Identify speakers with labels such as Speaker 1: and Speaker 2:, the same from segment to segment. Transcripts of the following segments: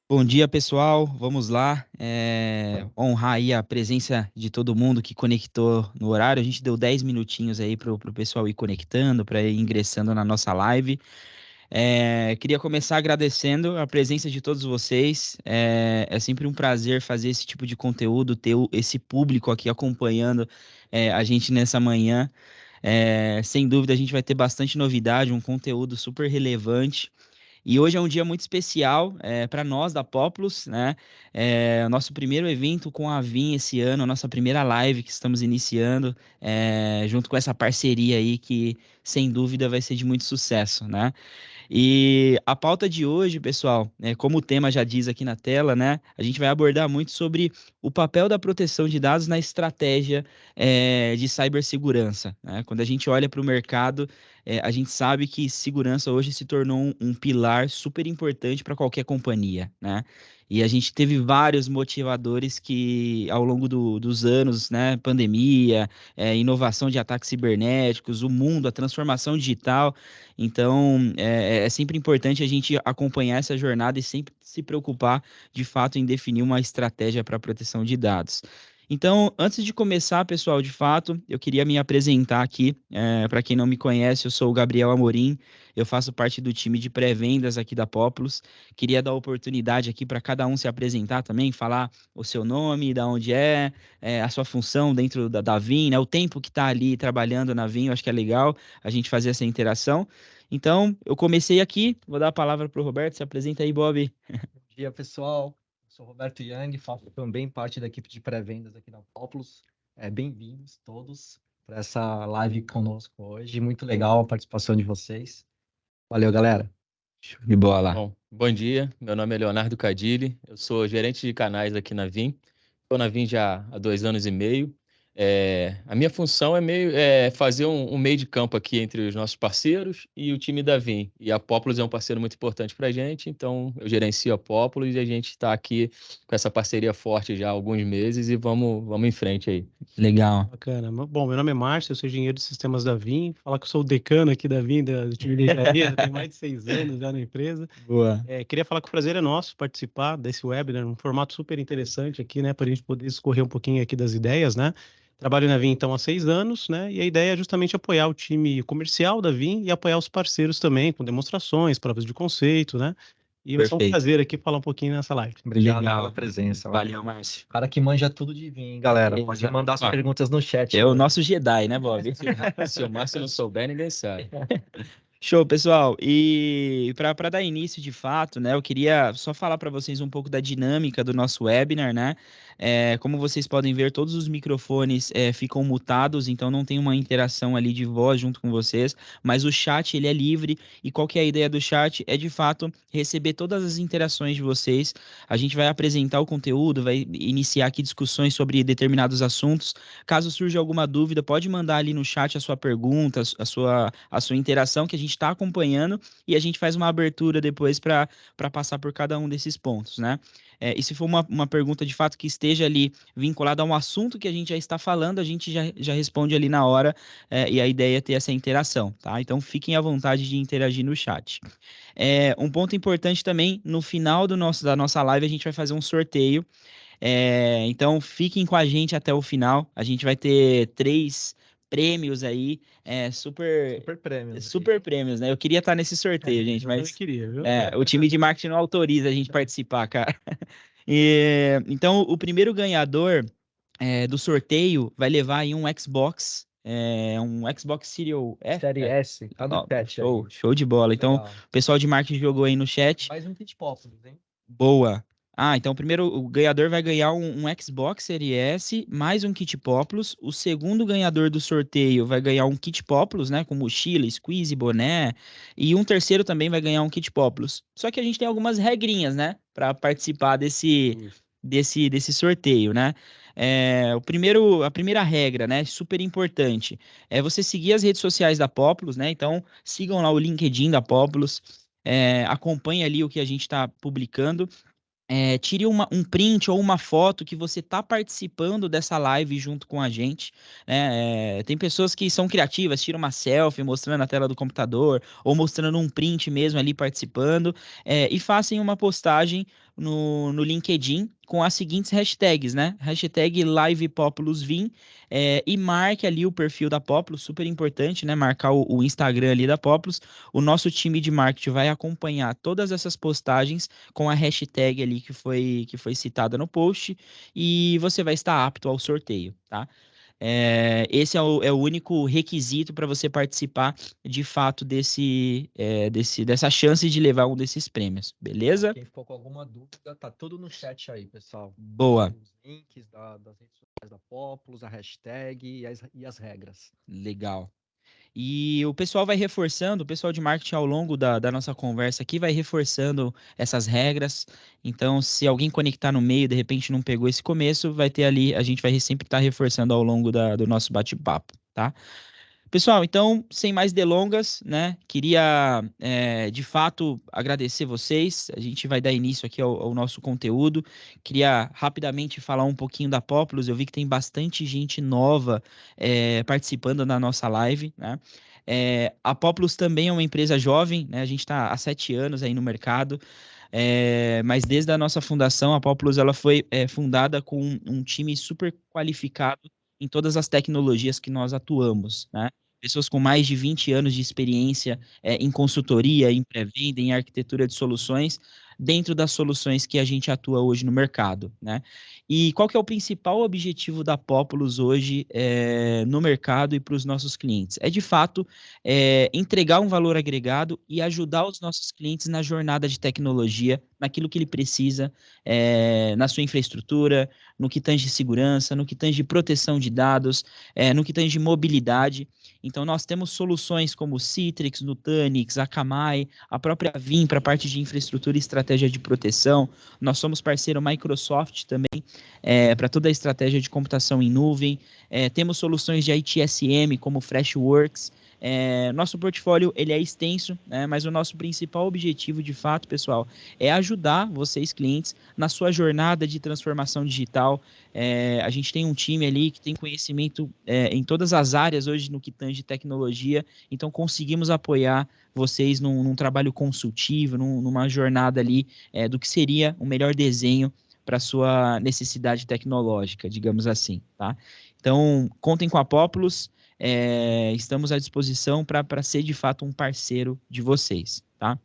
Speaker 1: Bom dia, pessoal. Vamos lá. Honrar aí a presença de todo mundo que conectou no horário. A gente deu 10 minutinhos aí pro pessoal ir conectando, para ir ingressando na nossa live. Queria começar agradecendo a presença de todos vocês. É sempre um prazer fazer esse tipo de conteúdo, ter esse público aqui acompanhando a gente nessa manhã. Sem dúvida, a gente vai ter bastante novidade, um conteúdo super relevante. E hoje é um dia muito especial para nós da Populus, né? É o nosso primeiro evento com a Vim esse ano, a nossa primeira live que estamos iniciando, junto com essa parceria aí que, sem dúvida, vai ser de muito sucesso, né? E a pauta de hoje, pessoal, como o tema já diz aqui na tela, né? A gente vai abordar muito sobre o papel da proteção de dados na estratégia de cibersegurança, né? Quando a gente olha para o mercado, a gente sabe que segurança hoje se tornou um pilar super importante para qualquer companhia, né? E a gente teve vários motivadores que, ao longo dos anos, né? Pandemia, inovação de ataques cibernéticos, o mundo, a transformação digital. Então, é sempre importante a gente acompanhar essa jornada e sempre se preocupar, de fato, em definir uma estratégia para a proteção de dados. Então, antes de começar, pessoal, de fato, eu queria me apresentar aqui. Para quem não me conhece, eu sou o Gabriel Amorim, eu faço parte do time de pré-vendas aqui da Populus. Queria dar a oportunidade aqui para cada um se apresentar também, falar o seu nome, da onde a sua função dentro da Vim, né? O tempo que está ali trabalhando na Vim, eu acho que é legal a gente fazer essa interação. Então, eu comecei aqui, vou dar a palavra para o Roberto. Se apresenta aí, Bob.
Speaker 2: Bom dia, pessoal. Eu sou Roberto Yang, faço também parte da equipe de pré-vendas aqui na Populus. Bem-vindos todos para essa live conosco hoje. Muito legal a participação de vocês. Valeu, galera.
Speaker 1: Show de bola.
Speaker 3: Bom dia, meu nome é Leonardo Cadilli, eu sou gerente de canais aqui na Vim. Estou na Vim já há 2 anos e meio. A minha função é fazer um meio de campo aqui entre os nossos parceiros e o time da Vim. E a Populus é um parceiro muito importante para a gente, então eu gerencio a Populus e a gente está aqui com essa parceria forte já há alguns meses e vamos em frente aí.
Speaker 1: Legal.
Speaker 4: Bacana. Bom, meu nome é Márcio, eu sou engenheiro de sistemas da Vim. Falar que eu sou o decano aqui da Vim, do time de engenharia, tem mais de 6 anos já na empresa.
Speaker 1: Boa.
Speaker 4: Queria falar que o prazer é nosso participar desse webinar, um formato super interessante aqui, né, para a gente poder discorrer um pouquinho aqui das ideias, né? Trabalho na Vim, então, há 6 anos, né? E a ideia é justamente apoiar o time comercial da Vim e apoiar os parceiros também, com demonstrações, provas de conceito, né? E vai ser um
Speaker 1: Perfeito.
Speaker 4: prazer aqui falar um pouquinho nessa live.
Speaker 2: Obrigado
Speaker 1: Legal.
Speaker 2: pela presença.
Speaker 1: Valeu, Márcio.
Speaker 2: O cara que manja tudo de vinho, galera. Pode mandar as perguntas no chat.
Speaker 1: É o nosso Jedi, né, Bob?
Speaker 3: Se o Márcio não souber, ninguém sabe.
Speaker 1: Show, pessoal. E para dar início de fato, né, eu queria só falar para vocês um pouco da dinâmica do nosso webinar, né? Como vocês podem ver, todos os microfones ficam mutados, então não tem uma interação ali de voz junto com vocês, mas o chat ele é livre. E qual que é a ideia do chat? É de fato receber todas as interações de vocês. A gente vai apresentar o conteúdo, vai iniciar aqui discussões sobre determinados assuntos. Caso surja alguma dúvida, pode mandar ali no chat a sua pergunta, a sua interação, que a gente está acompanhando e a gente faz uma abertura depois para passar por cada um desses pontos, né? E se for uma pergunta de fato que esteja ali vinculada a um assunto que a gente já está falando, a gente já responde ali na hora, e a ideia é ter essa interação, tá? Então fiquem à vontade de interagir no chat. Um ponto importante também, no final da nossa live, a gente vai fazer um sorteio. Então fiquem com a gente até o final. A gente vai ter 3 prêmios aí,
Speaker 2: Super prêmios.
Speaker 1: super prêmios, né? Eu queria estar nesse sorteio, gente,
Speaker 4: Eu também
Speaker 1: mas
Speaker 4: queria, viu?
Speaker 1: o time de marketing não autoriza a gente participar, cara. Então, o primeiro ganhador do sorteio vai levar aí um Xbox. Um Xbox Series S.
Speaker 2: Série S, tá no
Speaker 1: Ó,
Speaker 2: chat aí.
Speaker 1: show de bola. Então,
Speaker 2: Legal.
Speaker 1: o pessoal de marketing jogou aí no chat.
Speaker 2: Mais um kit Populus, hein?
Speaker 1: Boa. Então primeiro o ganhador vai ganhar um Xbox Series S mais um kit Populus. O segundo ganhador do sorteio vai ganhar um kit Populus, né, com mochila, squeeze, boné. E um terceiro também vai ganhar um kit Populus. Só que a gente tem algumas regrinhas, né, para participar desse sorteio, né? A primeira regra, né, super importante, é você seguir as redes sociais da Populus, né? Então sigam lá o LinkedIn da Populus. Acompanhe ali o que a gente está publicando. Tire um print ou uma foto que você está participando dessa live junto com a gente, né? Tem pessoas que são criativas, tiram uma selfie mostrando a tela do computador ou mostrando um print mesmo ali participando, e façam uma postagem no LinkedIn com as seguintes hashtags, né? Hashtag LivePopulusVim, e marque ali o perfil da Populus, super importante, né? Marcar o Instagram ali da Populus. O nosso time de marketing vai acompanhar todas essas postagens com a hashtag ali que foi citada no post, e você vai estar apto ao sorteio, tá? Esse é o único requisito para você participar de fato dessa chance de levar um desses prêmios, beleza?
Speaker 2: Quem ficou com alguma dúvida, tá tudo no chat aí, pessoal.
Speaker 1: Boa,
Speaker 2: Os links das redes sociais da Populus, a hashtag e as regras.
Speaker 1: legal. E o pessoal vai reforçando, o pessoal de marketing ao longo da nossa conversa aqui vai reforçando essas regras. Então, se alguém conectar no meio, de repente não pegou esse começo, vai ter ali, a gente vai sempre estar reforçando ao longo do nosso bate-papo, tá? Pessoal, então, sem mais delongas, né? Queria, de fato, agradecer vocês. A gente vai dar início aqui ao nosso conteúdo. Queria rapidamente falar um pouquinho da Populus. Eu vi que tem bastante gente nova, participando da nossa live, né? A Populus também é uma empresa jovem, né? A gente está há 7 anos aí no mercado. Mas desde a nossa fundação, a Populus ela foi fundada com um time super qualificado em todas as tecnologias que nós atuamos, né? Pessoas com mais de 20 anos de experiência em consultoria, em pré-venda, em arquitetura de soluções, dentro das soluções que a gente atua hoje no mercado, né? E qual que é o principal objetivo da Populus hoje no mercado e para os nossos clientes? É, de fato, entregar um valor agregado e ajudar os nossos clientes na jornada de tecnologia, naquilo que ele precisa, na sua infraestrutura, no que tange segurança, no que tange proteção de dados, no que tange mobilidade. Então, nós temos soluções como o Citrix, Nutanix, Akamai, a própria Vim para a parte de infraestrutura e estratégia de proteção. Nós somos parceiro Microsoft também para toda a estratégia de computação em nuvem. Temos soluções de ITSM como Freshworks. Nosso portfólio ele é extenso, né, mas o nosso principal objetivo, de fato, pessoal, é ajudar vocês, clientes, na sua jornada de transformação digital. A gente tem um time ali que tem conhecimento em todas as áreas hoje no que tange tecnologia, então conseguimos apoiar vocês num trabalho consultivo, numa jornada ali do que seria o melhor desenho para sua necessidade tecnológica, digamos assim, tá? Então, contem com a Populus, estamos à disposição para ser de fato um parceiro de vocês, tá?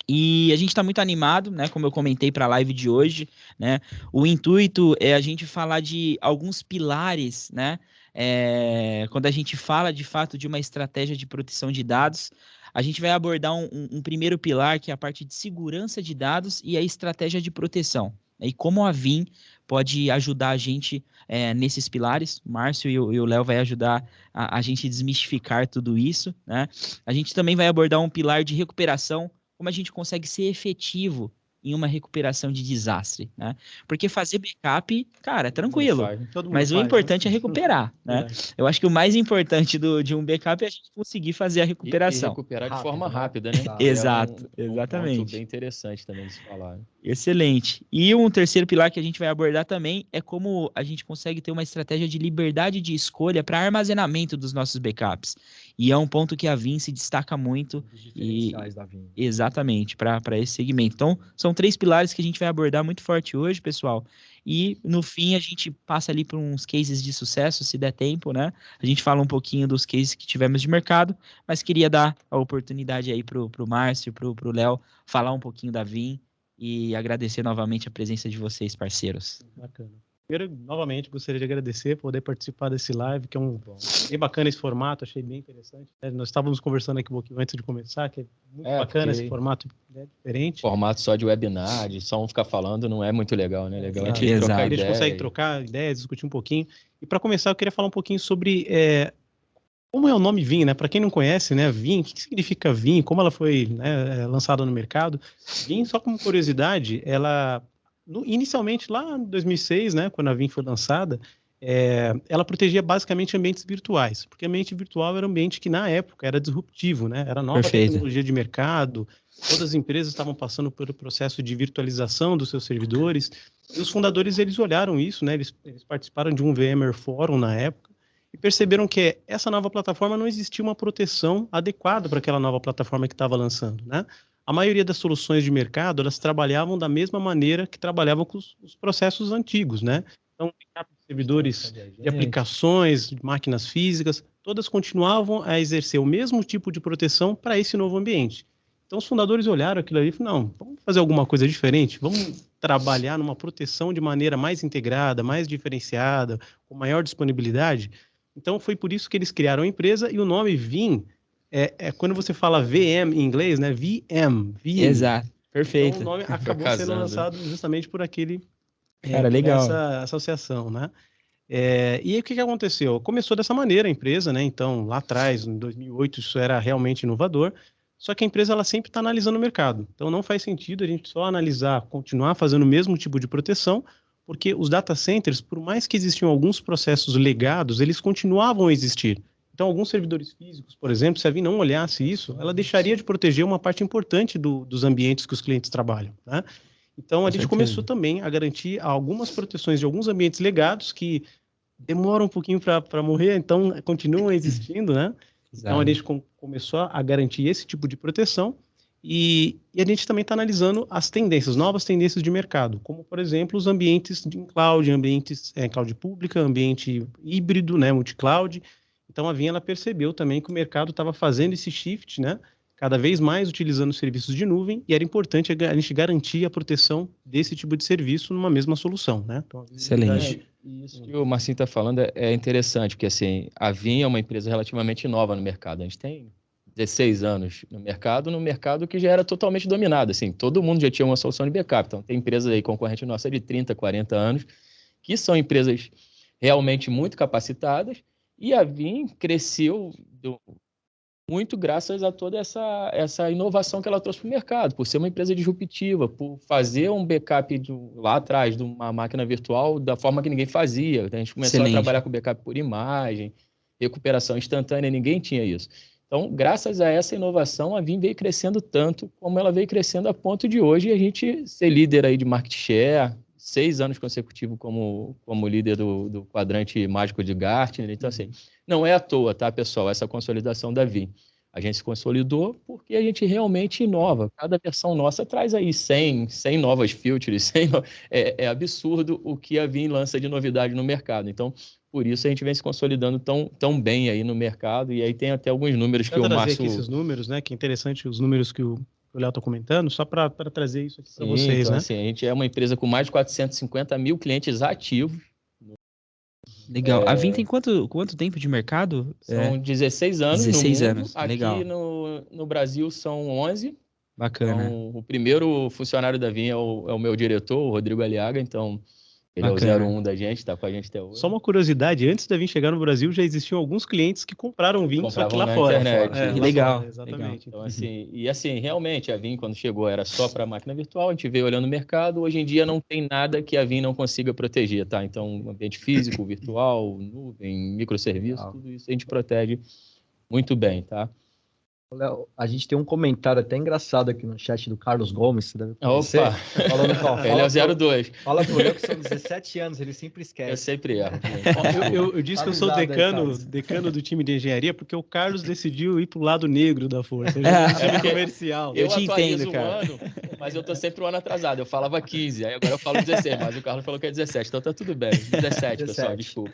Speaker 1: E a gente está muito animado, né? Como eu comentei para a live de hoje, né? O intuito é a gente falar de alguns pilares, né? Quando a gente fala de fato de uma estratégia de proteção de dados, a gente vai abordar um primeiro pilar que é a parte de segurança de dados e a estratégia de proteção. E como a Vim pode ajudar a gente nesses pilares. O Márcio e o Léo vai ajudar a gente desmistificar tudo isso, né? A gente também vai abordar um pilar de recuperação, como a gente consegue ser efetivo em uma recuperação de desastre, né? Porque fazer backup, cara, é tranquilo, mas o importante é recuperar, né? Eu acho que o mais importante de um backup é a gente conseguir fazer a
Speaker 3: E
Speaker 1: recuperação.
Speaker 3: recuperar de forma
Speaker 2: né?
Speaker 3: rápida, né?
Speaker 1: Exato,
Speaker 3: É um ponto
Speaker 1: exatamente.
Speaker 3: bem interessante também de se falar, né?
Speaker 1: Excelente. E um terceiro pilar que a gente vai abordar também é como a gente consegue ter uma estratégia de liberdade de escolha para armazenamento dos nossos backups. E é um ponto que a Vim se destaca muito.
Speaker 2: Dos diferenciais da Vim.
Speaker 1: Exatamente, para esse segmento. Então, são 3 pilares que a gente vai abordar muito forte hoje, pessoal. E, no fim, a gente passa ali por uns cases de sucesso, se der tempo, né? A gente fala um pouquinho dos cases que tivemos de mercado, mas queria dar a oportunidade aí pro Márcio, pro Léo, falar um pouquinho da Vim e agradecer novamente a presença de vocês, parceiros.
Speaker 4: Bacana. Primeiro, novamente, gostaria de agradecer por poder participar desse live, que é bem bacana esse formato, achei bem interessante. Nós estávamos conversando aqui um pouquinho antes de começar, que é muito bacana esse formato, diferente.
Speaker 3: Formato só de webinar, de só um ficar falando, não é muito legal, né? Legal a gente
Speaker 1: Exato.
Speaker 3: trocar
Speaker 4: A gente
Speaker 3: ideia.
Speaker 4: consegue trocar ideias, discutir um pouquinho. E para começar, eu queria falar um pouquinho sobre como é o nome Vim, né? Para quem não conhece, né? Vim, o que significa Vim? Como ela foi, né, lançada no mercado? Vim, só como curiosidade, ela inicialmente lá em 2006, né? Quando a Vim foi lançada, ela protegia basicamente ambientes virtuais, porque ambiente virtual era um ambiente que na época era disruptivo, né? Era nova
Speaker 1: Perfeito.
Speaker 4: tecnologia de mercado. Todas as empresas estavam passando pelo processo de virtualização dos seus servidores. E os fundadores eles olharam isso, né? Eles participaram de um VMware Forum na época e perceberam que essa nova plataforma não existia uma proteção adequada para aquela nova plataforma que estava lançando, né? a maioria das soluções de mercado, elas trabalhavam da mesma maneira que trabalhavam com os processos antigos, né? Então, servidores de aplicações, de máquinas físicas, todas continuavam a exercer o mesmo tipo de proteção para esse novo ambiente. Então, os fundadores olharam aquilo ali e falaram, não, vamos fazer alguma coisa diferente, vamos trabalhar numa proteção de maneira mais integrada, mais diferenciada, com maior disponibilidade. Então, foi por isso que eles criaram a empresa, e o nome Veeam quando você fala VM em inglês, né? VM.
Speaker 1: Exato, perfeito.
Speaker 4: Então, o nome acabou sendo lançado justamente por aquele...
Speaker 1: Cara, legal.
Speaker 4: Essa associação, né? E aí, o que aconteceu? Começou dessa maneira a empresa, né? Então, lá atrás, em 2008, isso era realmente inovador, só que a empresa ela sempre está analisando o mercado. Então, não faz sentido a gente só analisar, continuar fazendo o mesmo tipo de proteção, porque os data centers, por mais que existiam alguns processos legados, eles continuavam a existir. Então, alguns servidores físicos, por exemplo, se a Veeam não olhasse isso, ela deixaria de proteger uma parte importante dos ambientes que os clientes trabalham, né? Então, a gente começou também a garantir algumas proteções de alguns ambientes legados que demoram um pouquinho para morrer, então continuam existindo, né? Então, a gente começou a garantir esse tipo de proteção e a gente também está analisando as tendências, novas tendências de mercado, como, por exemplo, os ambientes em cloud, ambientes cloud pública, ambiente híbrido, né, multi-cloud. Então, a Veeam ela percebeu também que o mercado estava fazendo esse shift, né? Cada vez mais utilizando serviços de nuvem, e era importante a gente garantir a proteção desse tipo de serviço numa mesma solução, né? Então,
Speaker 1: excelente.
Speaker 3: Isso que o Marcinho está falando é interessante, porque assim, a Veeam é uma empresa relativamente nova no mercado. A gente tem 16 anos no mercado que já era totalmente dominado. Assim, todo mundo já tinha uma solução de backup. Então, tem empresas aí, concorrente nossa de 30, 40 anos, que são empresas realmente muito capacitadas, e a Veeam cresceu muito graças a toda essa inovação que ela trouxe para o mercado, por ser uma empresa disruptiva, por fazer um backup lá atrás de uma máquina virtual da forma que ninguém fazia. A gente começou a trabalhar com backup por imagem, recuperação instantânea, ninguém tinha isso. Então, graças a essa inovação, a Veeam veio crescendo tanto como ela veio crescendo a ponto de hoje a gente ser líder aí de market share, 6 anos consecutivos como líder do quadrante mágico de Gartner. Então, assim, não é à toa, tá, pessoal, essa consolidação da Veeam. A gente se consolidou porque a gente realmente inova. Cada versão nossa traz aí 100 novas features. É absurdo o que a Veeam lança de novidade no mercado. Então, por isso a gente vem se consolidando tão bem aí no mercado. E aí tem até alguns números que o Márcio...
Speaker 4: aqui esses números, né? Que é interessante os números que o Léo está comentando, só para trazer isso aqui para vocês,
Speaker 3: então,
Speaker 4: né?
Speaker 3: Assim, a gente é uma empresa com mais de 450 mil clientes ativos.
Speaker 1: Legal. A Veeam tem quanto tempo de mercado?
Speaker 3: São 16 anos
Speaker 1: 16
Speaker 3: no mundo.
Speaker 1: anos,
Speaker 3: Aqui
Speaker 1: legal.
Speaker 3: no Brasil são 11.
Speaker 1: Bacana.
Speaker 3: Então, o primeiro funcionário da Veeam é o meu diretor, o Rodrigo Aliaga. Então, ele
Speaker 1: Bacana.
Speaker 3: é o 01 da gente, está com a gente até hoje.
Speaker 4: Só uma curiosidade, antes da Veeam chegar no Brasil, já existiam alguns clientes que compraram Veeam, só que lá
Speaker 3: na
Speaker 4: fora.
Speaker 3: internet.
Speaker 1: Que legal.
Speaker 4: Exatamente.
Speaker 3: Então, assim, realmente, a Veeam, quando chegou, era só para máquina virtual, a gente veio olhando o mercado. Hoje em dia, não tem nada que a Veeam não consiga proteger, tá? Então, ambiente físico, virtual, nuvem, microserviço, tudo isso a gente protege muito bem, tá?
Speaker 2: Léo, a gente tem um comentário até engraçado aqui no chat do Carlos Gomes, você deve conhecer.
Speaker 3: Opa!
Speaker 2: Falando,
Speaker 3: Ele é o 02.
Speaker 2: Fala pro Léo que são 17 anos, ele sempre esquece.
Speaker 3: Eu sempre erro.
Speaker 4: Eu disse que eu sou decano do time de engenharia porque o Carlos decidiu ir pro lado negro da força. Time comercial.
Speaker 1: Eu te entendo, cara.
Speaker 3: Um ano, mas eu tô sempre um ano atrasado. Eu falava 15, aí agora eu falo 16, mas o Carlos falou que é 17, então tá tudo bem. 17, pessoal, desculpa.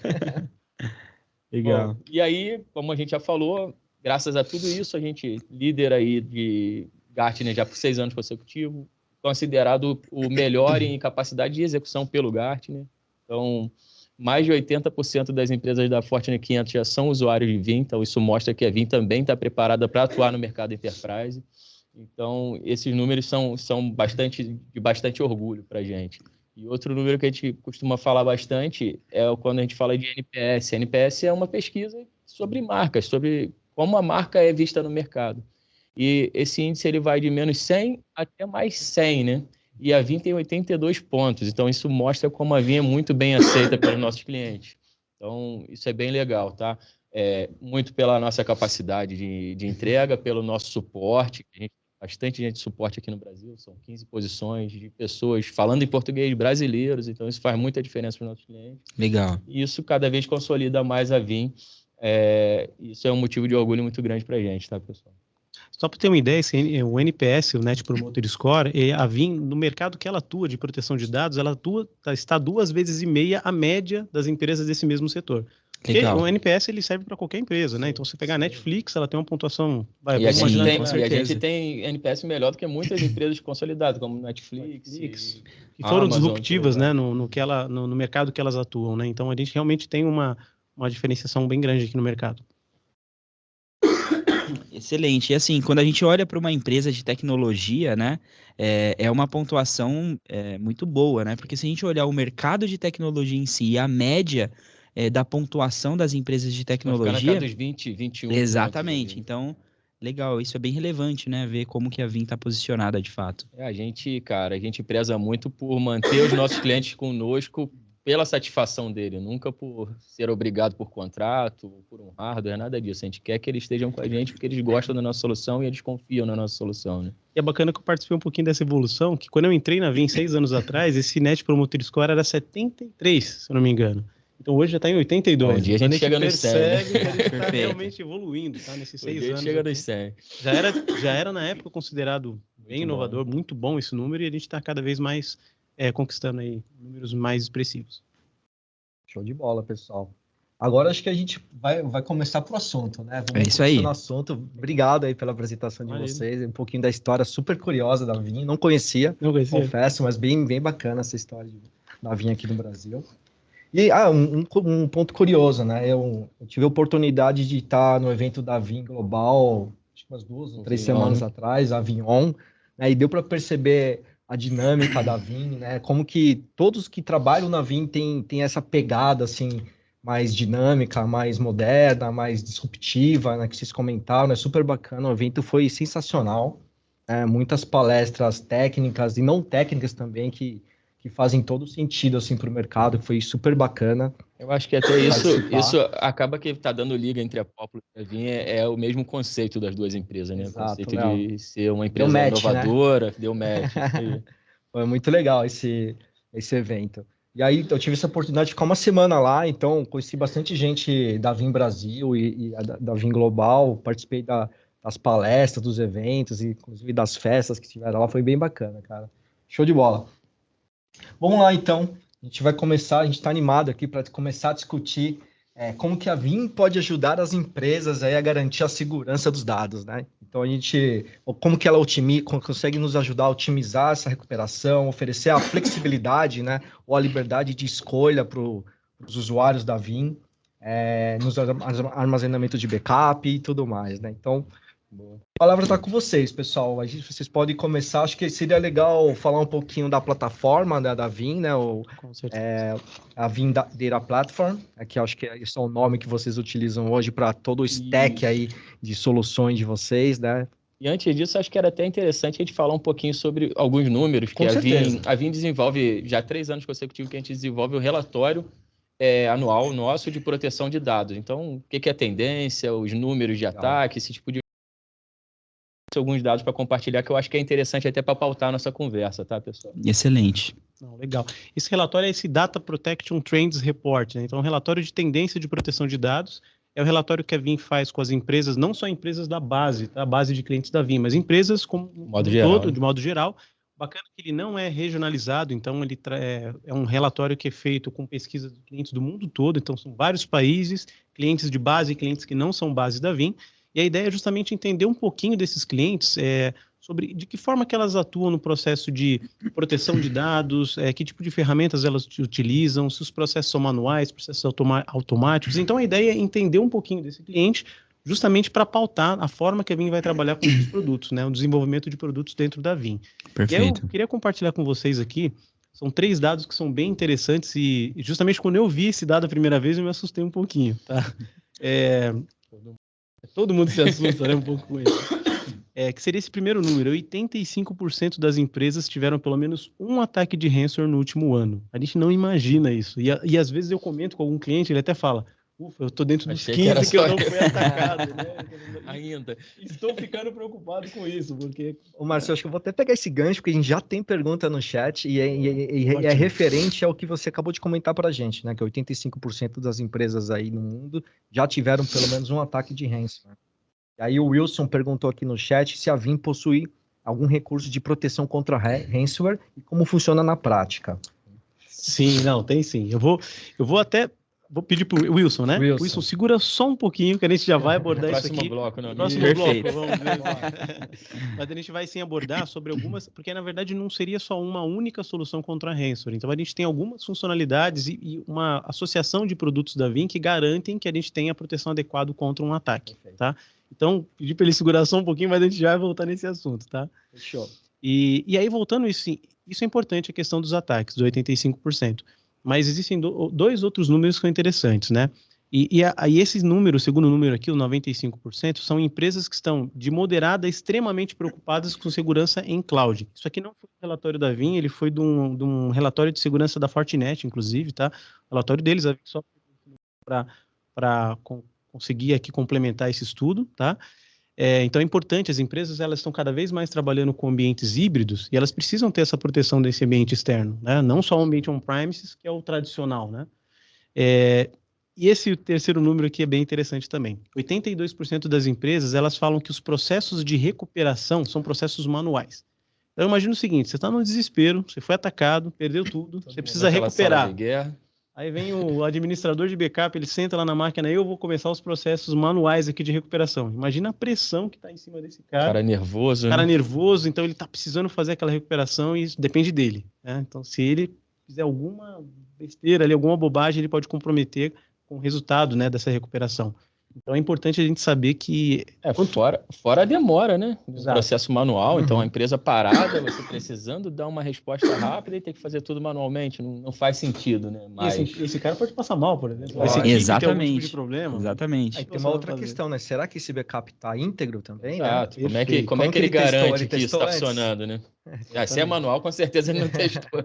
Speaker 1: Legal.
Speaker 3: Bom, e aí, como a gente já falou, graças a tudo isso, a gente líder aí de Gartner já por 6 anos consecutivos, considerado o melhor em capacidade de execução pelo Gartner. Então, mais de 80% das empresas da Fortune 500 já são usuários de Veeam, então isso mostra que a Veeam também está preparada para atuar no mercado enterprise. Então, esses números são de bastante orgulho para a gente. E outro número que a gente costuma falar bastante é quando a gente fala de NPS. NPS é uma pesquisa sobre marcas, sobre como a marca é vista no mercado. E esse índice ele vai de menos 100 até mais 100, né? E a Veeam tem 82 pontos. Então, isso mostra como a Veeam é muito bem aceita pelos nossos clientes. Então, isso é bem legal, tá? Muito pela nossa capacidade de entrega, pelo nosso suporte. A gente tem bastante gente de suporte aqui no Brasil. São 15 posições de pessoas falando em português, brasileiros. Então, isso faz muita diferença para os nossos clientes.
Speaker 1: Legal.
Speaker 3: E isso cada vez consolida mais a Veeam. Isso é um motivo de orgulho muito grande para a gente, tá, pessoal?
Speaker 4: Só para ter uma ideia, o NPS, o Net Promoter Score, a Vim, no mercado que ela atua de proteção de dados, ela está 2,5 vezes a média das empresas desse mesmo setor. Porque
Speaker 1: Legal.
Speaker 4: o NPS ele serve para qualquer empresa, né? Então, você pegar a Netflix, ela tem uma pontuação.
Speaker 3: E a
Speaker 4: Vamos imaginar que
Speaker 3: gente tem NPS melhor do que muitas empresas consolidadas, como Netflix
Speaker 4: que foram
Speaker 3: Amazon,
Speaker 4: disruptivas, né, no mercado que elas atuam, né? Então, a gente realmente tem uma diferenciação bem grande aqui no mercado.
Speaker 1: Excelente. E assim, quando a gente olha para uma empresa de tecnologia, né, é uma pontuação muito boa, né? Porque se a gente olhar o mercado de tecnologia em si e a média da pontuação das empresas de
Speaker 3: vai ficar na
Speaker 1: tecnologia,
Speaker 3: casa dos 20, 21
Speaker 1: exatamente.
Speaker 3: pontos ali.
Speaker 1: Então, legal, isso é bem relevante, né? Ver como que a Vim está posicionada de fato.
Speaker 3: A gente preza muito por manter os nossos clientes conosco pela satisfação dele, nunca por ser obrigado por contrato, por um hardware, nada disso. A gente quer que eles estejam com a gente porque eles gostam da nossa solução e eles confiam na nossa solução, né?
Speaker 4: E é bacana que eu participei um pouquinho dessa evolução, que quando eu entrei na Vim 6 anos atrás, esse Net Promoter Score era 73, se eu não me engano. Então hoje já está em 82.
Speaker 3: Bom, um dia a gente chega nos 100, né?
Speaker 4: Percebe que a gente está
Speaker 1: Perfeito.
Speaker 4: realmente evoluindo, tá? Nesses 6
Speaker 3: dia
Speaker 4: anos.
Speaker 3: chega
Speaker 4: aqui.
Speaker 3: nos 100.
Speaker 4: Já era na época considerado bem inovador, muito bom esse número, e a gente está cada vez mais conquistando aí números mais expressivos.
Speaker 2: Show de bola, pessoal. Agora acho que a gente vai começar pro assunto, né? Vamos
Speaker 1: isso aí.
Speaker 2: começar no assunto. Obrigado aí pela apresentação de vocês, um pouquinho da história super curiosa da Vim. Não conhecia, confesso, mas bem bacana essa história da Vim aqui no Brasil. E um ponto curioso, né? Eu tive a oportunidade de estar no evento da Vim Global, acho que umas 2 ou 3 semanas atrás, a Vion, né? E deu para perceber a dinâmica da Vim, né? Como que todos que trabalham na Vim tem essa pegada assim mais dinâmica, mais moderna, mais disruptiva, né? Que vocês comentaram, é super bacana. O evento foi sensacional, muitas palestras técnicas e não técnicas também que fazem todo sentido assim para o mercado, que foi super bacana.
Speaker 3: Eu acho que até isso acaba que está dando liga entre a Populus e a Vim, é o mesmo conceito das duas empresas, né?
Speaker 2: Exato,
Speaker 3: O conceito
Speaker 2: Léo.
Speaker 3: de ser uma empresa inovadora, né? Deu match. Isso aí.
Speaker 2: Foi muito legal esse evento. E aí eu tive essa oportunidade de ficar uma semana lá, então conheci bastante gente da Vim Brasil e da Vim Global, participei das palestras, dos eventos, e inclusive das festas que tiveram lá, foi bem bacana, cara. Show de bola. Vamos lá, então. A gente vai começar, a gente está animado aqui para começar a discutir como que a Vim pode ajudar as empresas aí a garantir a segurança dos dados, né? Então, como que ela consegue nos ajudar a otimizar essa recuperação, oferecer a flexibilidade, né? Ou a liberdade de escolha para os usuários da Vim, nos armazenamento de backup e tudo mais, né? Então, a palavra está com vocês, pessoal. Vocês podem começar. Acho que seria legal falar um pouquinho da plataforma, né, da Vim, né?
Speaker 4: Com certeza.
Speaker 2: A Vim Data Platform, que acho que esse é o nome que vocês utilizam hoje para todo o stack aí de soluções de vocês, né?
Speaker 3: E antes disso, acho que era até interessante a gente falar um pouquinho sobre alguns números, que a Vim desenvolve, já há 3 anos consecutivos que a gente desenvolve o relatório anual nosso de proteção de dados. Então, o que é a tendência, os números de ataque, esse tipo de alguns dados para compartilhar, que eu acho que é interessante até para pautar a nossa conversa, tá, pessoal?
Speaker 1: Excelente.
Speaker 4: Legal. Esse relatório é esse Data Protection Trends Report, né? Então, é um relatório de tendência de proteção de dados. É o relatório que a Vim faz com as empresas, não só empresas da base, tá? A base de clientes da Vim, mas empresas como de modo geral. Bacana que ele não é regionalizado, então ele é um relatório que é feito com pesquisa de clientes do mundo todo, então são vários países, clientes de base e clientes que não são base da Vim. E a ideia é justamente entender um pouquinho desses clientes, sobre de que forma que elas atuam no processo de proteção de dados, que tipo de ferramentas elas utilizam, se os processos são manuais, processos automáticos. Então, a ideia é entender um pouquinho desse cliente, justamente para pautar a forma que a Vim vai trabalhar com os produtos, né? O desenvolvimento de produtos dentro da Vim.
Speaker 1: Perfeito.
Speaker 4: E aí eu queria compartilhar com vocês aqui, são 3 dados que são bem interessantes e justamente quando eu vi esse dado a primeira vez, eu me assustei um pouquinho, tá? Todo mundo se assusta, né, um pouco com isso. Que seria esse primeiro número: 85% das empresas tiveram pelo menos um ataque de ransomware no último ano. A gente não imagina isso. E às vezes eu comento com algum cliente, ele até fala: ufa, eu tô dentro dos 15 que eu não fui atacado, né?
Speaker 3: Ainda.
Speaker 4: Estou ficando preocupado com isso, porque...
Speaker 2: Ô, Márcio, acho que eu vou até pegar esse gancho, porque a gente já tem pergunta no chat e é referente ao que você acabou de comentar para a gente, né? Que 85% das empresas aí no mundo já tiveram pelo menos um ataque de ransomware. E aí o Wilson perguntou aqui no chat se a Vim possui algum recurso de proteção contra ransomware e como funciona na prática.
Speaker 4: Sim, não, tem sim. Vou pedir pro Wilson, né? Wilson, segura só um pouquinho que a gente já vai abordar isso aqui.
Speaker 3: Bloco, não,
Speaker 4: Próximo
Speaker 1: Perfeito.
Speaker 4: bloco, vamos ver. Mas a gente vai sim abordar sobre algumas, porque na verdade não seria só uma única solução contra a ransomware. Então a gente tem algumas funcionalidades e uma associação de produtos da Vim que garantem que a gente tenha a proteção adequada contra um ataque, tá? Então, pedir para ele segurar só um pouquinho, mas a gente já vai voltar nesse assunto, tá?
Speaker 2: Fechou.
Speaker 4: E aí, voltando isso é importante, a questão dos ataques, do 85%. Mas existem dois outros números que são interessantes, né? E esse número, o segundo número aqui, o 95%, são empresas que estão de moderada a extremamente preocupadas com segurança em cloud. Isso aqui não foi um relatório da Vim, ele foi de um relatório de segurança da Fortinet, inclusive, tá? O relatório deles, a Vim só para conseguir aqui complementar esse estudo, tá? Então é importante, as empresas elas estão cada vez mais trabalhando com ambientes híbridos e elas precisam ter essa proteção desse ambiente externo, né? Não só o ambiente on-premises, que é o tradicional, né? E esse terceiro número aqui é bem interessante também. 82% das empresas elas falam que os processos de recuperação são processos manuais. Então imagina o seguinte, você está no desespero, você foi atacado, perdeu tudo, você precisa recuperar. Aí vem o administrador de backup, ele senta lá na máquina, eu vou começar os processos manuais aqui de recuperação. Imagina a pressão que está em cima desse cara.
Speaker 3: Cara nervoso,
Speaker 4: cara
Speaker 3: né?
Speaker 4: nervoso, então ele está precisando fazer aquela recuperação e isso depende dele, né? Então, se ele fizer alguma besteira ali, alguma bobagem, ele pode comprometer com o resultado, né, dessa recuperação. Então, é importante a gente saber que...
Speaker 3: Fora a demora, né? O
Speaker 4: Exato.
Speaker 3: processo manual, então a empresa parada, você precisando dar uma resposta rápida e ter que fazer tudo manualmente, não faz sentido, né?
Speaker 4: Mas... Esse cara pode passar mal, por exemplo.
Speaker 1: Exatamente.
Speaker 4: Ter algum tipo de problema.
Speaker 1: Exatamente.
Speaker 2: Aí tem uma outra questão, né? Será que esse backup está íntegro também,
Speaker 3: Exato.
Speaker 2: né?
Speaker 3: Como é que ele garante que isso está funcionando, né? Se é manual, com certeza ele não testou.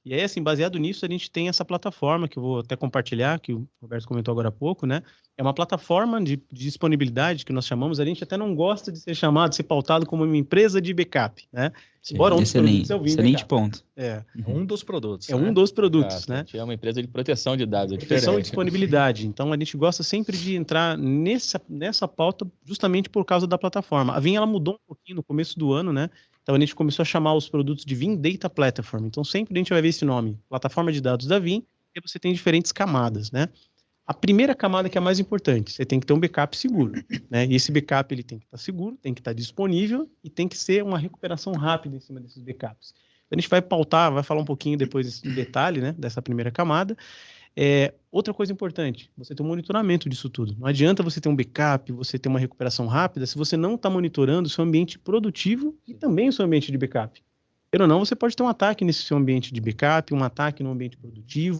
Speaker 4: E aí, assim, baseado nisso, a gente tem essa plataforma que eu vou até compartilhar, que o Roberto comentou agora há pouco, né? É uma plataforma de disponibilidade que nós chamamos, a gente até não gosta de ser chamado, de ser pautado como uma empresa de backup, né?
Speaker 1: Sim,
Speaker 4: embora
Speaker 1: excelente ponto.
Speaker 2: É um dos produtos.
Speaker 4: É um dos produtos, né?
Speaker 3: A gente é uma empresa de proteção de dados,
Speaker 4: proteção e disponibilidade. Então, a gente gosta sempre de entrar nessa pauta justamente por causa da plataforma. A Vim, ela mudou um pouquinho no começo do ano, né? Então, a gente começou a chamar os produtos de Vim Data Platform. Então, sempre a gente vai ver esse nome, plataforma de dados da Vim, e você tem diferentes camadas, né? A primeira camada que é a mais importante, você tem que ter um backup seguro, né? E esse backup ele tem que estar seguro, tem que estar disponível e tem que ser uma recuperação rápida em cima desses backups. Então, a gente vai pautar, vai falar um pouquinho depois em detalhe, né, dessa primeira camada. Outra coisa importante, você tem um monitoramento disso tudo. Não adianta você ter um backup, você ter uma recuperação rápida, se você não está monitorando o seu ambiente produtivo e também o seu ambiente de backup. Ou não, você pode ter um ataque nesse seu ambiente de backup, um ataque no ambiente produtivo,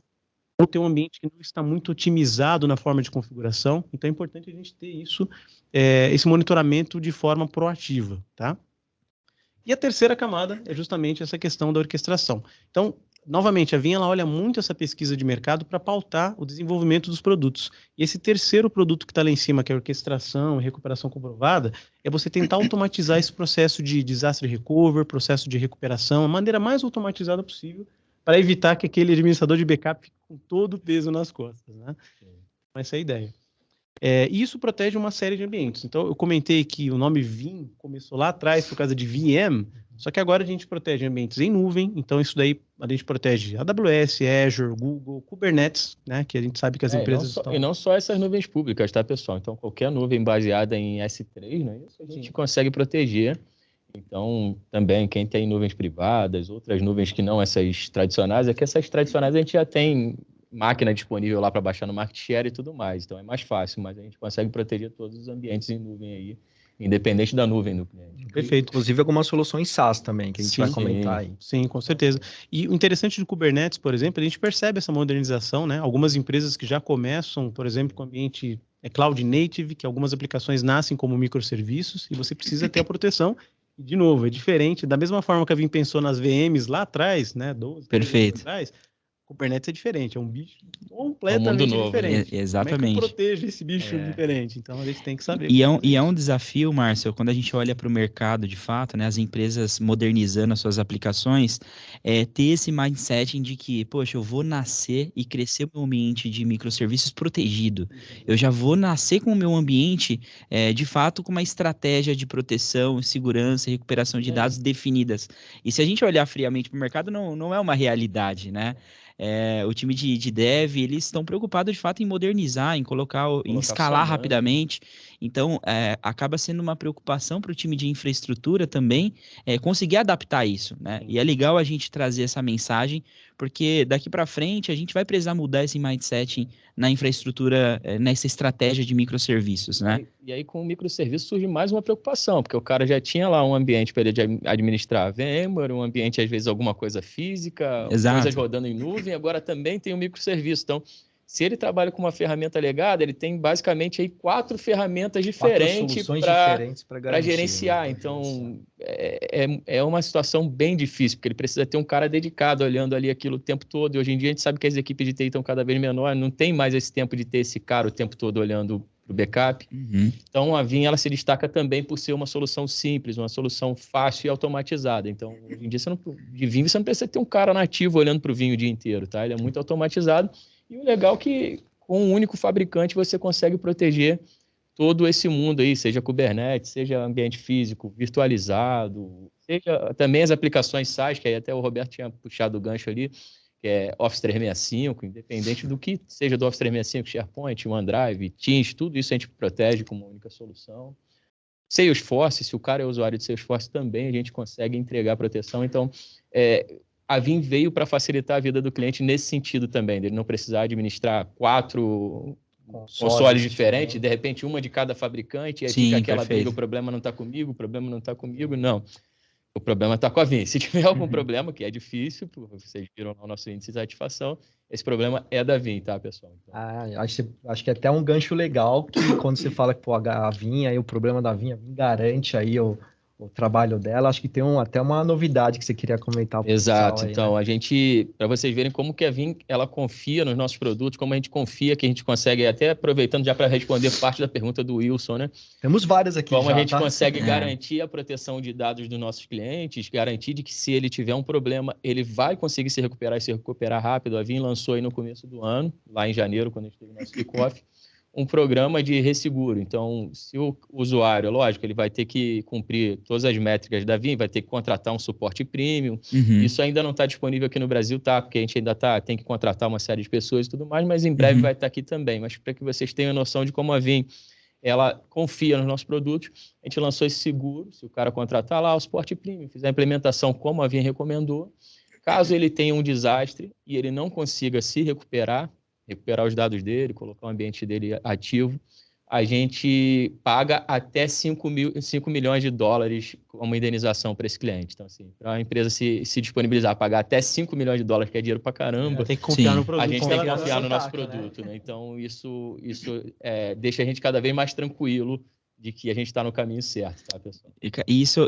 Speaker 4: ou ter um ambiente que não está muito otimizado na forma de configuração. Então é importante a gente ter isso, esse monitoramento de forma proativa, tá? E a terceira camada é justamente essa questão da orquestração. Então, novamente, a Vim ela olha muito essa pesquisa de mercado para pautar o desenvolvimento dos produtos. E esse terceiro produto que está lá em cima, que é a orquestração e recuperação comprovada, é você tentar automatizar esse processo de disaster recovery, processo de recuperação, a maneira mais automatizada possível, para evitar que aquele administrador de backup fique com todo o peso nas costas, né? Essa é a ideia. E isso protege uma série de ambientes. Então, eu comentei que o nome Vim começou lá atrás por causa de VM, só que agora a gente protege ambientes em nuvem, então isso daí a gente protege AWS, Azure, Google, Kubernetes, né, que a gente sabe que as empresas estão...
Speaker 3: E não só essas nuvens públicas, tá, pessoal? Então, qualquer nuvem baseada em S3, né, isso a gente consegue proteger. Então, também, quem tem nuvens privadas, outras nuvens que não essas tradicionais, é que essas tradicionais a gente já tem máquina disponível lá para baixar no market share e tudo mais. Então, é mais fácil, mas a gente consegue proteger todos os ambientes em nuvem aí, independente da nuvem do cliente.
Speaker 2: Perfeito. Inclusive algumas soluções SaaS também, que a gente vai comentar aí.
Speaker 4: Sim, com certeza. E o interessante do Kubernetes, por exemplo, a gente percebe essa modernização, né? Algumas empresas que já começam, por exemplo, com ambiente cloud native, que algumas aplicações nascem como microserviços, e você precisa ter a proteção. E, de novo, é diferente. Da mesma forma que a Vim pensou nas VMs lá atrás, né? 12
Speaker 1: Perfeito.
Speaker 4: anos atrás, Kubernetes é diferente, é um bicho completamente
Speaker 3: novo,
Speaker 4: diferente. Como é que eu
Speaker 1: Exatamente.
Speaker 4: protejo esse bicho diferente? Então a gente tem que saber.
Speaker 1: E é um desafio, Márcio, quando a gente olha para o mercado de fato, né, as empresas modernizando as suas aplicações, ter esse mindset de que, poxa, eu vou nascer e crescer o meu ambiente de microserviços protegido. Eu já vou nascer com o meu ambiente, de fato, com uma estratégia de proteção, segurança e recuperação de dados definidas. E se a gente olhar friamente para o mercado, não é uma realidade, né? O time de dev, eles estão preocupados de fato em modernizar, em em escalar rapidamente. Então, acaba sendo uma preocupação para o time de infraestrutura também conseguir adaptar isso, né? E é legal a gente trazer essa mensagem, porque daqui para frente a gente vai precisar mudar esse mindset na infraestrutura, nessa estratégia de microserviços, né?
Speaker 3: E aí, com o microserviço, surge mais uma preocupação, porque o cara já tinha lá um ambiente para ele administrar VMware, um ambiente, às vezes, alguma coisa física,
Speaker 1: Exato.
Speaker 3: coisas rodando em nuvem, agora também tem um microserviço. Então, se ele trabalha com uma ferramenta legada, ele tem basicamente aí 4 ferramentas diferentes para gerenciar. Então, é uma situação bem difícil, porque ele precisa ter um cara dedicado olhando ali aquilo o tempo todo. E hoje em dia a gente sabe que as equipes de TI estão cada vez menores, não tem mais esse tempo de ter esse cara o tempo todo olhando o backup. Então, a Vim ela se destaca também por ser uma solução simples, uma solução fácil e automatizada. Então, hoje em dia, de Vim, você não precisa ter um cara nativo olhando para o Vim o dia inteiro, tá? Ele é muito automatizado. E o legal é que, com um único fabricante, você consegue proteger todo esse mundo aí, seja Kubernetes, seja ambiente físico, virtualizado, seja também as aplicações SaaS, que aí até o Roberto tinha puxado o gancho ali, que é Office 365, independente do que seja do Office 365, SharePoint, OneDrive, Teams, tudo isso a gente protege com uma única solução. Salesforce, se o cara é usuário de Salesforce também, a gente consegue entregar proteção. Então, a Vim veio para facilitar a vida do cliente nesse sentido também, dele não precisar administrar 4 consoles diferentes, de repente uma de cada fabricante, e aí fica aquela briga, o problema não está comigo, o problema não está comigo, não. O problema está com a Vim. Se tiver algum problema, que é difícil, vocês viram lá o nosso índice de satisfação, esse problema é da Vim, tá, pessoal? Então...
Speaker 2: acho que é até um gancho legal que quando você fala que a Vim, aí o problema da Vim, a Vim garante aí o trabalho dela. Acho que tem até uma novidade que você queria comentar.
Speaker 3: Exato.
Speaker 2: Aí,
Speaker 3: então,
Speaker 2: né?
Speaker 3: a gente, para vocês verem como que a Vim, ela confia nos nossos produtos, como a gente confia que a gente consegue, até aproveitando já para responder parte da pergunta do Wilson, né?
Speaker 2: Temos várias aqui
Speaker 3: como
Speaker 2: já,
Speaker 3: a gente consegue garantir a proteção de dados dos nossos clientes, garantir de que se ele tiver um problema, ele vai conseguir se recuperar e se recuperar rápido. A Vim lançou aí no começo do ano, lá em janeiro, quando a gente teve o nosso kickoff, um programa de resseguro. Então, se o usuário, lógico, ele vai ter que cumprir todas as métricas da Vim, vai ter que contratar um suporte premium. Isso ainda não está disponível aqui no Brasil, tá? Porque a gente ainda tem que contratar uma série de pessoas e tudo mais, mas em breve vai estar aqui também. Mas para que vocês tenham noção de como a Vim ela confia nos nossos produtos, a gente lançou esse seguro, se o cara contratar lá o suporte premium, fizer a implementação como a Vim recomendou, caso ele tenha um desastre e ele não consiga se recuperar os dados dele, colocar o ambiente dele ativo, a gente paga até 5 milhões de dólares como indenização para esse cliente. Então, assim, para a empresa se disponibilizar a pagar até 5 milhões de dólares, que é dinheiro para caramba,
Speaker 4: tem que confiar no produto.
Speaker 3: A gente tem que confiar no nosso produto, né? Então, isso deixa a gente cada vez mais tranquilo de que a gente está no caminho certo, tá, pessoal?
Speaker 1: E isso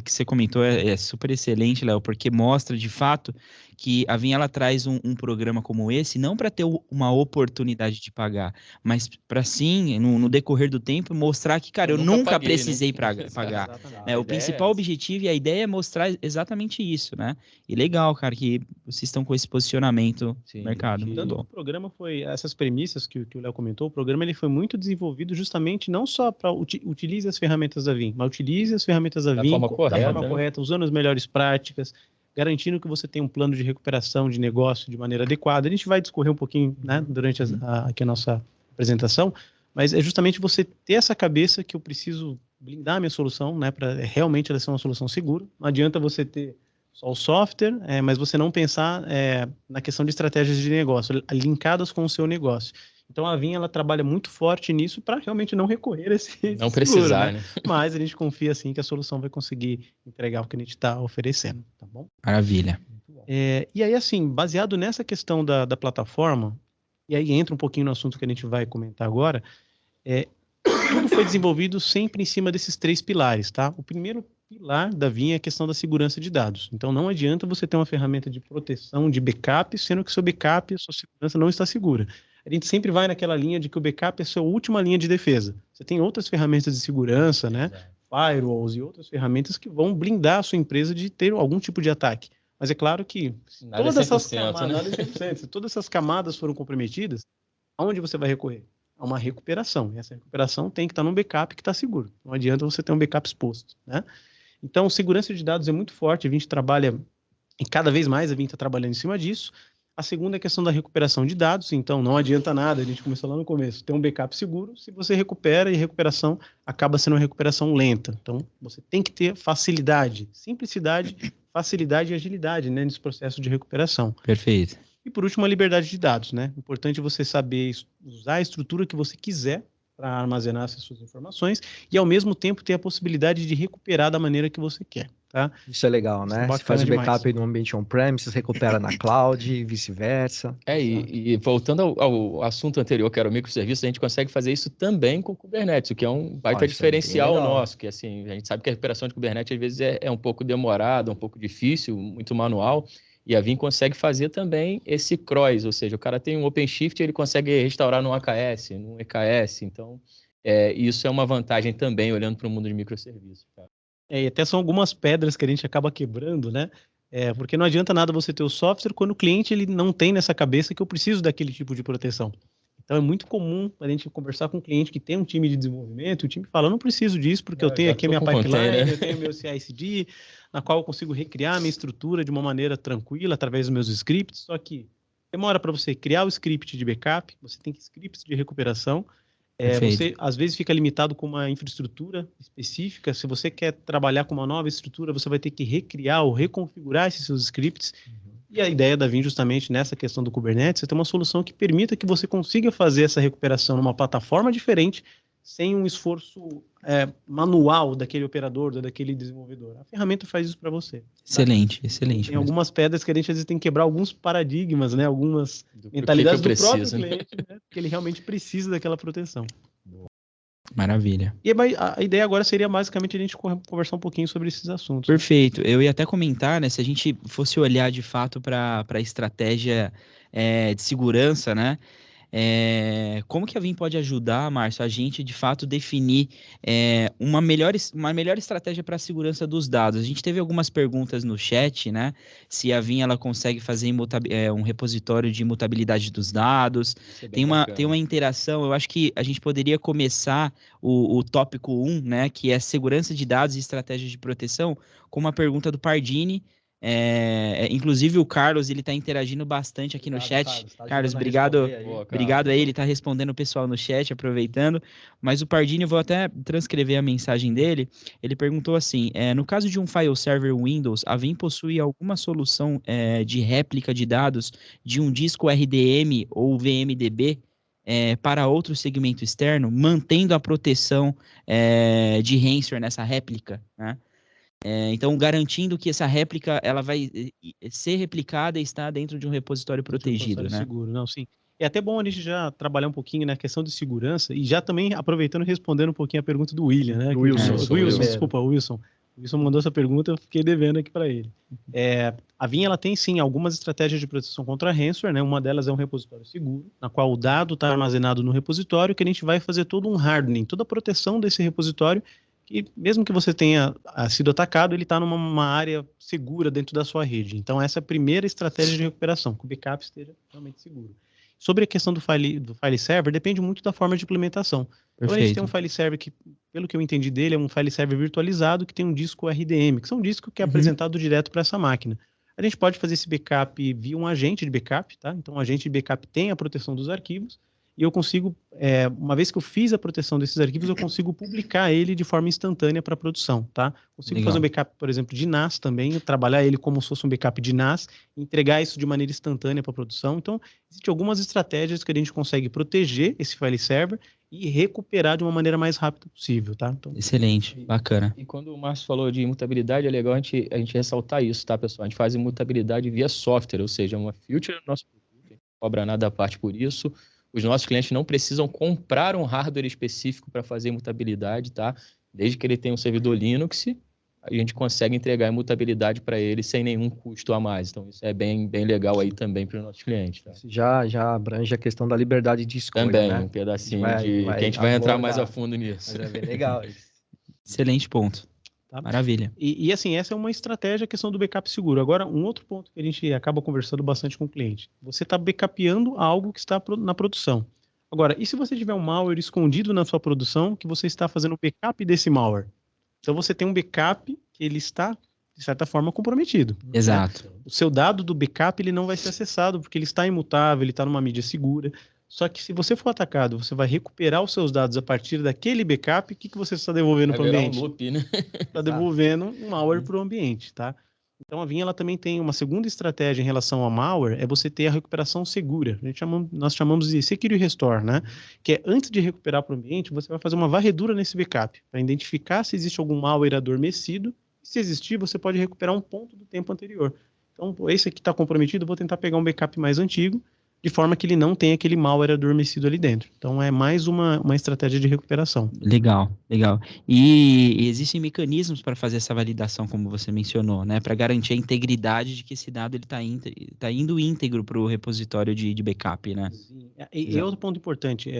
Speaker 1: que você comentou é super excelente, Léo, porque mostra de fato que a Vim ela traz um programa como esse, não para ter uma oportunidade de pagar, mas para sim, no decorrer do tempo, mostrar que, cara, eu nunca
Speaker 3: paguei,
Speaker 1: precisei
Speaker 3: né?
Speaker 1: pagar. O principal objetivo e a ideia é mostrar exatamente isso, né? E legal, cara, que vocês estão com esse posicionamento no mercado.
Speaker 4: O programa foi, essas premissas que o Léo comentou, o programa ele foi muito desenvolvido justamente não só para utilize as ferramentas da Vim, mas utilize as ferramentas da Vim da forma correta, usando as melhores práticas, garantindo que você tem um plano de recuperação de negócio de maneira adequada. A gente vai discorrer um pouquinho, né, durante aqui a nossa apresentação, mas é justamente você ter essa cabeça que eu preciso blindar a minha solução, né, para realmente ela ser uma solução segura. Não adianta você ter só o software, mas você não pensar na questão de estratégias de negócio, linkadas com o seu negócio. Então, a Vim, ela trabalha muito forte nisso para realmente não recorrer a esse
Speaker 3: não
Speaker 4: seguro,
Speaker 3: precisar, né?
Speaker 4: Mas a gente confia, assim, que a solução vai conseguir entregar o que a gente está oferecendo, tá bom?
Speaker 1: Maravilha.
Speaker 4: E aí, assim, baseado nessa questão da plataforma, e aí entra um pouquinho no assunto que a gente vai comentar agora, tudo foi desenvolvido sempre em cima desses 3 pilares, tá? O primeiro pilar da Vim é a questão da segurança de dados. Então, não adianta você ter uma ferramenta de proteção, de backup, sendo que seu backup, a sua segurança não está segura. A gente sempre vai naquela linha de que o backup é a sua última linha de defesa. Você tem outras ferramentas de segurança, né? Firewalls e outras ferramentas que vão blindar a sua empresa de ter algum tipo de ataque. Mas é claro que
Speaker 3: Nada
Speaker 4: todas essas
Speaker 3: 100%,
Speaker 4: camadas,
Speaker 3: né?
Speaker 4: nada é 100%, se todas essas camadas foram comprometidas, aonde você vai recorrer? A uma recuperação. E essa recuperação tem que estar num backup que está seguro. Não adianta você ter um backup exposto, né? Então, segurança de dados é muito forte, a gente trabalha, e cada vez mais a gente está trabalhando em cima disso. A segunda é a questão da recuperação de dados, então não adianta nada, a gente começou lá no começo, ter um backup seguro, se você recupera e a recuperação acaba sendo uma recuperação lenta. Então, você tem que ter facilidade, simplicidade, facilidade e agilidade, né, nesse processo de recuperação.
Speaker 1: Perfeito.
Speaker 4: E por último, a liberdade de dados, né? Importante você saber usar a estrutura que você quiser para armazenar essas suas informações e, ao mesmo tempo, ter a possibilidade de recuperar da maneira que você quer, tá?
Speaker 2: Isso é legal,
Speaker 4: Isso é
Speaker 2: né? Você
Speaker 4: bacana
Speaker 2: faz o
Speaker 4: demais.
Speaker 2: backup no ambiente on-premise, você recupera na cloud e vice-versa.
Speaker 3: E voltando ao assunto anterior, que era o microserviço, a gente consegue fazer isso também com o Kubernetes, o que é um baita
Speaker 2: Isso é bem
Speaker 3: diferencial
Speaker 2: legal.
Speaker 3: nosso, que assim, a gente sabe que a recuperação de Kubernetes às vezes é um pouco demorada, um pouco difícil, muito manual, e a Vim consegue fazer também esse cross, ou seja, o cara tem um OpenShift, ele consegue restaurar num AKS, num EKS, então isso é uma vantagem também, olhando para o mundo de microserviços. Cara.
Speaker 4: E até são algumas pedras que a gente acaba quebrando, né? Porque não adianta nada você ter o software quando o cliente ele não tem nessa cabeça que eu preciso daquele tipo de proteção. Então é muito comum a gente conversar com um cliente que tem um time de desenvolvimento, e o time fala, eu não preciso disso porque eu tenho aqui a minha pipeline, eu tenho meu CI/CD, na qual eu consigo recriar a minha estrutura de uma maneira tranquila através dos meus scripts, só que demora para você criar o script de backup, você tem scripts de recuperação. Você, às vezes, fica limitado com uma infraestrutura específica. Se você quer trabalhar com uma nova estrutura, você vai ter que recriar ou reconfigurar esses seus scripts. E a ideia da Vim, justamente nessa questão do Kubernetes, é ter uma solução que permita que você consiga fazer essa recuperação numa plataforma diferente, sem um esforço manual daquele operador, daquele desenvolvedor. A ferramenta faz isso para você.
Speaker 1: Excelente, excelente.
Speaker 4: Tem algumas pedras que a gente às vezes tem que quebrar alguns paradigmas, né? Algumas mentalidades do próprio cliente, né? Porque ele realmente precisa daquela proteção.
Speaker 1: Maravilha.
Speaker 4: E a ideia agora seria basicamente a gente conversar um pouquinho sobre esses assuntos.
Speaker 1: Perfeito. Eu ia até comentar, né? Se a gente fosse olhar de fato para a estratégia de segurança, né? Como que a Vim pode ajudar, Márcio, a gente de fato definir uma melhor estratégia para a segurança dos dados? A gente teve algumas perguntas no chat, né? Se a Vim ela consegue fazer um repositório de imutabilidade dos dados. Tem uma interação, eu acho que a gente poderia começar o tópico 1, né? Que é segurança de dados e estratégias de proteção, com uma pergunta do Pardini. Inclusive o Carlos, ele tá interagindo bastante aqui no chat. Carlos, obrigado aí, ele tá respondendo o pessoal no chat, aproveitando. Mas o Pardini, eu vou até transcrever a mensagem dele. Ele perguntou assim, no caso de um file server Windows, a Vim possui alguma solução de réplica de dados de um disco RDM ou VMDB para outro segmento externo, mantendo a proteção de ransomware nessa réplica, né? Então, garantindo que essa réplica ela vai ser replicada e estar dentro de um repositório protegido, né?
Speaker 4: Seguro, não, sim. É até bom a gente já trabalhar um pouquinho na questão de segurança e já também aproveitando e respondendo um pouquinho a pergunta do William, né? Desculpa, o Wilson. O Wilson mandou essa pergunta, eu fiquei devendo aqui para ele. A Vim, ela tem sim algumas estratégias de proteção contra ransomware, né? Uma delas é um repositório seguro, na qual o dado está armazenado no repositório, que a gente vai fazer todo um hardening, toda a proteção desse repositório. E mesmo que você tenha sido atacado, ele está numa área segura dentro da sua rede. Então, essa é a primeira estratégia de recuperação, que o backup esteja realmente seguro. Sobre a questão do file server, depende muito da forma de implementação. Então, a gente tem um file server que, pelo que eu entendi dele, é um file server virtualizado que tem um disco RDM, que são um disco que é apresentado direto para essa máquina. A gente pode fazer esse backup via um agente de backup, tá? Então, o agente de backup tem a proteção dos arquivos, e eu consigo, uma vez que eu fiz a proteção desses arquivos, eu consigo publicar ele de forma instantânea para a produção, tá? Consigo fazer um backup, por exemplo, de NAS também, trabalhar ele como se fosse um backup de NAS, entregar isso de maneira instantânea para a produção. Então, existem algumas estratégias que a gente consegue proteger esse file server e recuperar de uma maneira mais rápida possível, tá? Então,
Speaker 1: excelente, bacana.
Speaker 3: E quando o Márcio falou de imutabilidade, é legal a gente ressaltar isso, tá, pessoal? A gente faz imutabilidade via software, ou seja, uma feature do nosso produto, a gente não cobra nada à parte por isso. Os nossos clientes não precisam comprar um hardware específico para fazer imutabilidade, tá? Desde que ele tenha um servidor Linux, a gente consegue entregar a imutabilidade para ele sem nenhum custo a mais. Então, isso é bem legal aí também para os nossos clientes. Tá?
Speaker 2: Já abrange a questão da liberdade de escolha,
Speaker 3: Também,
Speaker 2: né?
Speaker 3: um pedacinho que a
Speaker 2: vai
Speaker 3: gente vai entrar mais a
Speaker 2: abordar.
Speaker 3: fundo nisso.
Speaker 2: Mas é bem legal isso.
Speaker 1: Excelente ponto.
Speaker 4: Tá?
Speaker 1: Maravilha.
Speaker 4: E assim, essa é uma estratégia, a questão do backup seguro. Agora, um outro ponto que a gente acaba conversando bastante com o cliente. Você está backupeando algo que está na produção. Agora, e se você tiver um malware escondido na sua produção, que você está fazendo backup desse malware? Então, você tem um backup que ele está, de certa forma, comprometido.
Speaker 1: Exato.
Speaker 4: Né? O seu dado do backup ele não vai ser acessado, porque ele está imutável, ele está numa mídia segura. Só que se você for atacado, você vai recuperar os seus dados a partir daquele backup, o que você está devolvendo para o ambiente?
Speaker 3: Um loop, né?
Speaker 4: Está devolvendo um malware para o ambiente, tá? Então a Vim ela também tem uma segunda estratégia em relação ao malware, é você ter a recuperação segura. Nós chamamos de Security Restore, né? Que é antes de recuperar para o ambiente, você vai fazer uma varredura nesse backup, para identificar se existe algum malware adormecido. E se existir, você pode recuperar um ponto do tempo anterior. Então, esse aqui está comprometido, eu vou tentar pegar um backup mais antigo, de forma que ele não tenha aquele malware adormecido ali dentro. Então, é mais uma estratégia de recuperação.
Speaker 1: Legal, legal. E existem mecanismos para fazer essa validação, como você mencionou, né? Para garantir a integridade de que esse dado ele tá indo íntegro para o repositório de backup, né?
Speaker 4: E outro ponto importante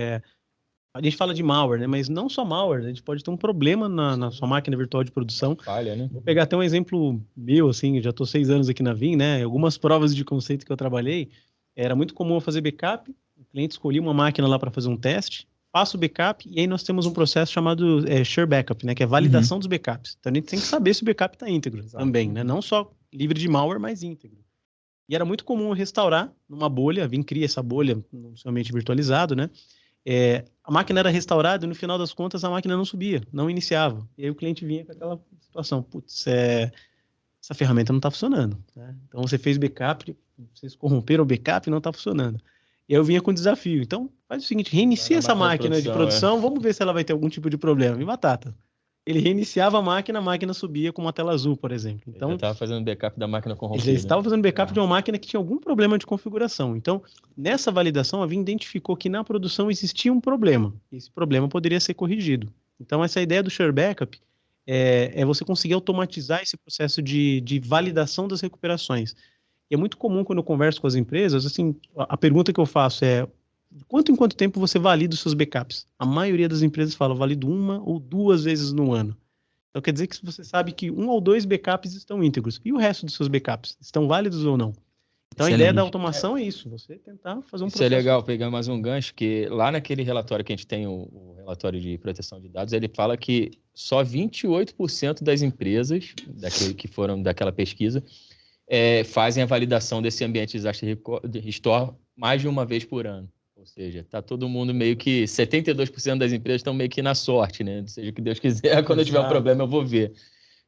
Speaker 4: a gente fala de malware, né? Mas não só malware, a gente pode ter um problema na sua máquina virtual de produção.
Speaker 3: Falha, né?
Speaker 4: Vou pegar até um exemplo meu, assim, eu já estou 6 anos aqui na Vim, né? Algumas provas de conceito que eu trabalhei, era muito comum eu fazer backup, o cliente escolhia uma máquina lá para fazer um teste, faço o backup, e aí nós temos um processo chamado Sure Backup, né? Que é a validação dos backups. Então a gente tem que saber se o backup está íntegro também, né? Não só livre de malware, mas íntegro. E era muito comum eu restaurar numa bolha, a Vim cria essa bolha no seu ambiente virtualizado, né? A máquina era restaurada e no final das contas a máquina não subia, não iniciava. E aí o cliente vinha com aquela situação, putz, essa ferramenta não está funcionando. Né? Então você fez backup, vocês corromperam o backup e não está funcionando. E aí eu vinha com um desafio. Então faz o seguinte, reinicia essa máquina de produção, vamos ver se ela vai ter algum tipo de problema. E batata. Ele reiniciava a máquina subia com uma tela azul, por exemplo. Então,
Speaker 3: ele estava fazendo backup da máquina corrompida.
Speaker 4: Ele estava fazendo backup de uma máquina que tinha algum problema de configuração. Então, nessa validação, a Vim identificou que na produção existia um problema. Esse problema poderia ser corrigido. Então, essa ideia do Share Backup é você conseguir automatizar esse processo de validação das recuperações. E é muito comum quando eu converso com as empresas, assim, a pergunta que eu faço é em quanto tempo você valida os seus backups? A maioria das empresas fala, valido 1 ou 2 vezes no ano. Então quer dizer que você sabe que 1 ou 2 backups estão íntegros. E o resto dos seus backups? Estão válidos ou não? Então a ideia da automação é isso, você tentar fazer um processo.
Speaker 3: Isso é legal, pegar mais um gancho, que lá naquele relatório que a gente tem, o relatório de proteção de dados, ele fala que só 28% das empresas que foram daquela pesquisa fazem a validação desse ambiente Disaster Restore mais de uma vez por ano. Ou seja, tá todo mundo meio que... 72% das empresas estão meio que na sorte, né? Seja o que Deus quiser, quando eu tiver um problema eu vou ver.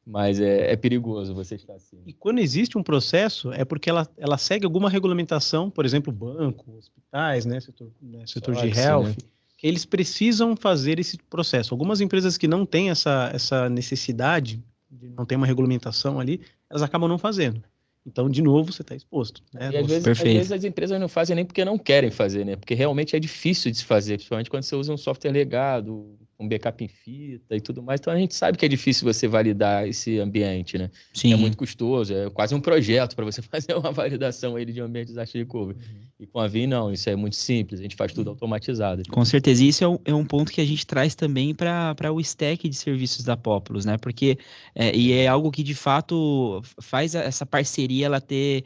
Speaker 3: Mas é perigoso você estar assim.
Speaker 4: E quando existe um processo, é porque ela segue alguma regulamentação, por exemplo, banco, hospitais, né, setor de health, né? Que eles precisam fazer esse processo. Algumas empresas que não têm essa necessidade, de não ter uma regulamentação ali, elas acabam não fazendo. Então, de novo, você está exposto. Né?
Speaker 3: E às vezes as empresas não fazem nem porque não querem fazer, né? Porque realmente é difícil de se fazer, principalmente quando você usa um software legado, um backup em fita e tudo mais. Então, a gente sabe que é difícil você validar esse ambiente, né?
Speaker 1: Sim.
Speaker 3: É muito custoso, é quase um projeto para você fazer uma validação aí de um ambiente de Disaster Recovery. E com a Vim, não, isso é muito simples, a gente faz tudo automatizado.
Speaker 1: Com certeza, isso é um ponto que a gente traz também para o stack de serviços da Populous, né? Porque é algo que, de fato, faz essa parceria ela ter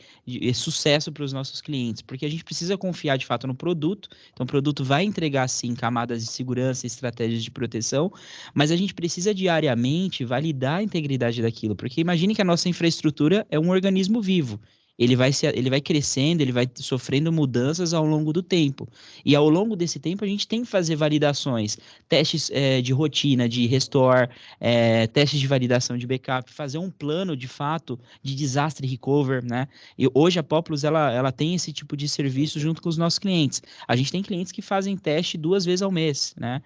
Speaker 1: sucesso para os nossos clientes, porque a gente precisa confiar, de fato, no produto. Então, o produto vai entregar, sim, camadas de segurança, estratégias de proteção, mas a gente precisa diariamente validar a integridade daquilo, porque imagine que a nossa infraestrutura é um organismo vivo. Ele vai crescendo, ele vai sofrendo mudanças ao longo do tempo. E ao longo desse tempo, a gente tem que fazer validações, testes de rotina, de restore, testes de validação de backup, fazer um plano, de fato, de disaster recovery, né? E hoje a Populous, ela tem esse tipo de serviço junto com os nossos clientes. A gente tem clientes que fazem teste 2 vezes ao mês, né?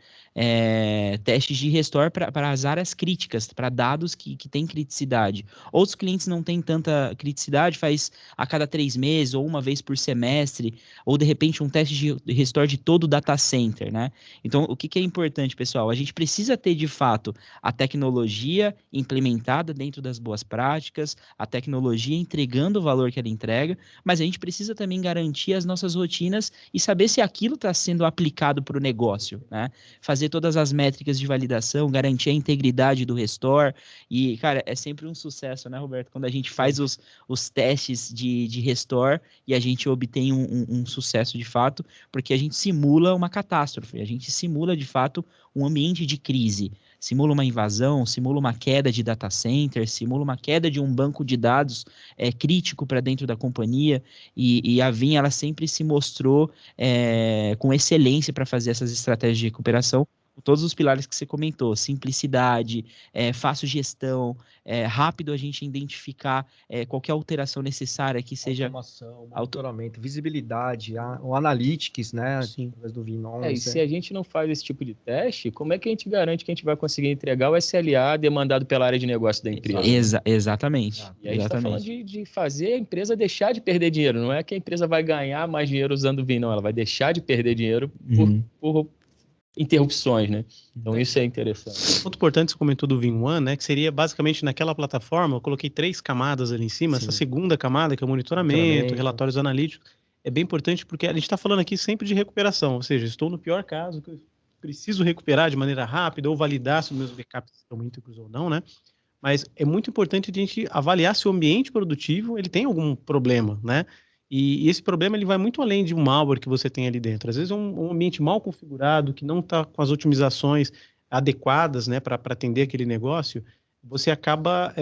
Speaker 1: Testes de restore para as áreas críticas, para dados que têm criticidade. Outros clientes não têm tanta criticidade, faz a cada 3 meses, ou uma vez por semestre, ou de repente um teste de restore de todo o data center, né? Então, o que é importante, pessoal? A gente precisa ter, de fato, a tecnologia implementada dentro das boas práticas, a tecnologia entregando o valor que ela entrega, mas a gente precisa também garantir as nossas rotinas e saber se aquilo está sendo aplicado para o negócio, né? Fazer todas as métricas de validação, garantir a integridade do restore. E, cara, é sempre um sucesso, né, Roberto? Quando a gente faz os testes de restore e a gente obtém um sucesso de fato, porque a gente simula uma catástrofe, a gente simula de fato um ambiente de crise, simula uma invasão, simula uma queda de data center, simula uma queda de um banco de dados crítico para dentro da companhia, e a Vim, ela sempre se mostrou com excelência para fazer essas estratégias de recuperação, todos os pilares que você comentou: simplicidade, fácil gestão, rápido a gente identificar qualquer alteração necessária que seja...
Speaker 2: Automação, monitoramento, visibilidade, o Analytics, né?
Speaker 4: Sim.
Speaker 2: Através do Vim.
Speaker 3: E se a gente não faz esse tipo de teste, como é que a gente garante que a gente vai conseguir entregar o SLA demandado pela área de negócio da empresa?
Speaker 1: Exatamente.
Speaker 3: E aí a gente está falando de fazer a empresa deixar de perder dinheiro. Não é que a empresa vai ganhar mais dinheiro usando o Vim, não. Ela vai deixar de perder dinheiro por interrupções, né? Então isso é interessante.
Speaker 4: Ponto importante, você comentou do Vim One, né? Que seria basicamente naquela plataforma, eu coloquei 3 camadas ali em cima.
Speaker 2: Sim.
Speaker 4: Essa segunda camada, que é o monitoramento, relatórios analíticos, é bem importante porque a gente está falando aqui sempre de recuperação, ou seja, estou no pior caso, que eu preciso recuperar de maneira rápida ou validar se os meus backups estão íntegros ou não, né? Mas é muito importante a gente avaliar se o ambiente produtivo ele tem algum problema, né? E esse problema ele vai muito além de um malware que você tem ali dentro. Às vezes é um ambiente mal configurado, que não está com as otimizações adequadas, né, para atender aquele negócio, você acaba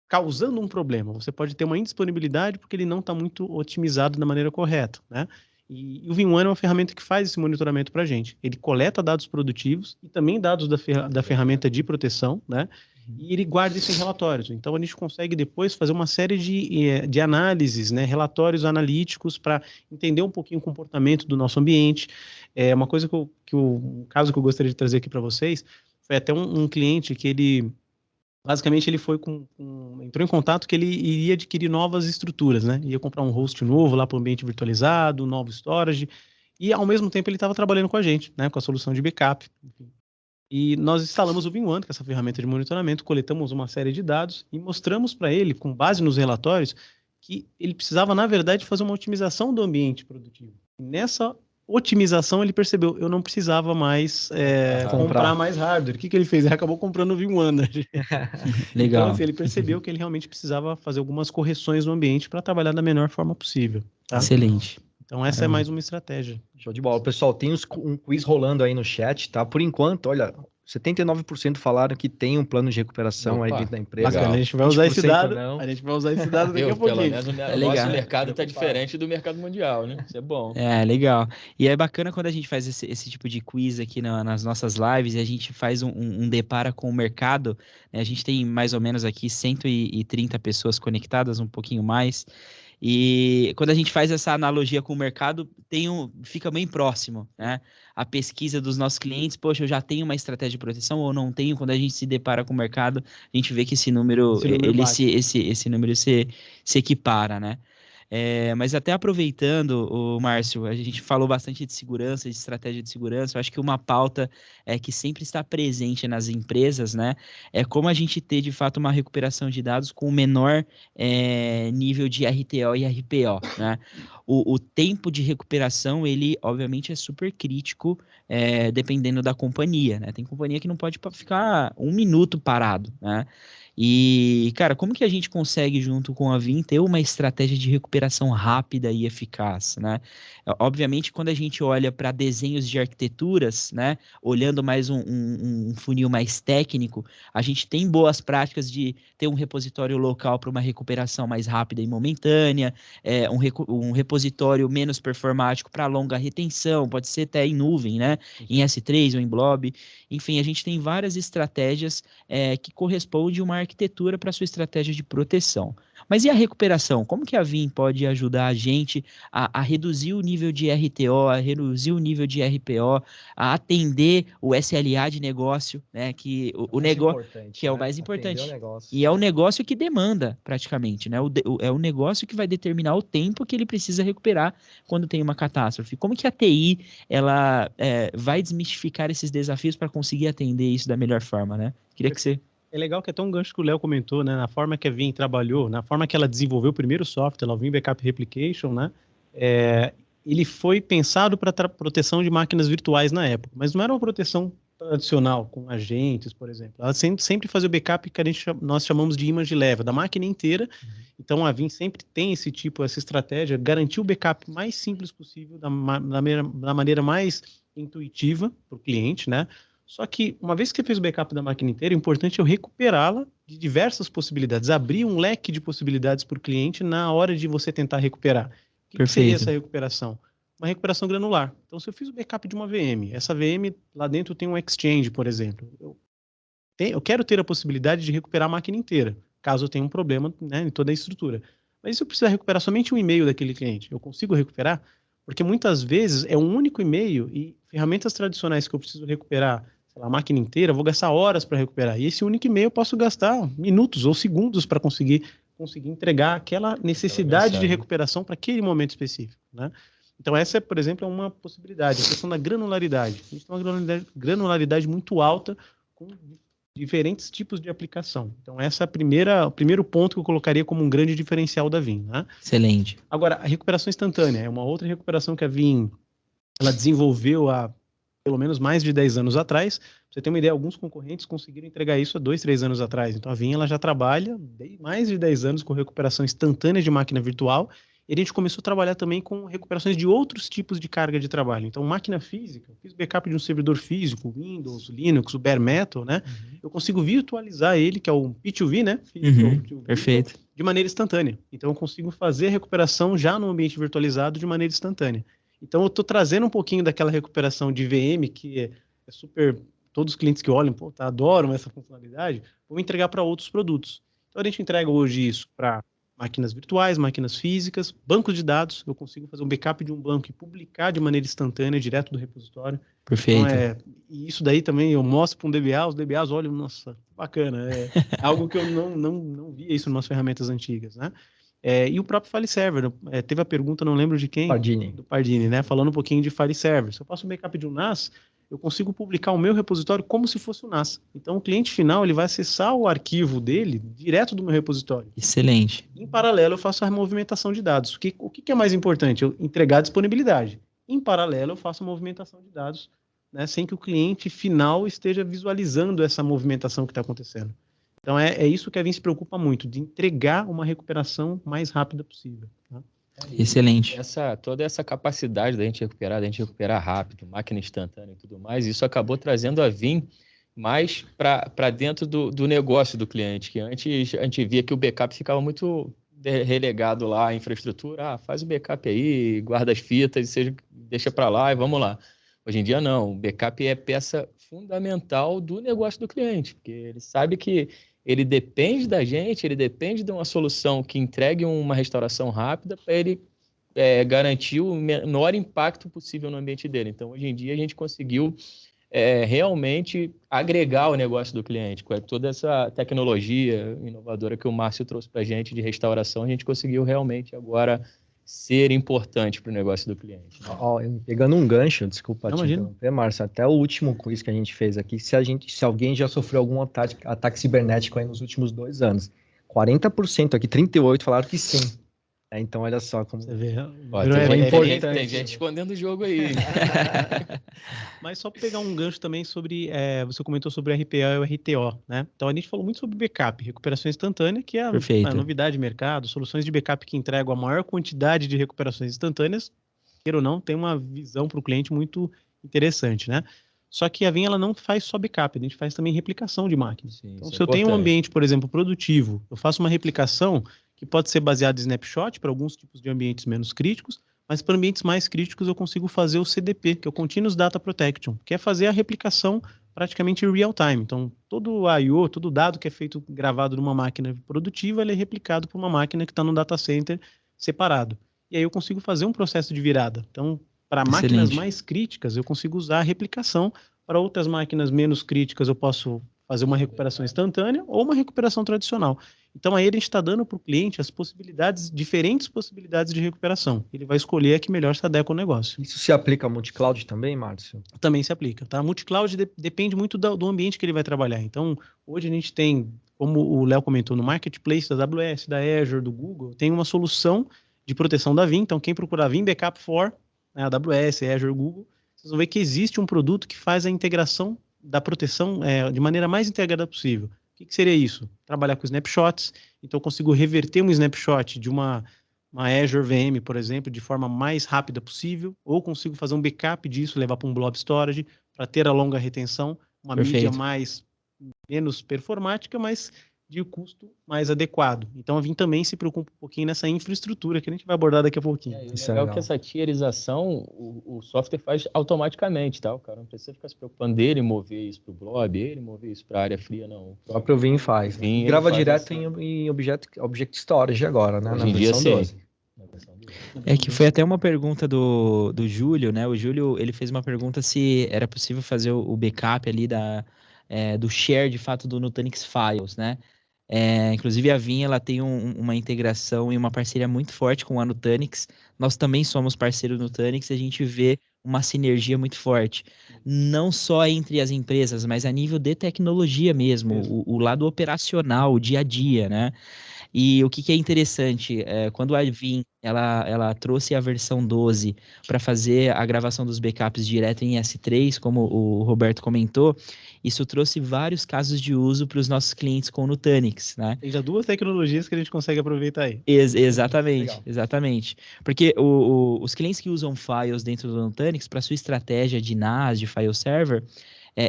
Speaker 4: causando um problema. Você pode ter uma indisponibilidade porque ele não está muito otimizado da maneira correta, né? E o Vim One é uma ferramenta que faz esse monitoramento para a gente. Ele coleta dados produtivos e também dados da ferramenta de proteção, né? E ele guarda isso em relatórios. Então, a gente consegue depois fazer uma série de análises, né? Relatórios analíticos para entender um pouquinho o comportamento do nosso ambiente. Uma coisa um caso que eu gostaria de trazer aqui para vocês, foi até um cliente que ele... Basicamente, ele foi entrou em contato que ele iria adquirir novas estruturas, né? Ia comprar um host novo lá para o ambiente virtualizado, novo storage, e ao mesmo tempo ele estava trabalhando com a gente, né? Com a solução de backup, enfim. E nós instalamos o Vim One, que é essa ferramenta de monitoramento, coletamos uma série de dados e mostramos para ele, com base nos relatórios, que ele precisava, na verdade, fazer uma otimização do ambiente produtivo. E nessa otimização, ele percebeu, eu não precisava mais comprar mais hardware. O que ele fez? Ele acabou comprando o Vim One.
Speaker 1: Legal.
Speaker 4: Então, assim, ele percebeu que ele realmente precisava fazer algumas correções no ambiente para trabalhar da melhor forma possível. Tá?
Speaker 1: Excelente.
Speaker 4: Então, essa é mais uma estratégia.
Speaker 2: Show de bola. Pessoal, tem um quiz rolando aí no chat, tá? Por enquanto, olha, 79% falaram que tem um plano de recuperação aí dentro da empresa.
Speaker 4: Bacana, a gente vai usar esse dado.
Speaker 2: Não.
Speaker 4: A gente vai usar esse dado daqui a pouquinho.
Speaker 3: Pelo menos o nosso mercado está diferente do mercado mundial, né? Isso é bom.
Speaker 1: Legal. E é bacana quando a gente faz esse tipo de quiz aqui nas nossas lives e a gente faz um depara com o mercado, né? A gente tem mais ou menos aqui 130 pessoas conectadas, um pouquinho mais. E quando a gente faz essa analogia com o mercado, fica bem próximo, né? A pesquisa dos nossos clientes, poxa, eu já tenho uma estratégia de proteção ou não tenho? Quando a gente se depara com o mercado, a gente vê que esse número se equipara, né? Mas até aproveitando, Márcio, a gente falou bastante de segurança, de estratégia de segurança. Eu acho que uma pauta que sempre está presente nas empresas, né, é como a gente ter, de fato, uma recuperação de dados com o menor nível de RTO e RPO, né? O tempo de recuperação, ele, obviamente, é super crítico, dependendo da companhia, né? Tem companhia que não pode ficar 1 minuto parado, né? E, cara, como que a gente consegue, junto com a Vim, ter uma estratégia de recuperação rápida e eficaz, né? Obviamente, quando a gente olha para desenhos de arquiteturas, né, olhando mais um funil mais técnico, a gente tem boas práticas de ter um repositório local para uma recuperação mais rápida e momentânea, um repositório menos performático para longa retenção, pode ser até em nuvem, né, em S3 ou em Blob. Enfim, a gente tem várias estratégias que correspondem a uma arquitetura para sua estratégia de proteção. Mas e a recuperação? Como que a Vim pode ajudar a gente a reduzir o nível de RTO, a reduzir o nível de RPO, a atender o SLA de negócio, né? Que o negócio que é o mais importante. E é o negócio que demanda, praticamente, né? É o negócio que vai determinar o tempo que ele precisa recuperar quando tem uma catástrofe. Como que a TI ela vai desmistificar esses desafios para conseguir atender isso da melhor forma, né? Queria que você...
Speaker 4: É legal que é tão um gancho que o Léo comentou, né? Na forma que a Vim trabalhou, na forma que ela desenvolveu o primeiro software, o Vim Backup Replication, né? Ele foi pensado para proteção de máquinas virtuais na época, mas não era uma proteção tradicional, com agentes, por exemplo. Ela sempre fazia o backup que nós chamamos de image level, da máquina inteira. Então, a Vim sempre tem essa estratégia, garantir o backup mais simples possível, da maneira mais intuitiva para o cliente, né? Só que, uma vez que você fez o backup da máquina inteira, o importante é eu recuperá-la de diversas possibilidades, abrir um leque de possibilidades para o cliente na hora de você tentar recuperar. O que seria essa recuperação? Uma recuperação granular. Então, se eu fiz o backup de uma VM, essa VM lá dentro tem um Exchange, por exemplo. Eu quero ter a possibilidade de recuperar a máquina inteira, caso eu tenha um problema, né, em toda a estrutura. Mas se eu precisar recuperar somente um e-mail daquele cliente, eu consigo recuperar? Porque muitas vezes é um único e-mail e ferramentas tradicionais que eu preciso recuperar, sei lá, a máquina inteira, eu vou gastar horas para recuperar. E esse único e-mail eu posso gastar minutos ou segundos para conseguir entregar aquela necessidade de recuperação para aquele momento específico, né? Então, essa, por exemplo, é uma possibilidade. A questão da granularidade. A gente tem uma granularidade muito alta com diferentes tipos de aplicação. Então, essa é o primeiro ponto que eu colocaria como um grande diferencial da Vim, né?
Speaker 1: Excelente.
Speaker 4: Agora, a recuperação instantânea é uma outra recuperação que a Vim ela desenvolveu há pelo menos mais de 10 anos atrás. Pra você ter uma ideia, alguns concorrentes conseguiram entregar isso há 2, 3 anos atrás. Então, a Vim ela já trabalha mais de 10 anos com recuperação instantânea de máquina virtual. E a gente começou a trabalhar também com recuperações de outros tipos de carga de trabalho. Então, máquina física, eu fiz backup de um servidor físico, Windows, Linux, o Bare Metal, né? Eu consigo virtualizar ele, que é o P2V, né?
Speaker 1: Perfeito.
Speaker 4: De maneira instantânea. Então, eu consigo fazer a recuperação já no ambiente virtualizado de maneira instantânea. Então, eu estou trazendo um pouquinho daquela recuperação de VM, que é super... Todos os clientes que olham, adoram essa funcionalidade, vou entregar para outros produtos. Então, a gente entrega hoje isso para máquinas virtuais, máquinas físicas, bancos de dados. Eu consigo fazer um backup de um banco e publicar de maneira instantânea, direto do repositório.
Speaker 1: Perfeito.
Speaker 4: Então, e isso daí também eu mostro para um DBA, os DBAs olham, nossa, bacana. É algo que eu não via isso em umas ferramentas antigas, né? E o próprio File Server, teve a pergunta, não lembro de quem. Do Pardini, né? Falando um pouquinho de File Server. Se eu faço um backup de um NAS, eu consigo publicar o meu repositório como se fosse o NAS. Então, o cliente final ele vai acessar o arquivo dele direto do meu repositório.
Speaker 1: Excelente.
Speaker 4: Em paralelo, eu faço a movimentação de dados. O que é mais importante? Eu entregar a disponibilidade. Em paralelo, eu faço a movimentação de dados, né, sem que o cliente final esteja visualizando essa movimentação que está acontecendo. Então, é isso que a Vim se preocupa muito, de entregar uma recuperação mais rápida possível. Tá?
Speaker 1: Excelente.
Speaker 3: Toda essa capacidade da gente recuperar rápido, máquina instantânea e tudo mais, isso acabou trazendo a Vim mais para dentro do negócio do cliente, que antes a gente via que o backup ficava muito relegado lá à infraestrutura, faz o backup aí, guarda as fitas, deixa para lá e vamos lá. Hoje em dia não, o backup é peça fundamental do negócio do cliente, porque ele sabe que ele depende da gente, ele depende de uma solução que entregue uma restauração rápida para ele garantir o menor impacto possível no ambiente dele. Então, hoje em dia, a gente conseguiu realmente agregar o negócio do cliente. Com toda essa tecnologia inovadora que o Márcio trouxe para a gente de restauração, a gente conseguiu realmente agora ser importante para o negócio do cliente.
Speaker 2: Pegando um gancho, desculpa te interromper, Márcio, até o último quiz que a gente fez aqui, se alguém já sofreu algum ataque cibernético aí nos últimos 2 anos, 40% aqui, 38% falaram que sim. Então, olha só como...
Speaker 4: Você vê,
Speaker 3: tem gente escondendo o jogo aí.
Speaker 4: Mas só para pegar um gancho também sobre... você comentou sobre o RPO e o RTO, né? Então, a gente falou muito sobre backup, recuperação instantânea, que é a novidade de mercado, soluções de backup que entregam a maior quantidade de recuperações instantâneas, queira ou não, tem uma visão para o cliente muito interessante, né? Só que a Vim ela não faz só backup, a gente faz também replicação de máquinas. Então, se eu tenho um ambiente, por exemplo, produtivo, eu faço uma replicação que pode ser baseado em snapshot para alguns tipos de ambientes menos críticos, mas para ambientes mais críticos eu consigo fazer o CDP, que é o Continuous Data Protection, que é fazer a replicação praticamente em real time. Então, todo o I/O, todo o dado que é feito, gravado numa máquina produtiva, ele é replicado por uma máquina que está no data center separado. E aí eu consigo fazer um processo de virada. Então, para máquinas
Speaker 1: Excelente.
Speaker 4: mais críticas, eu consigo usar a replicação. Para outras máquinas menos críticas, eu posso fazer uma recuperação instantânea ou uma recuperação tradicional. Então, aí a gente está dando para o cliente as possibilidades, diferentes possibilidades de recuperação. Ele vai escolher a que melhor se adequa ao negócio.
Speaker 2: Isso se aplica a multi-cloud também, Márcio?
Speaker 4: Também se aplica, tá? Multi-cloud depende muito do ambiente que ele vai trabalhar. Então, hoje a gente tem, como o Léo comentou, no marketplace da AWS, da Azure, do Google, tem uma solução de proteção da Veeam. Então, quem procurar Veeam Backup for, né, AWS, Azure, Google, vocês vão ver que existe um produto que faz a integração da proteção de maneira mais integrada possível. O que seria isso? Trabalhar com snapshots. Então, eu consigo reverter um snapshot de uma Azure VM, por exemplo, de forma mais rápida possível, ou consigo fazer um backup disso, levar para um blob storage, para ter a longa retenção, uma mídia menos performática, mas de custo mais adequado. Então, a Veeam também se preocupa um pouquinho nessa infraestrutura, que a gente vai abordar daqui a pouquinho.
Speaker 3: Isso é legal que essa tierização, o software faz automaticamente, tá? O cara não precisa ficar se preocupando dele mover isso para o blob, ele mover isso para a área fria, não.
Speaker 2: O próprio Veeam faz.
Speaker 3: Veeam,
Speaker 2: grava
Speaker 3: faz
Speaker 2: direto
Speaker 3: assim.
Speaker 2: em Object Storage agora, né?
Speaker 3: Hoje
Speaker 2: Na
Speaker 3: em dia,
Speaker 2: versão
Speaker 3: sim.
Speaker 2: 12.
Speaker 1: É que foi até uma pergunta do Júlio, né? O Júlio, ele fez uma pergunta se era possível fazer o backup ali do share, de fato, do Nutanix Files, né? Inclusive a Veeam, ela tem uma integração e uma parceria muito forte com a Nutanix. Nós também somos parceiro do Nutanix e a gente vê uma sinergia muito forte. Não só entre as empresas, mas a nível de tecnologia mesmo, o lado operacional, o dia a dia, né? E o que é interessante, quando a Veeam ela trouxe a versão 12 para fazer a gravação dos backups direto em S3, como o Roberto comentou, isso trouxe vários casos de uso para os nossos clientes com o Nutanix, né?
Speaker 4: Tem já duas tecnologias que a gente consegue aproveitar aí.
Speaker 1: Exatamente, exatamente. Porque os clientes que usam files dentro do Nutanix, para sua estratégia de NAS, de file server,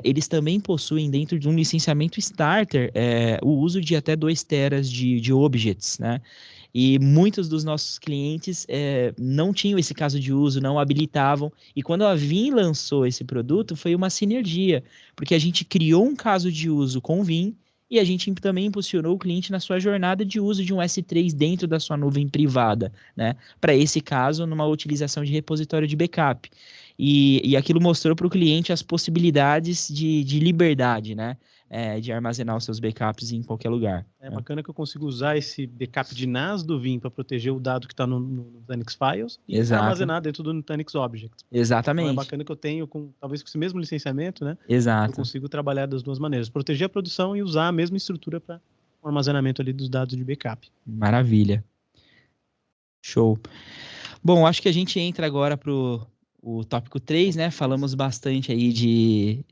Speaker 1: eles também possuem dentro de um licenciamento starter o uso de até 2 teras de objects, né? E muitos dos nossos clientes não tinham esse caso de uso, não habilitavam. E quando a Veeam lançou esse produto, foi uma sinergia, porque a gente criou um caso de uso com o Veeam e a gente também impulsionou o cliente na sua jornada de uso de um S3 dentro da sua nuvem privada, né? Para esse caso, numa utilização de repositório de backup. E aquilo mostrou para o cliente as possibilidades de liberdade, né? De armazenar os seus backups em qualquer lugar.
Speaker 4: É bacana que eu consigo usar esse backup de NAS do Veeam para proteger o dado que está no Nutanix Files e armazenar dentro do Nutanix Objects.
Speaker 1: Exatamente.
Speaker 4: Então é bacana que eu tenho, talvez com esse mesmo licenciamento, né?
Speaker 1: Exato.
Speaker 4: Eu consigo trabalhar das duas maneiras. Proteger a produção e usar a mesma estrutura para o armazenamento ali dos dados de backup.
Speaker 1: Maravilha. Show. Bom, acho que a gente entra agora para o tópico 3, né? Falamos bastante aí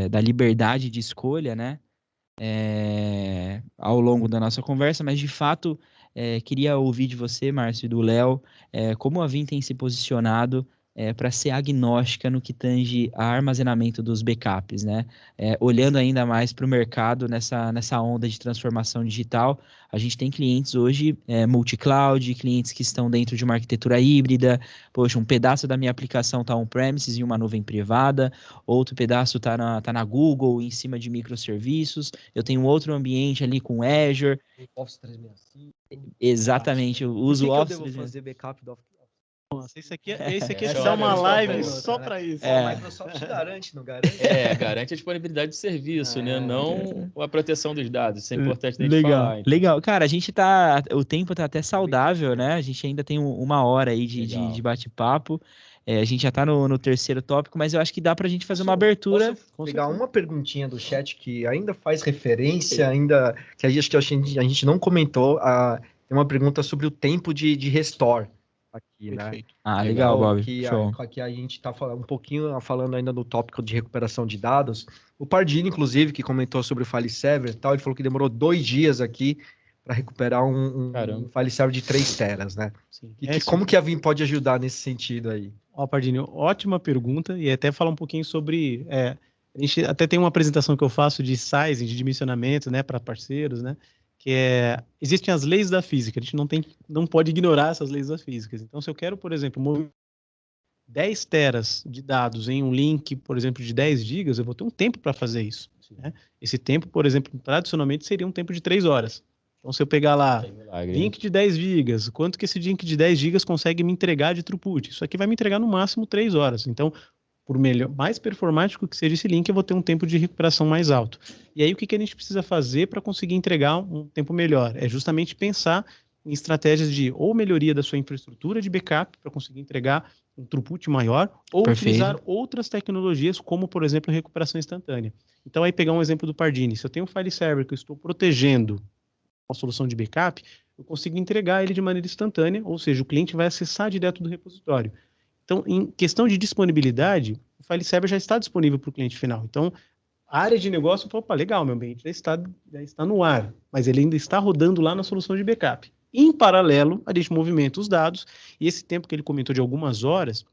Speaker 1: da liberdade de escolha, né? Ao longo da nossa conversa, mas de fato queria ouvir de você, Márcio, e do Léo, como a Veeam tem se posicionado para ser agnóstica no que tange a armazenamento dos backups, né? Olhando ainda mais para o mercado nessa onda de transformação digital, a gente tem clientes hoje multi-cloud, clientes que estão dentro de uma arquitetura híbrida. Poxa, um pedaço da minha aplicação está on-premises em uma nuvem privada, outro pedaço está na Google, em cima de microserviços. Eu tenho outro ambiente ali com Azure.
Speaker 2: Office 365.
Speaker 1: Exatamente, eu uso o Office.
Speaker 2: Eu devo fazer backup do Office?
Speaker 4: Nossa, esse aqui é só uma live só para isso.
Speaker 2: A Microsoft garante, não garante?
Speaker 3: Garante a disponibilidade de serviço, né? Não a proteção dos dados. Isso é importante da gente
Speaker 1: Legal,
Speaker 3: falar. Então.
Speaker 1: legal. Cara, o tempo tá até saudável, né? A gente ainda tem uma hora aí de bate-papo. A gente já tá no terceiro tópico, mas eu acho que dá pra gente fazer uma abertura.
Speaker 2: Posso pegar uma perguntinha do chat que ainda faz referência, que acho que a gente não comentou. Tem uma pergunta sobre o tempo de restore aqui, né?
Speaker 1: Legal, Bob. Show.
Speaker 2: Aqui a gente está falando falando ainda do tópico de recuperação de dados. O Pardini, inclusive, que comentou sobre o file server, ele falou que demorou 2 dias aqui para recuperar um file server de 3 teras, né?
Speaker 4: Sim.
Speaker 2: Como que a Veeam pode ajudar nesse sentido aí?
Speaker 4: Pardini, ótima pergunta, e até falar um pouquinho sobre... a gente até tem uma apresentação que eu faço de sizing, de dimensionamento, né, para parceiros, né? Existem as leis da física, a gente não pode ignorar essas leis da física. Então, se eu quero, por exemplo, 10 teras de dados em um link, por exemplo, de 10 gigas, eu vou ter um tempo para fazer isso. Né? Esse tempo, por exemplo, tradicionalmente seria um tempo de 3 horas. Então, se eu pegar lá, link de 10 gigas, quanto que esse link de 10 gigas consegue me entregar de throughput? Isso aqui vai me entregar no máximo 3 horas. Então, por mais performático que seja esse link, eu vou ter um tempo de recuperação mais alto. E aí, o que a gente precisa fazer para conseguir entregar um tempo melhor? É justamente pensar em estratégias de ou melhoria da sua infraestrutura de backup para conseguir entregar um throughput maior, ou utilizar outras tecnologias, como, por exemplo, recuperação instantânea. Então, aí pegar um exemplo do Pardini. Se eu tenho um file server que eu estou protegendo uma solução de backup, eu consigo entregar ele de maneira instantânea, ou seja, o cliente vai acessar direto do repositório. Então, em questão de disponibilidade, o file server já está disponível para o cliente final. Então, a área de negócio, opa, legal, meu ambiente já está no ar, mas ele ainda está rodando lá na solução de backup. Em paralelo, a gente movimenta os dados, e esse tempo que ele comentou de algumas horas,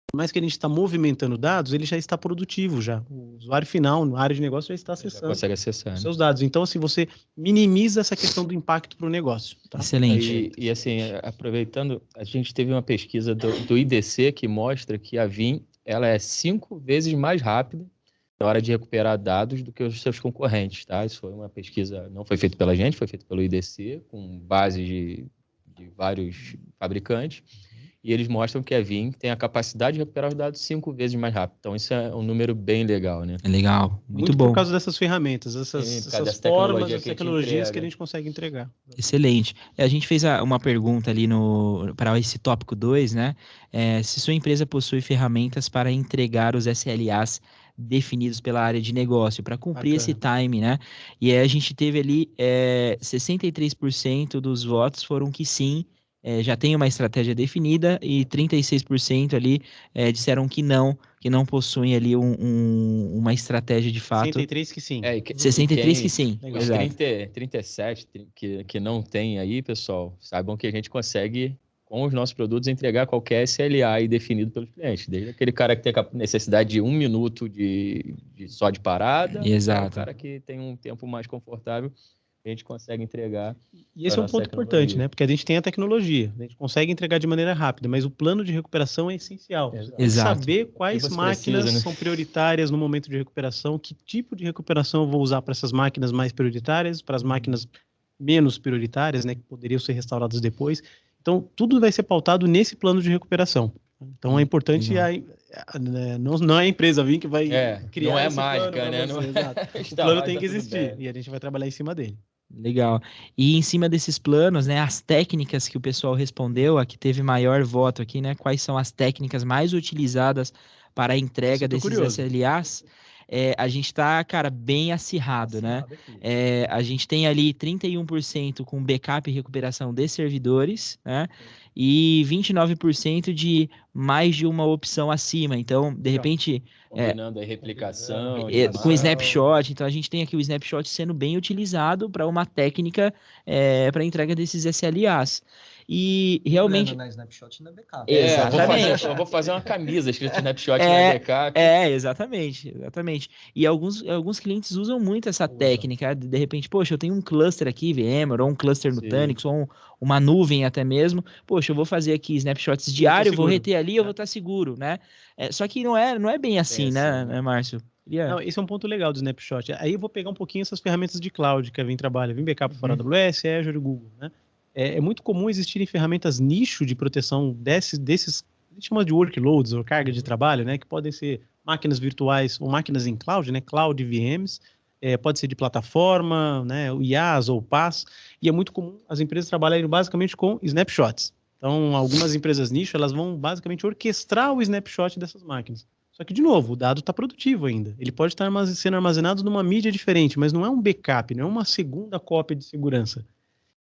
Speaker 4: por mais que a gente está movimentando dados, ele já está produtivo já. O usuário final, na área de negócio, já está acessando
Speaker 3: consegue acessar,
Speaker 4: os seus dados. Então, assim, você minimiza essa questão do impacto para o negócio. Tá?
Speaker 1: Excelente.
Speaker 3: E assim, aproveitando, a gente teve uma pesquisa do IDC que mostra que a Vim ela é 5 vezes mais rápida na hora de recuperar dados do que os seus concorrentes, tá? Isso foi uma pesquisa, não foi feita pela gente, foi feita pelo IDC, com base de vários fabricantes, e eles mostram que a Vim tem a capacidade de recuperar os dados 5 vezes mais rápido. Então, isso é um número bem legal, né?
Speaker 1: É legal, muito bom.
Speaker 4: Por causa dessas ferramentas, essas formas, essas tecnologias que a gente consegue entregar.
Speaker 1: Excelente. A gente fez uma pergunta ali para esse tópico 2, né? Se sua empresa possui ferramentas para entregar os SLAs definidos pela área de negócio, para cumprir esse time, né? E aí a gente teve ali 63% dos votos foram que sim, já tem uma estratégia definida, e 36% ali disseram que não possuem ali uma estratégia de fato.
Speaker 4: 63 que sim.
Speaker 1: 63 que sim.
Speaker 3: Os 37 que não tem aí, pessoal, saibam que a gente consegue, com os nossos produtos, entregar qualquer SLA aí definido pelos clientes. Desde aquele cara que tem a necessidade de 1 minuto só de parada,
Speaker 1: exato,
Speaker 3: o cara que tem um tempo mais confortável, a gente consegue entregar.
Speaker 4: E esse é um ponto importante, né? Porque a gente tem a tecnologia, a gente consegue entregar de maneira rápida, mas o plano de recuperação é essencial.
Speaker 1: Exato.
Speaker 4: Saber quais máquinas são prioritárias no momento de recuperação, que tipo de recuperação eu vou usar para essas máquinas mais prioritárias, para as máquinas menos prioritárias, né? Que poderiam ser restauradas depois. Então, tudo vai ser pautado nesse plano de recuperação. Então, é importante, não é a empresa vir que vai criar
Speaker 3: não é
Speaker 4: esse
Speaker 3: mágica,
Speaker 4: plano
Speaker 3: né?
Speaker 4: O plano tem que existir e a gente vai trabalhar em cima dele.
Speaker 1: Legal. E em cima desses planos, né, as técnicas que o pessoal respondeu, a que teve maior voto aqui, né, quais são as técnicas mais utilizadas para a entrega desses SLAs? A gente tá, cara, bem acirrado, né? A gente tem ali 31% com backup e recuperação de servidores, né? E 29% de mais de uma opção acima. Então, de repente...
Speaker 3: Combinando a replicação.
Speaker 1: Com snapshot. Então, a gente tem aqui o snapshot sendo bem utilizado para uma técnica para entrega desses SLAs. E realmente...
Speaker 2: Na snapshot na backup.
Speaker 1: Exatamente.
Speaker 3: Eu vou fazer uma camisa escrito snapshot na backup.
Speaker 1: Exatamente. E alguns clientes usam muito essa técnica. De repente, poxa, eu tenho um cluster aqui, VMware, ou um cluster Nutanix, ou uma nuvem até mesmo. Poxa, eu vou fazer aqui snapshots diários, vou reter ali, eu vou estar seguro, né? Só que não é bem assim, né, Márcio?
Speaker 4: Não, esse é um ponto legal do snapshot. Aí eu vou pegar um pouquinho essas ferramentas de cloud que a Vim trabalha. Vim backup fora AWS, Azure, Google, né? É muito comum existirem ferramentas nicho de proteção desses, a gente chama de workloads, ou carga de trabalho, né? Que podem ser máquinas virtuais ou máquinas em cloud, né? Cloud VMs, pode ser de plataforma, né? O IaaS ou PaaS, e é muito comum as empresas trabalharem basicamente com snapshots. Então, algumas empresas nicho, elas vão basicamente orquestrar o snapshot dessas máquinas. Só que, de novo, o dado está produtivo ainda. Ele pode estar sendo armazenado numa mídia diferente, mas não é um backup, não é uma segunda cópia de segurança.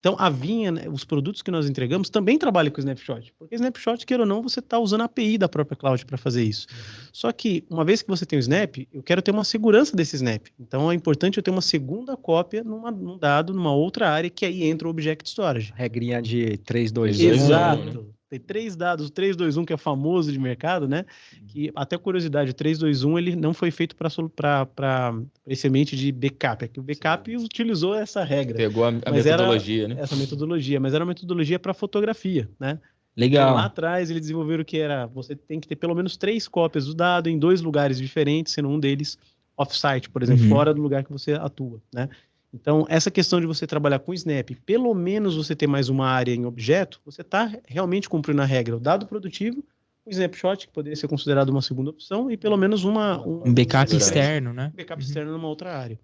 Speaker 4: Então, a Vinha, né, os produtos que nós entregamos também trabalham com Snapshot. Porque Snapshot, queira ou não, você está usando a API da própria cloud para fazer isso. Só que, uma vez que você tem o Snap, eu quero ter uma segurança desse Snap. Então, é importante eu ter uma segunda cópia num dado, numa outra área, que aí entra o Object Storage.
Speaker 2: Regrinha de 3, 2, 1.
Speaker 4: Exato. Tem 3 dados, o 3, 2, 1, que é famoso de mercado, né? Que, até curiosidade, o 3, 2, 1, ele não foi feito para esse ambiente de backup. É que o backup utilizou essa regra.
Speaker 3: Pegou a metodologia, né?
Speaker 4: Essa metodologia, mas era uma metodologia para fotografia, né? Então, lá
Speaker 1: Legal.
Speaker 4: atrás, eles desenvolveram que era, você tem que ter pelo menos 3 cópias do dado em 2 lugares diferentes, sendo um deles off-site, por exemplo,
Speaker 1: Uhum.
Speaker 4: fora do lugar que você atua, né? Então, essa questão de você trabalhar com Snap, pelo menos você ter mais uma área em objeto, você está realmente cumprindo a regra. O dado produtivo, o snapshot, que poderia ser considerado uma segunda opção, e pelo menos
Speaker 1: Um backup
Speaker 4: assistência,
Speaker 1: externo, né?
Speaker 4: backup
Speaker 1: Uhum.
Speaker 4: externo numa outra área.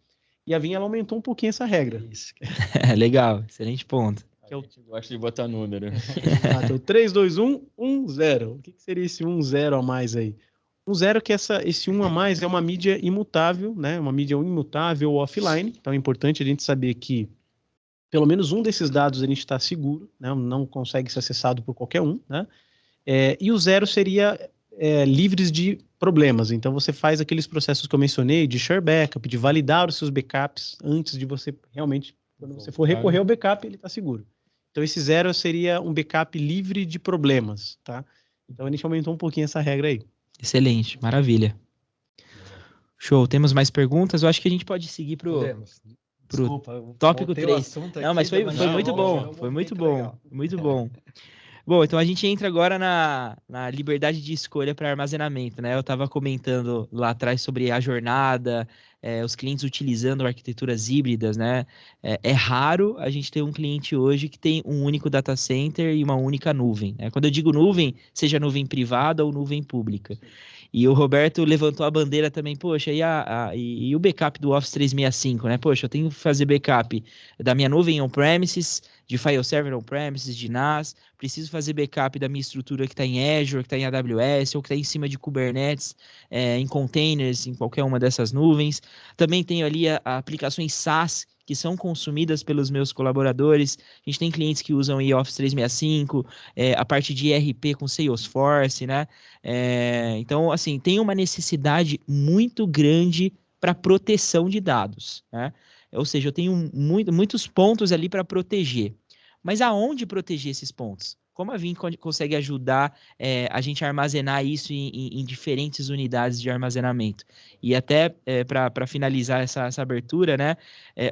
Speaker 4: E a Vim, ela aumentou um pouquinho essa regra.
Speaker 2: Isso.
Speaker 1: Legal, excelente ponto.
Speaker 3: A gente gosta de botar número.
Speaker 4: Exato, o 3, 2, 1, 1, 0. O que seria esse 1, 0 a mais aí? 1, 0 que esse 1 a mais é uma mídia imutável, né? Uma mídia imutável offline. Então é importante a gente saber que pelo menos um desses dados a gente está seguro, né? Não consegue ser acessado por qualquer um, né? E o 0 seria livres de problemas. Então você faz aqueles processos que eu mencionei de share backup, de validar os seus backups antes de você realmente, quando você for recorrer ao backup, ele está seguro. Então esse 0 seria um backup livre de problemas, tá? Então a gente aumentou um pouquinho essa regra aí.
Speaker 1: Excelente, maravilha. Show, temos mais perguntas? Eu acho que a gente pode seguir pro
Speaker 2: Podemos. Desculpa, eu
Speaker 1: tópico
Speaker 2: voltei o
Speaker 1: 3.
Speaker 2: assunto
Speaker 1: Não,
Speaker 2: aqui,
Speaker 1: mas foi
Speaker 2: mas
Speaker 1: muito
Speaker 3: não,
Speaker 1: bom, foi muito bom, muito bom. Bom, então a gente entra agora na liberdade de escolha para armazenamento, né? Eu estava comentando lá atrás sobre a jornada, os clientes utilizando arquiteturas híbridas, né? É raro a gente ter um cliente hoje que tem um único data center e uma única nuvem, né? Quando eu digo nuvem, seja nuvem privada ou nuvem pública. E o Roberto levantou a bandeira também, poxa, e o backup do Office 365, né? Poxa, eu tenho que fazer backup da minha nuvem on-premises, de file server on-premises, de NAS, preciso fazer backup da minha estrutura que está em Azure, que está em AWS, ou que está em cima de Kubernetes, em containers, em qualquer uma dessas nuvens. Também tenho ali aplicações SaaS, que são consumidas pelos meus colaboradores. A gente tem clientes que usam o Office 365, a parte de ERP com Salesforce, né? Então, assim, tem uma necessidade muito grande para proteção de dados, né? Ou seja, eu tenho muitos pontos ali para proteger. Mas aonde proteger esses pontos? Como a Vim consegue ajudar a gente a armazenar isso em diferentes unidades de armazenamento? E até para finalizar essa abertura, né?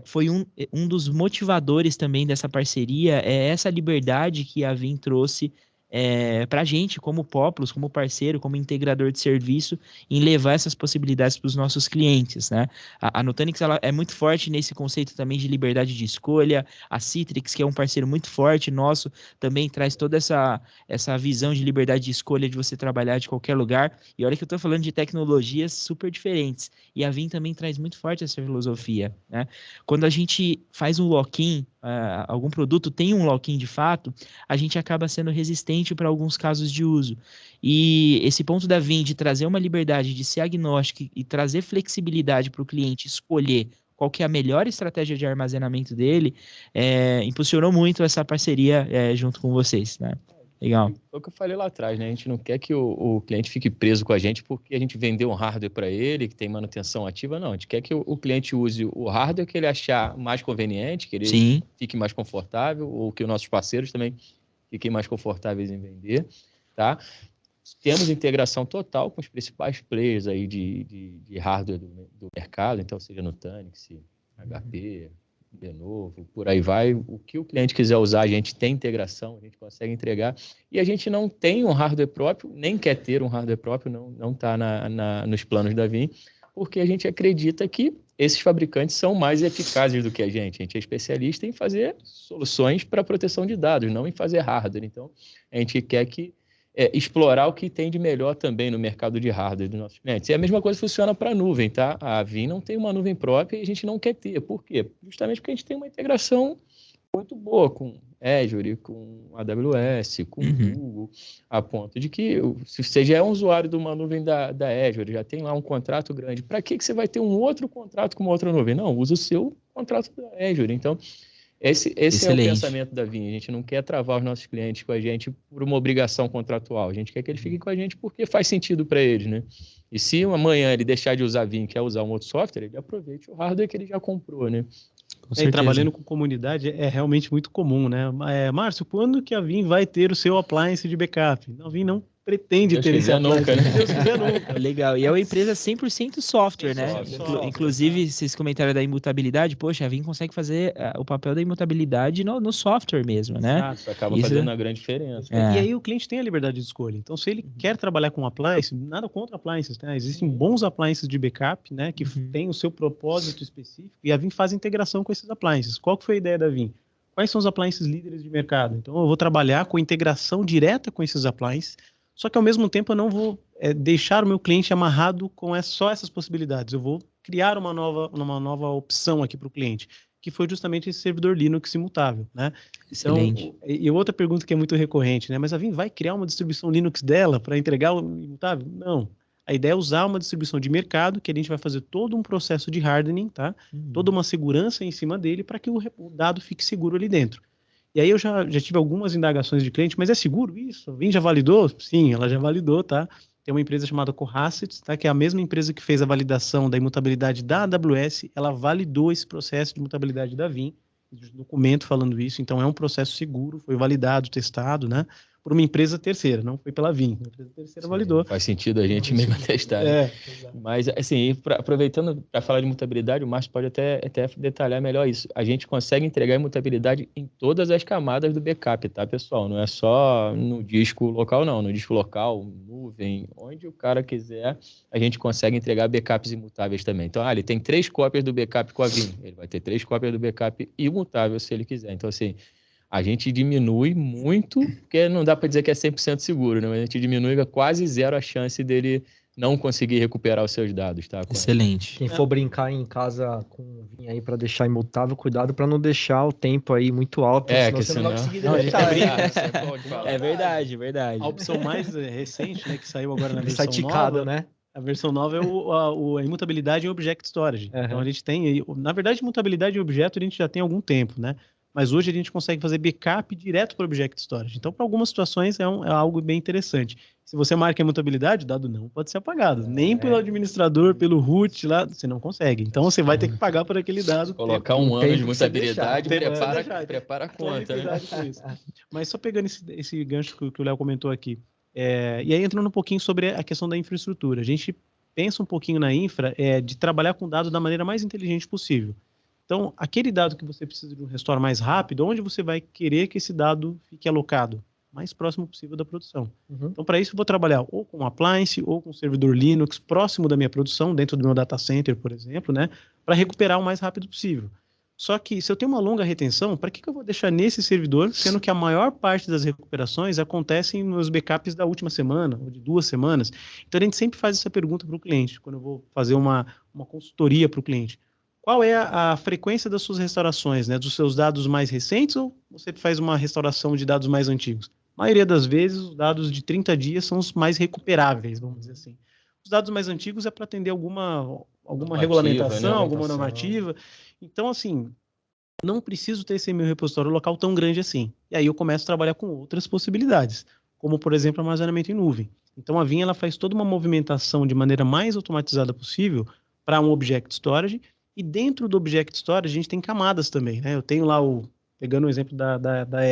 Speaker 1: Foi um dos motivadores também dessa parceria, essa liberdade que a Vim trouxe para a gente, como Populous, como parceiro, como integrador de serviço, em levar essas possibilidades para os nossos clientes, né? A Nutanix ela é muito forte nesse conceito também de liberdade de escolha. A Citrix, que é um parceiro muito forte nosso, também traz toda essa visão de liberdade de escolha de você trabalhar de qualquer lugar. E olha que eu estou falando de tecnologias super diferentes. E a Vim também traz muito forte essa filosofia, né? Quando a gente faz um lock-in, algum produto tem um lock-in de fato, a gente acaba sendo resistente para alguns casos de uso. E esse ponto da Vim de trazer uma liberdade de ser agnóstico e trazer flexibilidade para o cliente escolher qual que é a melhor estratégia de armazenamento dele, impulsionou muito essa parceria junto com vocês, né? Legal.
Speaker 3: Foi o que eu falei lá atrás, né? A gente não quer que o cliente fique preso com a gente porque a gente vendeu um hardware para ele, que tem manutenção ativa, não. A gente quer que o cliente use o hardware que ele achar mais conveniente, que ele
Speaker 1: Sim.
Speaker 3: fique mais confortável, ou que os nossos parceiros também fiquem mais confortáveis em vender, tá? Temos integração total com os principais players aí de hardware do mercado, então seja Nutanix, HP, Lenovo, por aí vai. O que o cliente quiser usar, a gente tem integração, a gente consegue entregar. E a gente não tem um hardware próprio, nem quer ter um hardware próprio, não está nos planos da Vim, porque a gente acredita que esses fabricantes são mais eficazes do que a gente. A gente é especialista em fazer soluções para proteção de dados, não em fazer hardware. Então, a gente quer explorar o que tem de melhor também no mercado de hardware dos nossos clientes. E a mesma coisa funciona para a nuvem, tá? A Vim não tem uma nuvem própria e a gente não quer ter. Por quê? Justamente porque a gente tem uma integração muito boa com Azure, com AWS, com Google, a ponto de que se você já é um usuário de uma nuvem da Azure, já tem lá um contrato grande, para que você vai ter um outro contrato com uma outra nuvem? Não, usa o seu contrato da Azure. Então, esse é o pensamento da Vim. A gente não quer travar os nossos clientes com a gente por uma obrigação contratual. A gente quer que ele fique com a gente porque faz sentido para eles, né? E se amanhã ele deixar de usar Vim e quer usar um outro software, ele aproveite o hardware que ele já comprou, né?
Speaker 4: E trabalhando com comunidade é realmente muito comum, né? Márcio, quando que a Vim vai ter o seu appliance de backup? A Vim não pretende
Speaker 3: Deus
Speaker 4: ter esse
Speaker 3: quiser
Speaker 4: appliance.
Speaker 3: nunca, né?
Speaker 4: Se Deus quiser nunca.
Speaker 1: Legal. E é uma empresa 100% software, né?
Speaker 4: Software,
Speaker 1: Inclusive, vocês comentaram da imutabilidade. Poxa, a Vim consegue fazer o papel da imutabilidade no software mesmo, né?
Speaker 4: Exato.
Speaker 3: Isso acaba
Speaker 1: Isso-
Speaker 3: fazendo uma grande diferença.
Speaker 1: É.
Speaker 4: E aí o cliente tem a liberdade de escolha. Então, se ele quer trabalhar com appliance, nada contra appliances, né? Existem bons appliances de backup, né? Que
Speaker 1: Uhum.
Speaker 4: têm o seu propósito específico e a Vim faz integração com esses appliances. Qual que foi a ideia da Vim? Quais são os appliances líderes de mercado? Então, eu vou trabalhar com integração direta com esses appliances, só que ao mesmo tempo eu não vou deixar o meu cliente amarrado com só essas possibilidades. Eu vou criar uma nova opção aqui para o cliente, que foi justamente esse servidor Linux imutável, né?
Speaker 1: Excelente.
Speaker 4: Então, e outra pergunta que é muito recorrente, né? Mas a Vim vai criar uma distribuição Linux dela para entregar o imutável? Não. A ideia é usar uma distribuição de mercado, que a gente vai fazer todo um processo de hardening, tá? Toda uma segurança em cima dele para que o dado fique seguro ali dentro. E aí eu já tive algumas indagações de cliente, mas é seguro isso? A Vim já validou? Sim, ela já validou, tá? Tem uma empresa chamada Cohasset, tá? Que é a mesma empresa que fez a validação da imutabilidade da AWS, ela validou esse processo de imutabilidade da Vim, documento falando isso, então é um processo seguro, foi validado, testado, né? Por uma empresa terceira, não foi pela Vim, a empresa terceira validou.
Speaker 3: Faz sentido a gente mesmo testar, né?
Speaker 4: Exato.
Speaker 3: Mas, assim, aproveitando para falar de mutabilidade, o Márcio pode até detalhar melhor isso. A gente consegue entregar imutabilidade em todas as camadas do backup, tá, pessoal? Não é só no disco local, não. No disco local, nuvem, onde o cara quiser, a gente consegue entregar backups imutáveis também. Então, ele tem 3 cópias do backup com a Vim. Ele vai ter 3 cópias do backup imutável, se ele quiser. Então, assim, a gente diminui muito, porque não dá para dizer que é 100% seguro, né? Mas a gente diminui a quase zero a chance dele não conseguir recuperar os seus dados, tá?
Speaker 1: Excelente.
Speaker 2: Quem for brincar em casa com o Vim aí para deixar imutável, cuidado para não deixar o tempo aí muito alto, senão
Speaker 3: que
Speaker 2: você não vai
Speaker 3: senão-
Speaker 2: conseguir
Speaker 4: Não, a gente
Speaker 2: deletar.
Speaker 4: tá
Speaker 1: É verdade, verdade.
Speaker 4: A opção mais recente, né, que saiu agora na
Speaker 2: Ele sai
Speaker 4: versão
Speaker 2: ticado,
Speaker 4: nova,
Speaker 2: né?
Speaker 4: a versão nova é a imutabilidade em Object Storage. Então a gente tem aí, na verdade, imutabilidade em objeto a gente já tem há algum tempo, né? Mas hoje a gente consegue fazer backup direto para Object Storage. Então, para algumas situações é algo bem interessante. Se você marca a imutabilidade, o dado não pode ser apagado. Nem pelo administrador, pelo root lá, você não consegue. Então você vai ter que pagar por aquele dado.
Speaker 3: Colocar um ano de
Speaker 2: tempo que você
Speaker 3: mutabilidade,
Speaker 2: deixar.
Speaker 3: prepara a
Speaker 4: Tome
Speaker 3: conta, né?
Speaker 4: cuidado com isso. Mas só pegando esse gancho que o Léo comentou aqui, e aí entrando um pouquinho sobre a questão da infraestrutura. A gente pensa um pouquinho na infra de trabalhar com dados da maneira mais inteligente possível. Então, aquele dado que você precisa de um restore mais rápido, onde você vai querer que esse dado fique alocado? Mais próximo possível da produção. Então, para isso, eu vou trabalhar ou com appliance ou com servidor Linux próximo da minha produção, dentro do meu data center, por exemplo, né, para recuperar o mais rápido possível. Só que, se eu tenho uma longa retenção, para que eu vou deixar nesse servidor, sendo que a maior parte das recuperações acontecem nos backups da última semana, ou de 2 semanas? Então, a gente sempre faz essa pergunta para o cliente, quando eu vou fazer uma consultoria para o cliente. Qual é a frequência das suas restaurações, né? Dos seus dados mais recentes ou você faz uma restauração de dados mais antigos? A maioria das vezes, os dados de 30 dias são os mais recuperáveis, vamos dizer assim. Os dados mais antigos é para atender alguma regulamentação,
Speaker 3: né?
Speaker 4: alguma normativa. Então, assim, não preciso ter esse meu repositório local tão grande assim. E aí eu começo a trabalhar com outras possibilidades, como, por exemplo, armazenamento em nuvem. Então, a Vim ela faz toda uma movimentação de maneira mais automatizada possível para um Object Storage. E dentro do Object Storage, a gente tem camadas também, né? Eu tenho lá pegando o exemplo da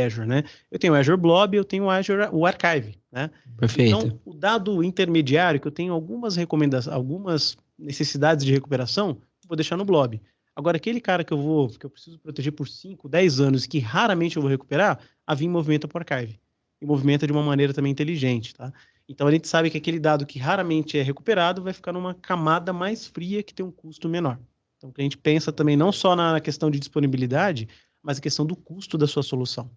Speaker 4: Azure, né? Eu tenho o Azure Blob, eu tenho o Archive, né?
Speaker 1: Perfeito.
Speaker 4: Então, o dado intermediário, que eu tenho algumas recomendações, algumas necessidades de recuperação, vou deixar no Blob. Agora, aquele cara que eu preciso proteger por 5, 10 anos, que raramente eu vou recuperar, a Vim movimenta para o Archive. E movimenta de uma maneira também inteligente, tá? Então, a gente sabe que aquele dado que raramente é recuperado vai ficar numa camada mais fria que tem um custo menor. Então, a gente pensa também não só na questão de disponibilidade, mas a questão do custo da sua solução.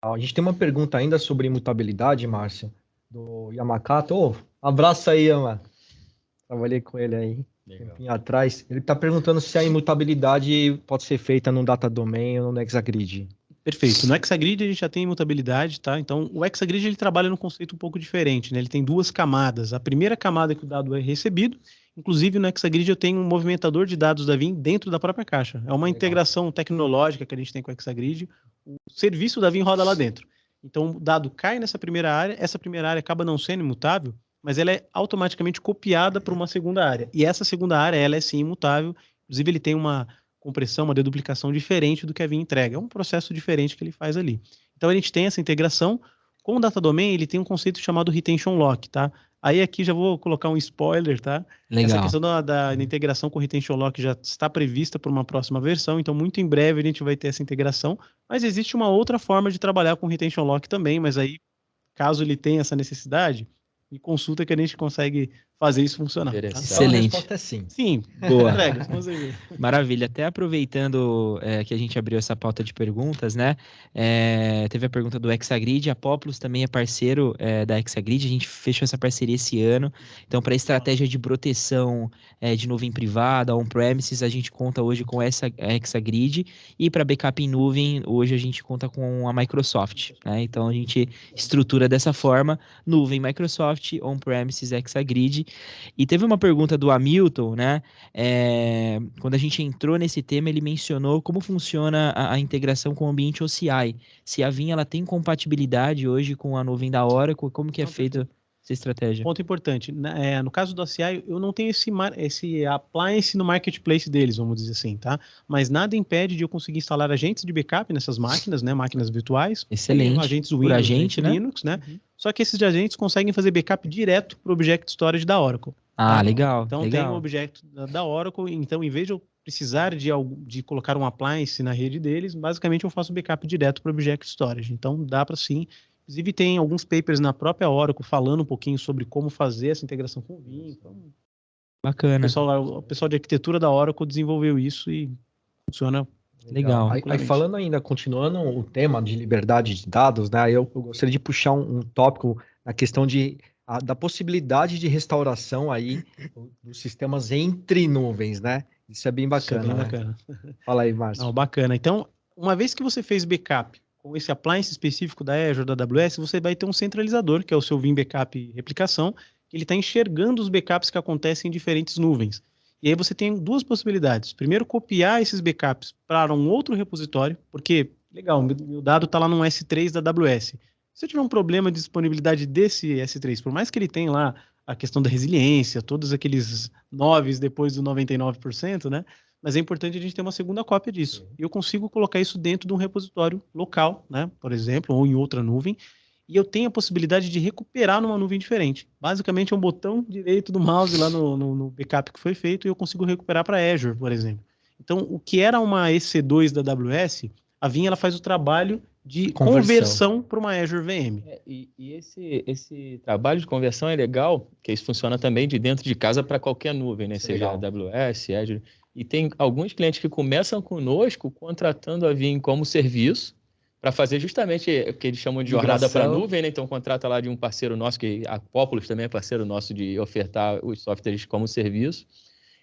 Speaker 2: A gente tem uma pergunta ainda sobre imutabilidade, Márcio, do Yamakato. Abraço aí, Yama. Trabalhei com ele aí um tempinho atrás. Ele está perguntando se a imutabilidade pode ser feita no data domain ou no Exagrid.
Speaker 4: Perfeito. No Exagrid a gente já tem imutabilidade, tá? Então, o Exagrid ele trabalha num conceito um pouco diferente, né? Ele tem 2 camadas. A primeira camada que o dado é recebido, inclusive no Exagrid eu tenho um movimentador de dados da Vim dentro da própria caixa. É uma integração tecnológica que a gente tem com o Exagrid. O serviço da Vim roda lá dentro. Então, o dado cai nessa primeira área, essa primeira área acaba não sendo imutável, mas ela é automaticamente copiada para uma segunda área. E essa segunda área, ela é sim imutável. Inclusive, ele tem uma compressão, uma deduplicação diferente do que a Vim entrega. É um processo diferente que ele faz ali. Então, a gente tem essa integração, Com o Data Domain, ele tem um conceito chamado Retention Lock, tá? Aí aqui já vou colocar um spoiler, tá?
Speaker 1: Legal.
Speaker 4: Essa questão da integração com o Retention Lock já está prevista para uma próxima versão, então muito em breve a gente vai ter essa integração, mas existe uma outra forma de trabalhar com Retention Lock também, mas aí, caso ele tenha essa necessidade, me consulta que a gente consegue fazer isso funcionar. Tá?
Speaker 3: Interessante.
Speaker 2: Então a
Speaker 1: Excelente.
Speaker 2: resposta é sim.
Speaker 4: Sim,
Speaker 1: Boa.
Speaker 4: entrega, com certeza.
Speaker 1: Maravilha. Até aproveitando que a gente abriu essa pauta de perguntas, né? Teve a pergunta do Exagrid. A Populus também é parceiro da Exagrid. A gente fechou essa parceria esse ano. Então, para estratégia de proteção de nuvem privada, on-premises, a gente conta hoje com essa Exagrid. E para backup em nuvem, hoje a gente conta com a Microsoft, né? Então, a gente estrutura dessa forma: nuvem Microsoft, on-premises Exagrid. E teve uma pergunta do Hamilton, né? Quando a gente entrou nesse tema, ele mencionou como funciona a integração com o ambiente OCI. Se a Vim ela tem compatibilidade hoje com a nuvem da Oracle, como que é feita essa estratégia?
Speaker 4: Ponto importante. No caso do OCI, eu não tenho esse appliance no marketplace deles, vamos dizer assim, tá? Mas nada impede de eu conseguir instalar agentes de backup nessas máquinas, né? Máquinas virtuais.
Speaker 1: Excelente.
Speaker 4: Agentes
Speaker 1: Por
Speaker 4: Windows,
Speaker 1: agente, né?
Speaker 4: Linux, né? Só que esses agentes conseguem fazer backup direto para o Object Storage da Oracle.
Speaker 1: Ah,
Speaker 4: tá?
Speaker 1: legal.
Speaker 4: Então
Speaker 1: legal.
Speaker 4: tem o Object da Oracle, então em vez de eu precisar de colocar um appliance na rede deles, basicamente eu faço backup direto para o Object Storage. Então dá para sim. Inclusive tem alguns papers na própria Oracle falando um pouquinho sobre como fazer essa integração com o Vim. Então,
Speaker 1: Bacana.
Speaker 4: o pessoal de arquitetura da Oracle desenvolveu isso e funciona.
Speaker 1: Legal.
Speaker 2: Aí falando ainda, continuando o tema de liberdade de dados, né? Eu gostaria de puxar um tópico na questão da possibilidade de restauração aí dos sistemas entre nuvens, né? Isso é bem bacana,
Speaker 4: Isso é bem
Speaker 2: né?
Speaker 4: bacana.
Speaker 2: Fala aí, Márcio.
Speaker 4: Não, bacana. Então, uma vez que você fez backup com esse appliance específico da Azure, da AWS, você vai ter um centralizador, que é o seu Vim Backup Replicação, que ele está enxergando os backups que acontecem em diferentes nuvens. E aí você tem duas possibilidades. Primeiro, copiar esses backups para um outro repositório, porque, legal, meu dado está lá num S3 da AWS. Se eu tiver um problema de disponibilidade desse S3, por mais que ele tenha lá a questão da resiliência, todos aqueles noves depois do 99%, né? Mas é importante a gente ter uma segunda cópia disso. E eu consigo colocar isso dentro de um repositório local, né? Por exemplo, ou em outra nuvem, e eu tenho a possibilidade de recuperar numa nuvem diferente. Basicamente, é um botão direito do mouse lá no backup que foi feito e eu consigo recuperar para Azure, por exemplo. Então, o que era uma EC2 da AWS, a Vim ela faz o trabalho de conversão para uma Azure VM.
Speaker 3: E esse trabalho de conversão é legal, porque isso funciona também de dentro de casa para qualquer nuvem, né? Seja AWS, Azure. E tem alguns clientes que começam conosco contratando a Vim como serviço para fazer justamente o que eles chamam de jornada para a nuvem, né? Então contrata lá de um parceiro nosso, que a Populus também é parceiro nosso de ofertar os softwares como serviço.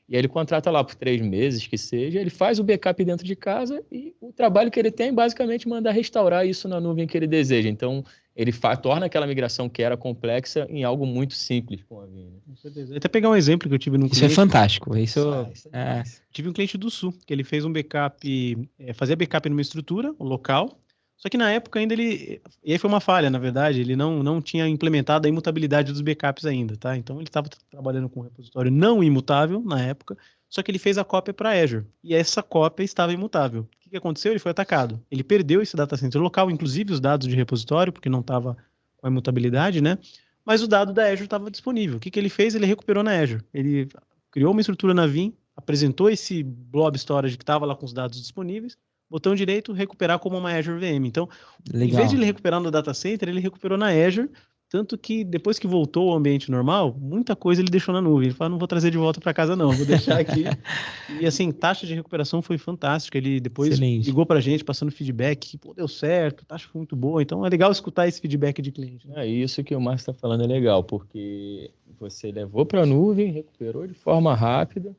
Speaker 3: E aí ele contrata lá por 3 meses, que seja, ele faz o backup dentro de casa e o trabalho que ele tem é basicamente mandar restaurar isso na nuvem que ele deseja. Então, ele torna aquela migração que era complexa em algo muito simples com a Vim.
Speaker 4: Com certeza. Até pegar um exemplo que eu tive num cliente.
Speaker 1: Isso é fantástico.
Speaker 4: Tive um cliente do Sul, que ele fez um backup, fazia backup numa estrutura local, só que na época ainda e aí foi uma falha, na verdade, ele não tinha implementado a imutabilidade dos backups ainda, tá? Então ele estava trabalhando com um repositório não imutável na época, só que ele fez a cópia para Azure, e essa cópia estava imutável. O que aconteceu? Ele foi atacado. Ele perdeu esse data center local, inclusive os dados de repositório, porque não estava com a imutabilidade, né? Mas o dado da Azure estava disponível. O que ele fez? Ele recuperou na Azure. Ele criou uma estrutura na Vim, apresentou esse blob storage que estava lá com os dados disponíveis, botão direito, recuperar como uma Azure VM. Então, em vez de ele recuperar no data center, ele recuperou na Azure, tanto que depois que voltou ao ambiente normal, muita coisa ele deixou na nuvem. Ele falou, não vou trazer de volta para casa não, vou deixar aqui. E assim, taxa de recuperação foi fantástica. Ele depois ligou para a gente, passando feedback, que pô, deu certo, a taxa foi muito boa. Então, é legal escutar esse feedback de cliente. Né?
Speaker 3: Isso que o Márcio está falando é legal, porque você levou para a nuvem, recuperou de forma rápida.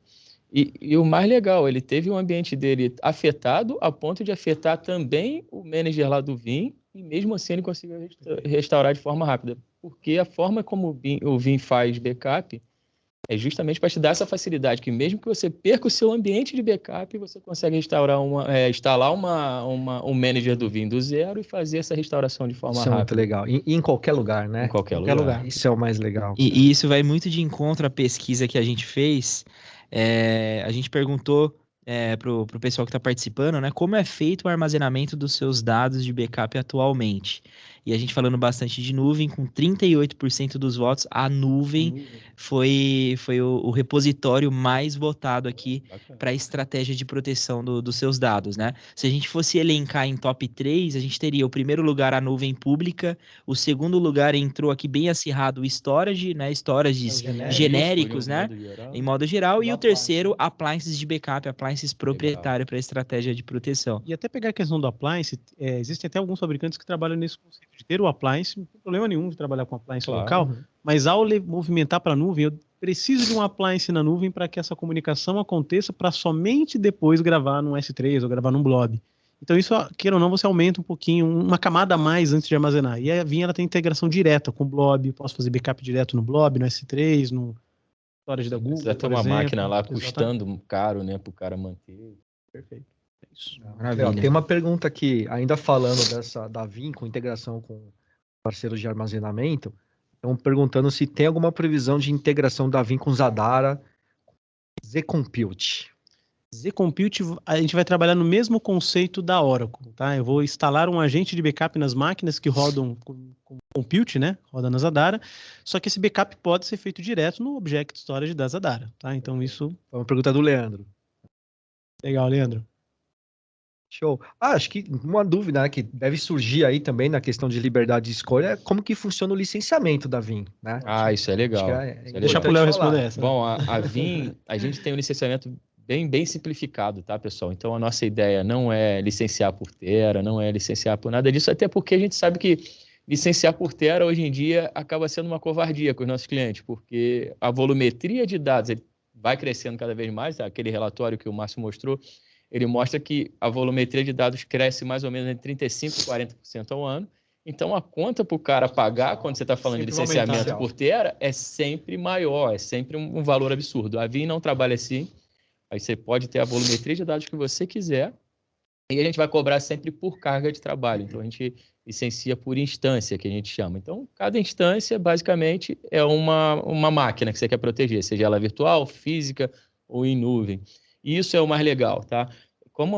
Speaker 3: E o mais legal, ele teve o ambiente dele afetado a ponto de afetar também o manager lá do Vim, e mesmo assim ele conseguiu restaurar de forma rápida. Porque a forma como o Vim faz backup é justamente para te dar essa facilidade, que mesmo que você perca o seu ambiente de backup, você consegue instalar um manager do Vim do zero e fazer essa restauração de forma rápida.
Speaker 2: Isso é muito legal. E em qualquer lugar, né?
Speaker 3: Em qualquer lugar.
Speaker 2: Isso é o mais legal.
Speaker 1: E isso vai muito de encontro à pesquisa que a gente fez. A gente perguntou pro pessoal que está participando, né, como é feito o armazenamento dos seus dados de backup atualmente. E a gente falando bastante de nuvem, com 38% dos votos, a nuvem foi o repositório mais votado aqui para a estratégia de proteção dos seus dados, né? Se a gente fosse elencar em top 3, a gente teria o primeiro lugar a nuvem pública, o segundo lugar entrou aqui bem acirrado o storage, né? Storages genéricos, né? Em modo geral, e o terceiro, appliances de backup, appliances proprietário para estratégia de proteção.
Speaker 4: E até pegar a questão do appliance, existem até alguns fabricantes que trabalham nesse conceito de ter o appliance, não tem problema nenhum de trabalhar com appliance local, mas ao movimentar para a nuvem, eu preciso de um appliance na nuvem para que essa comunicação aconteça para somente depois gravar num S3 ou gravar num blob. Então isso, queira ou não, você aumenta um pouquinho, uma camada a mais antes de armazenar. E a Vim, ela tem integração direta com o blob, posso fazer backup direto no blob, no S3, no storage da Google,
Speaker 3: precisa ter uma máquina lá custando caro, né, para o cara manter.
Speaker 4: Perfeito. É isso.
Speaker 2: Maravilha. Tem uma pergunta aqui, ainda falando da Vim, com integração com parceiros de armazenamento, estão perguntando se tem alguma previsão de integração da Vim com Zadara, Z-Compute.
Speaker 4: Z-Compute, a gente vai trabalhar no mesmo conceito da Oracle, tá? Eu vou instalar um agente de backup nas máquinas que rodam com Compute, né? Roda na Zadara, só que esse backup pode ser feito direto no Object Storage da Zadara, tá? Então isso...
Speaker 2: É uma pergunta do Leandro.
Speaker 4: Legal, Leandro.
Speaker 2: Show. Acho que uma dúvida, né, que deve surgir aí também na questão de liberdade de escolha é como que funciona o licenciamento da Vim, né?
Speaker 3: Isso é legal.
Speaker 4: Deixa pro Léo responder essa.
Speaker 3: Bom, a Vim, a gente tem um licenciamento bem simplificado, tá, pessoal? Então, a nossa ideia não é licenciar por tera, não é licenciar por nada disso, até porque a gente sabe que licenciar por tera, hoje em dia, acaba sendo uma covardia com os nossos clientes, porque a volumetria de dados ele vai crescendo cada vez mais, tá? Aquele relatório que o Márcio mostrou, ele mostra que a volumetria de dados cresce mais ou menos entre 35% e 40% ao ano. Então, a conta para o cara pagar, quando você está falando de licenciamento por tera, é sempre maior, é sempre um valor absurdo. A Vim não trabalha assim. Aí você pode ter a volumetria de dados que você quiser e a gente vai cobrar sempre por carga de trabalho. Então, a gente licencia por instância, que a gente chama. Então, cada instância, basicamente, é uma máquina que você quer proteger, seja ela virtual, física ou em nuvem. E isso é o mais legal, tá? Como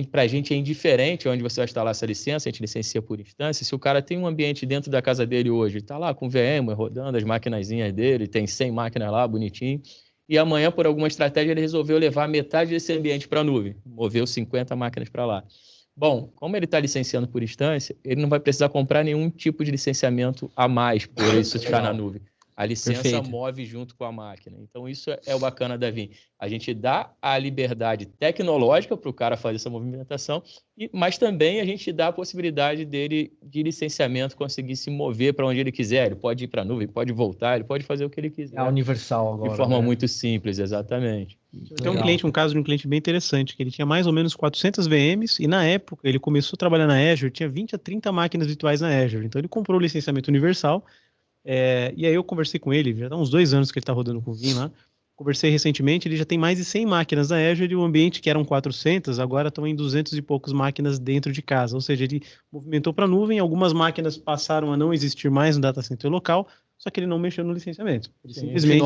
Speaker 3: para a gente é indiferente onde você vai instalar essa licença, a gente licencia por instância. Se o cara tem um ambiente dentro da casa dele hoje, está lá com VMware rodando as maquinazinhas dele, tem 100 máquinas lá, bonitinho, e amanhã, por alguma estratégia, ele resolveu levar metade desse ambiente para a nuvem, moveu 50 máquinas para lá. Bom, como ele está licenciando por instância, ele não vai precisar comprar nenhum tipo de licenciamento a mais por isso ficar na nuvem. A licença move junto com a máquina. Então, isso é o bacana da Vim. A gente dá a liberdade tecnológica para o cara fazer essa movimentação, mas também a gente dá a possibilidade dele, de licenciamento, conseguir se mover para onde ele quiser. Ele pode ir para a nuvem, pode voltar, ele pode fazer o que ele quiser.
Speaker 2: É universal agora.
Speaker 3: De forma muito simples, exatamente.
Speaker 4: Tem um caso de um cliente bem interessante, que ele tinha mais ou menos 400 VMs, e na época ele começou a trabalhar na Azure, tinha 20 a 30 máquinas virtuais na Azure. Então, ele comprou o licenciamento universal. E aí eu conversei com ele, já há uns 2 anos que ele está rodando com o Vim lá. Conversei recentemente, ele já tem mais de 100 máquinas na Azure e o ambiente que eram 400, agora estão em 200 e poucos máquinas dentro de casa. Ou seja, ele movimentou para a nuvem, algumas máquinas passaram a não existir mais no data center local, só que ele não mexeu no licenciamento. Ele simplesmente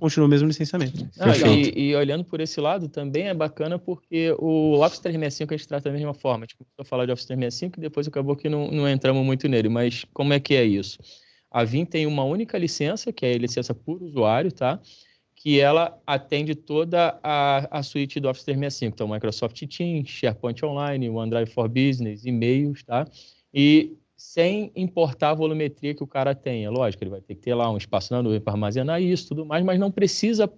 Speaker 4: continuou mesmo no licenciamento.
Speaker 3: E olhando por esse lado, também é bacana porque o Office 365 a gente trata da mesma forma. A gente começou a falar de Office 365 e depois acabou que não entramos muito nele. Mas como é que é isso? A Vim tem uma única licença, que é a licença por usuário, tá? Que ela atende toda a suíte do Office 365. Então, Microsoft Teams, SharePoint Online, OneDrive for Business, e-mails, tá? E sem importar a volumetria que o cara tenha. Lógico, ele vai ter que ter lá um espaço na nuvem para armazenar isso, tudo mais, mas não precisa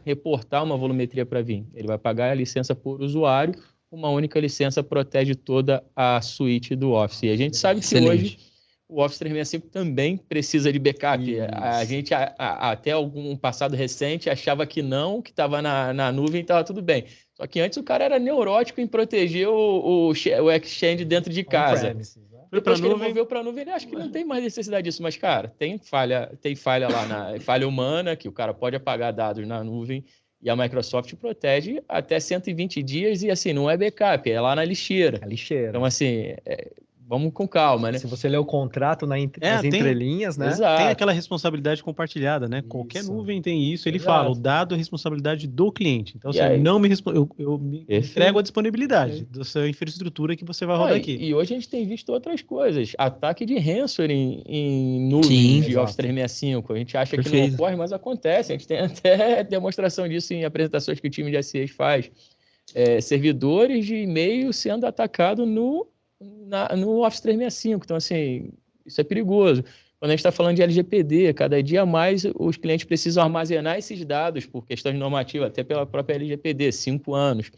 Speaker 3: reportar uma volumetria para Vim. Ele vai pagar a licença por usuário, uma única licença protege toda a suíte do Office. E a gente sabe que hoje o Office 365 também precisa de backup. Isso. A gente, até algum passado recente, achava que não, que estava na nuvem e estava tudo bem. Só que antes o cara era neurótico em proteger o Exchange dentro de casa. Depois que ele moveu para a nuvem, ele acha que não tem mais necessidade disso. Mas, cara, tem falha lá, falha humana, que o cara pode apagar dados na nuvem, e a Microsoft protege até 120 dias, e assim, não é backup, é lá na lixeira.
Speaker 2: A lixeira.
Speaker 3: Então, assim... vamos com calma, né?
Speaker 2: Se você ler o contrato nas
Speaker 4: tem-
Speaker 2: entrelinhas, né?
Speaker 3: Exato.
Speaker 4: Tem aquela responsabilidade compartilhada, né? Qualquer
Speaker 2: Isso.
Speaker 4: nuvem tem isso. Ele
Speaker 3: Exato.
Speaker 4: fala, o dado é responsabilidade do cliente. Então,
Speaker 3: E
Speaker 4: assim,
Speaker 3: aí?
Speaker 4: não me eu me
Speaker 3: Perfeito.
Speaker 4: entrego a disponibilidade
Speaker 3: Perfeito.
Speaker 4: da sua infraestrutura que você vai rodar aqui.
Speaker 3: E hoje a gente tem visto outras coisas. Ataque de ransomware em nuvem
Speaker 1: Sim,
Speaker 3: de
Speaker 2: exato.
Speaker 3: Office 365. A gente acha que
Speaker 1: Perfeito.
Speaker 3: não ocorre, mas acontece. A gente tem até demonstração disso em apresentações que o time de SEs faz. Servidores de e-mail sendo atacados no Office 365. Então, assim, isso é perigoso. Quando a gente está falando de LGPD, cada dia mais os clientes precisam armazenar esses dados por questões normativas, até pela própria LGPD, 5 anos,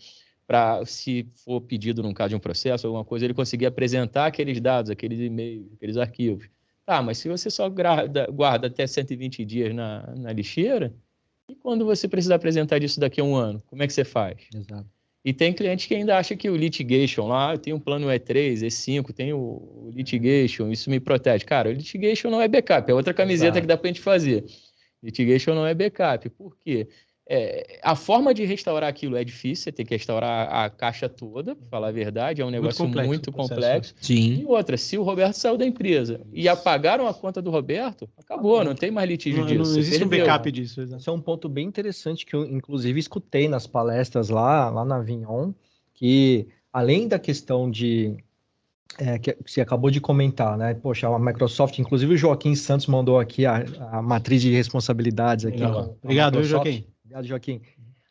Speaker 3: para, se for pedido num caso de um processo, alguma coisa, ele conseguir apresentar aqueles dados, aqueles e-mails, aqueles arquivos. Tá, mas se você só guarda até 120 dias na lixeira, e quando você precisar apresentar disso daqui a um ano, como é que você faz?
Speaker 2: Exato.
Speaker 3: E tem cliente que ainda acha que o litigation lá, tem um plano E3, E5, tem o litigation, isso me protege. Cara, o litigation não é backup, é outra camiseta
Speaker 2: Exato.
Speaker 3: que dá pra gente fazer. Litigation não é backup. Por quê? A forma de restaurar aquilo é difícil, você tem que restaurar a caixa toda, para falar a verdade, é um negócio muito complexo.
Speaker 1: Sim.
Speaker 3: E outra, se o Roberto saiu da empresa e apagaram a conta do Roberto, acabou, não tem mais litígio disso.
Speaker 4: Não
Speaker 3: você
Speaker 4: existe um
Speaker 3: perdeu.
Speaker 4: backup disso. Exato.
Speaker 2: Esse é um ponto bem interessante que eu, inclusive, escutei nas palestras lá na Avignon, que além da questão de que você acabou de comentar, né? Poxa, a Microsoft, inclusive o Joaquim Santos mandou aqui a matriz de responsabilidades aqui.
Speaker 3: Legal.
Speaker 4: Obrigado,
Speaker 2: Microsoft.
Speaker 4: Joaquim.
Speaker 2: Obrigado, Joaquim.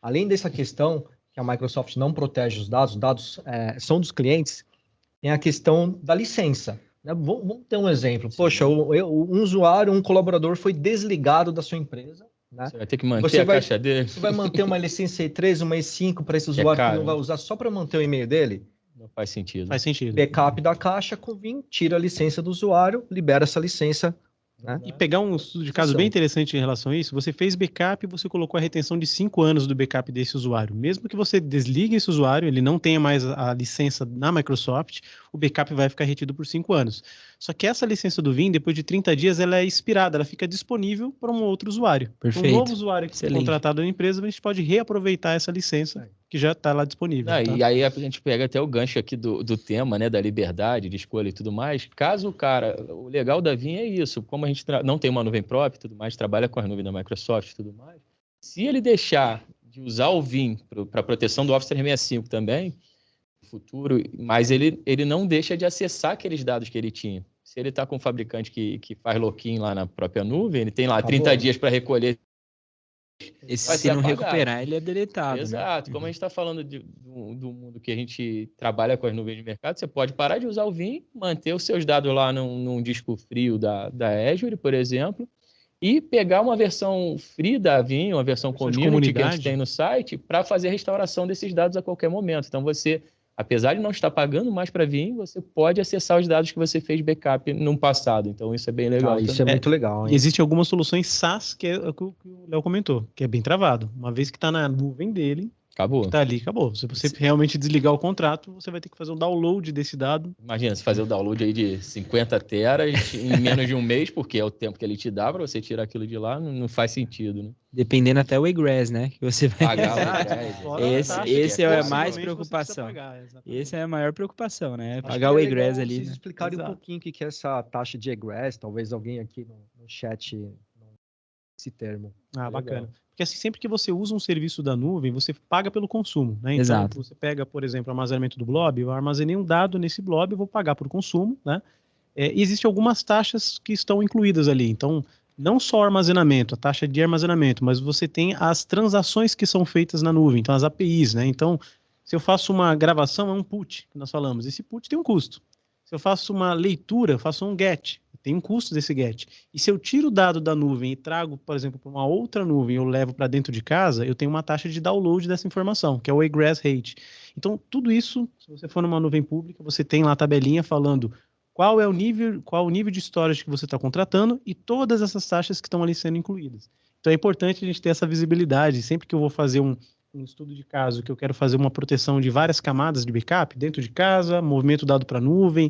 Speaker 2: Além dessa questão que a Microsoft não protege os dados são dos clientes, tem a questão da licença. Né? Vamos ter um exemplo. Poxa, um usuário, um colaborador foi desligado da sua empresa. Né?
Speaker 3: Você vai ter que manter a caixa dele.
Speaker 2: Você vai manter uma licença E3, uma E5 para esse usuário que não vai usar só para manter o e-mail dele?
Speaker 3: Não faz sentido.
Speaker 4: Faz sentido.
Speaker 2: Backup da caixa, tira a licença do usuário, libera essa licença. Né?
Speaker 4: E pegar um estudo de caso bem interessante em relação a isso, você fez backup e você colocou a retenção de 5 anos do backup desse usuário. Mesmo que você desligue esse usuário, ele não tenha mais a licença na Microsoft, o backup vai ficar retido por 5 anos. Só que essa licença do Vim, depois de 30 dias, ela é expirada, ela fica disponível para um outro usuário.
Speaker 1: Perfeito.
Speaker 4: Um novo usuário que foi contratado na empresa, a gente pode reaproveitar essa licença que já está lá disponível.
Speaker 3: Não,
Speaker 4: tá?
Speaker 3: E aí a gente pega até o gancho aqui do tema, né, da liberdade de escolha e tudo mais. Caso o legal da Vim é isso, como a gente não tem uma nuvem própria e tudo mais, trabalha com as nuvens da Microsoft e tudo mais, se ele deixar de usar o Vim para proteção do Office 365 também, no futuro, mas ele não deixa de acessar aqueles dados que ele tinha. Se ele está com um fabricante que faz lock-in lá na própria nuvem, ele tem lá 30 dias para recolher.
Speaker 1: Se não recuperar, ele é deletado.
Speaker 3: Exato.
Speaker 1: Né?
Speaker 3: Como a gente está falando do mundo que a gente trabalha com as nuvens de mercado, você pode parar de usar o Vim, manter os seus dados lá num disco frio da Azure, por exemplo, e pegar uma versão free da Vim, uma versão community que a gente tem no site, para fazer a restauração desses dados a qualquer momento. Então, você, apesar de não estar pagando mais para Vim, você pode acessar os dados que você fez backup no passado. Então, isso é bem legal.
Speaker 2: Isso é muito legal. Hein?
Speaker 4: E existem algumas soluções SaaS, que é o que o Léo comentou, que é bem travado. Uma vez que está na nuvem dele,
Speaker 3: acabou.
Speaker 4: Está ali, acabou. Se você realmente desligar o contrato, você vai ter que fazer um download desse dado.
Speaker 3: Imagina, se fazer o download aí de 50 teras em menos de um mês, porque é o tempo que ele te dá para você tirar aquilo de lá, não faz sentido, né?
Speaker 1: Dependendo até o egress, né? Que você vai
Speaker 3: pagar o egress.
Speaker 1: Esse é a mais preocupação. Esse é a maior preocupação, né? Pagar o egress ali.
Speaker 2: Vocês explicarem um pouquinho o que é essa taxa de egress, talvez alguém aqui no chat esse termo.
Speaker 4: Bacana. Porque assim, sempre que você usa um serviço da nuvem, você paga pelo consumo, né? Então,
Speaker 1: exato.
Speaker 4: Você pega, por exemplo, o armazenamento do blob, eu armazenei um dado nesse blob, eu vou pagar por consumo, né? E existem algumas taxas que estão incluídas ali. Então, não só o armazenamento, a taxa de armazenamento, mas você tem as transações que são feitas na nuvem, então as APIs, né? Então, se eu faço uma gravação, é um put, que nós falamos. Esse put tem um custo. Se eu faço uma leitura, eu faço um get. Tem um custo desse get. E se eu tiro o dado da nuvem e trago, por exemplo, para uma outra nuvem, eu levo para dentro de casa, eu tenho uma taxa de download dessa informação, que é o egress rate. Então, tudo isso, se você for numa nuvem pública, você tem lá a tabelinha falando qual o nível de storage que você está contratando e todas essas taxas que estão ali sendo incluídas. Então, é importante a gente ter essa visibilidade. Sempre que eu vou fazer um estudo de caso, que eu quero fazer uma proteção de várias camadas de backup, dentro de casa, movimento dado para a nuvem,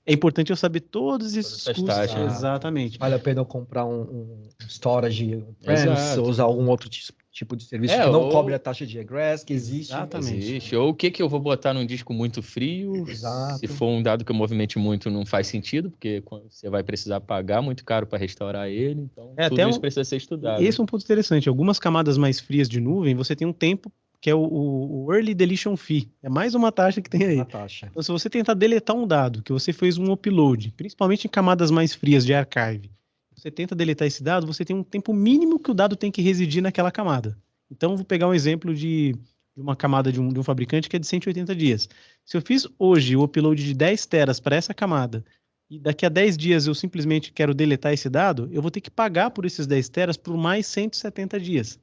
Speaker 4: é importante eu saber todos esses custos.
Speaker 3: Taxas.
Speaker 4: Exatamente.
Speaker 2: Vale a pena eu comprar um storage on-premise, ou usar algum outro tipo de serviço que não cobre a taxa de egress, que existe.
Speaker 4: Exatamente.
Speaker 3: Existe. Ou o que eu vou botar num disco muito frio?
Speaker 2: Exato.
Speaker 3: Se for um dado que eu movimente muito, não faz sentido, porque você vai precisar pagar muito caro para restaurar ele. Então, tudo isso precisa ser estudado.
Speaker 4: Esse é um ponto interessante. Algumas camadas mais frias de nuvem, você tem um tempo que é o Early Deletion Fee. É mais uma taxa que tem aí.
Speaker 2: Uma taxa.
Speaker 4: Então, se você tentar deletar um dado, que você fez um upload, principalmente em camadas mais frias de archive, você tenta deletar esse dado, você tem um tempo mínimo que o dado tem que residir naquela camada. Então, vou pegar um exemplo de uma camada de um fabricante que é de 180 dias. Se eu fiz hoje o upload de 10 teras para essa camada, e daqui a 10 dias eu simplesmente quero deletar esse dado, eu vou ter que pagar por esses 10 teras por mais 170 dias.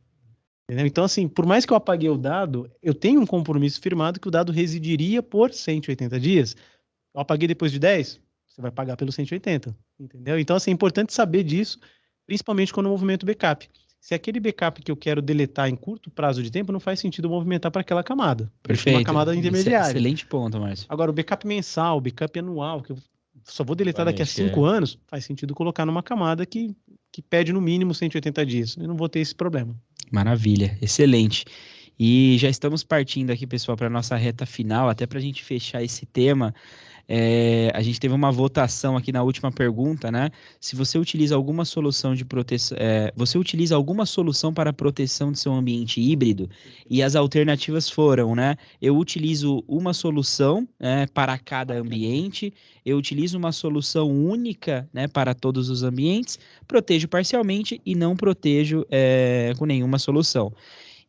Speaker 4: Entendeu? Então, assim, por mais que eu apaguei o dado, eu tenho um compromisso firmado que o dado residiria por 180 dias. Eu apaguei depois de 10, você vai pagar pelos 180, entendeu? Então, assim, é importante saber disso, principalmente quando eu movimento backup. Se aquele backup que eu quero deletar em curto prazo de tempo, não faz sentido movimentar para aquela camada.
Speaker 1: Perfeito.
Speaker 4: Uma camada intermediária.
Speaker 1: Excelente ponto, Márcio.
Speaker 4: Agora, o backup mensal, o backup anual, que eu só vou deletar daqui a
Speaker 3: Exatamente,
Speaker 4: 5 anos, faz sentido colocar numa camada que pede no mínimo 180 dias. Eu não vou ter esse problema.
Speaker 1: Maravilha, excelente. E já estamos partindo aqui, pessoal, para a nossa reta final, até para a gente fechar esse tema. A gente teve uma votação aqui na última pergunta, né? Se você utiliza alguma solução de proteção, você utiliza alguma solução para proteção de seu ambiente híbrido? E as alternativas foram, né? Eu utilizo uma solução, né, para cada ambiente, eu utilizo uma solução única, né, para todos os ambientes, protejo parcialmente e não protejo com nenhuma solução.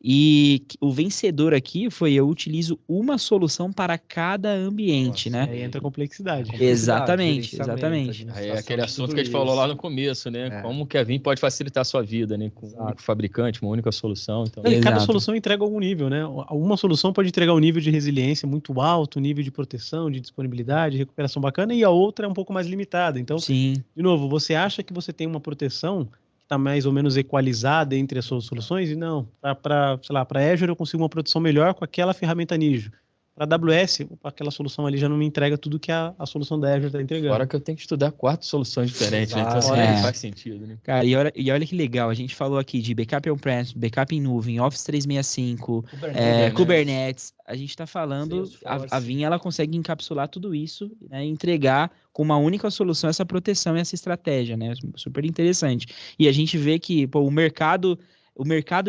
Speaker 1: E o vencedor aqui foi: eu utilizo uma solução para cada ambiente,
Speaker 2: Nossa,
Speaker 1: né?
Speaker 4: Aí entra a complexidade.
Speaker 1: Exatamente,
Speaker 2: gerenciamento,
Speaker 1: exatamente.
Speaker 3: Aí é
Speaker 2: administração
Speaker 3: aquele
Speaker 2: de
Speaker 3: assunto
Speaker 2: tudo
Speaker 3: que a gente falou lá
Speaker 2: isso.
Speaker 3: no começo, né?
Speaker 2: É.
Speaker 3: Como que a Vim pode facilitar a sua vida, né? Com um
Speaker 2: Exato.
Speaker 3: único fabricante, uma única solução. Então,
Speaker 4: E cada
Speaker 1: Exato.
Speaker 4: solução entrega algum nível, né? Uma solução pode entregar um nível de resiliência muito alto, nível de proteção, de disponibilidade, recuperação bacana, e a outra é um pouco mais limitada. Então,
Speaker 1: Sim,
Speaker 4: de novo, você acha que você tem uma proteção que está mais ou menos equalizada entre as suas soluções? E não. Sei lá, para Azure eu consigo uma proteção melhor com aquela ferramenta Nijo. Para AWS, aquela solução ali já não me entrega tudo que a solução da Azure está entregando.
Speaker 3: fora que eu tenho que estudar 4 soluções diferentes, né? Então, assim,
Speaker 2: Exato.
Speaker 3: aí
Speaker 1: É.
Speaker 3: faz sentido, né?
Speaker 1: cara, e olha que legal, a gente falou aqui de backup on-premise, backup em nuvem, Office 365, Kubernetes. A gente está falando, a Vim, ela consegue encapsular tudo isso, né, e entregar com uma única solução essa proteção e essa estratégia, né? Super interessante. E a gente vê que, pô, o mercado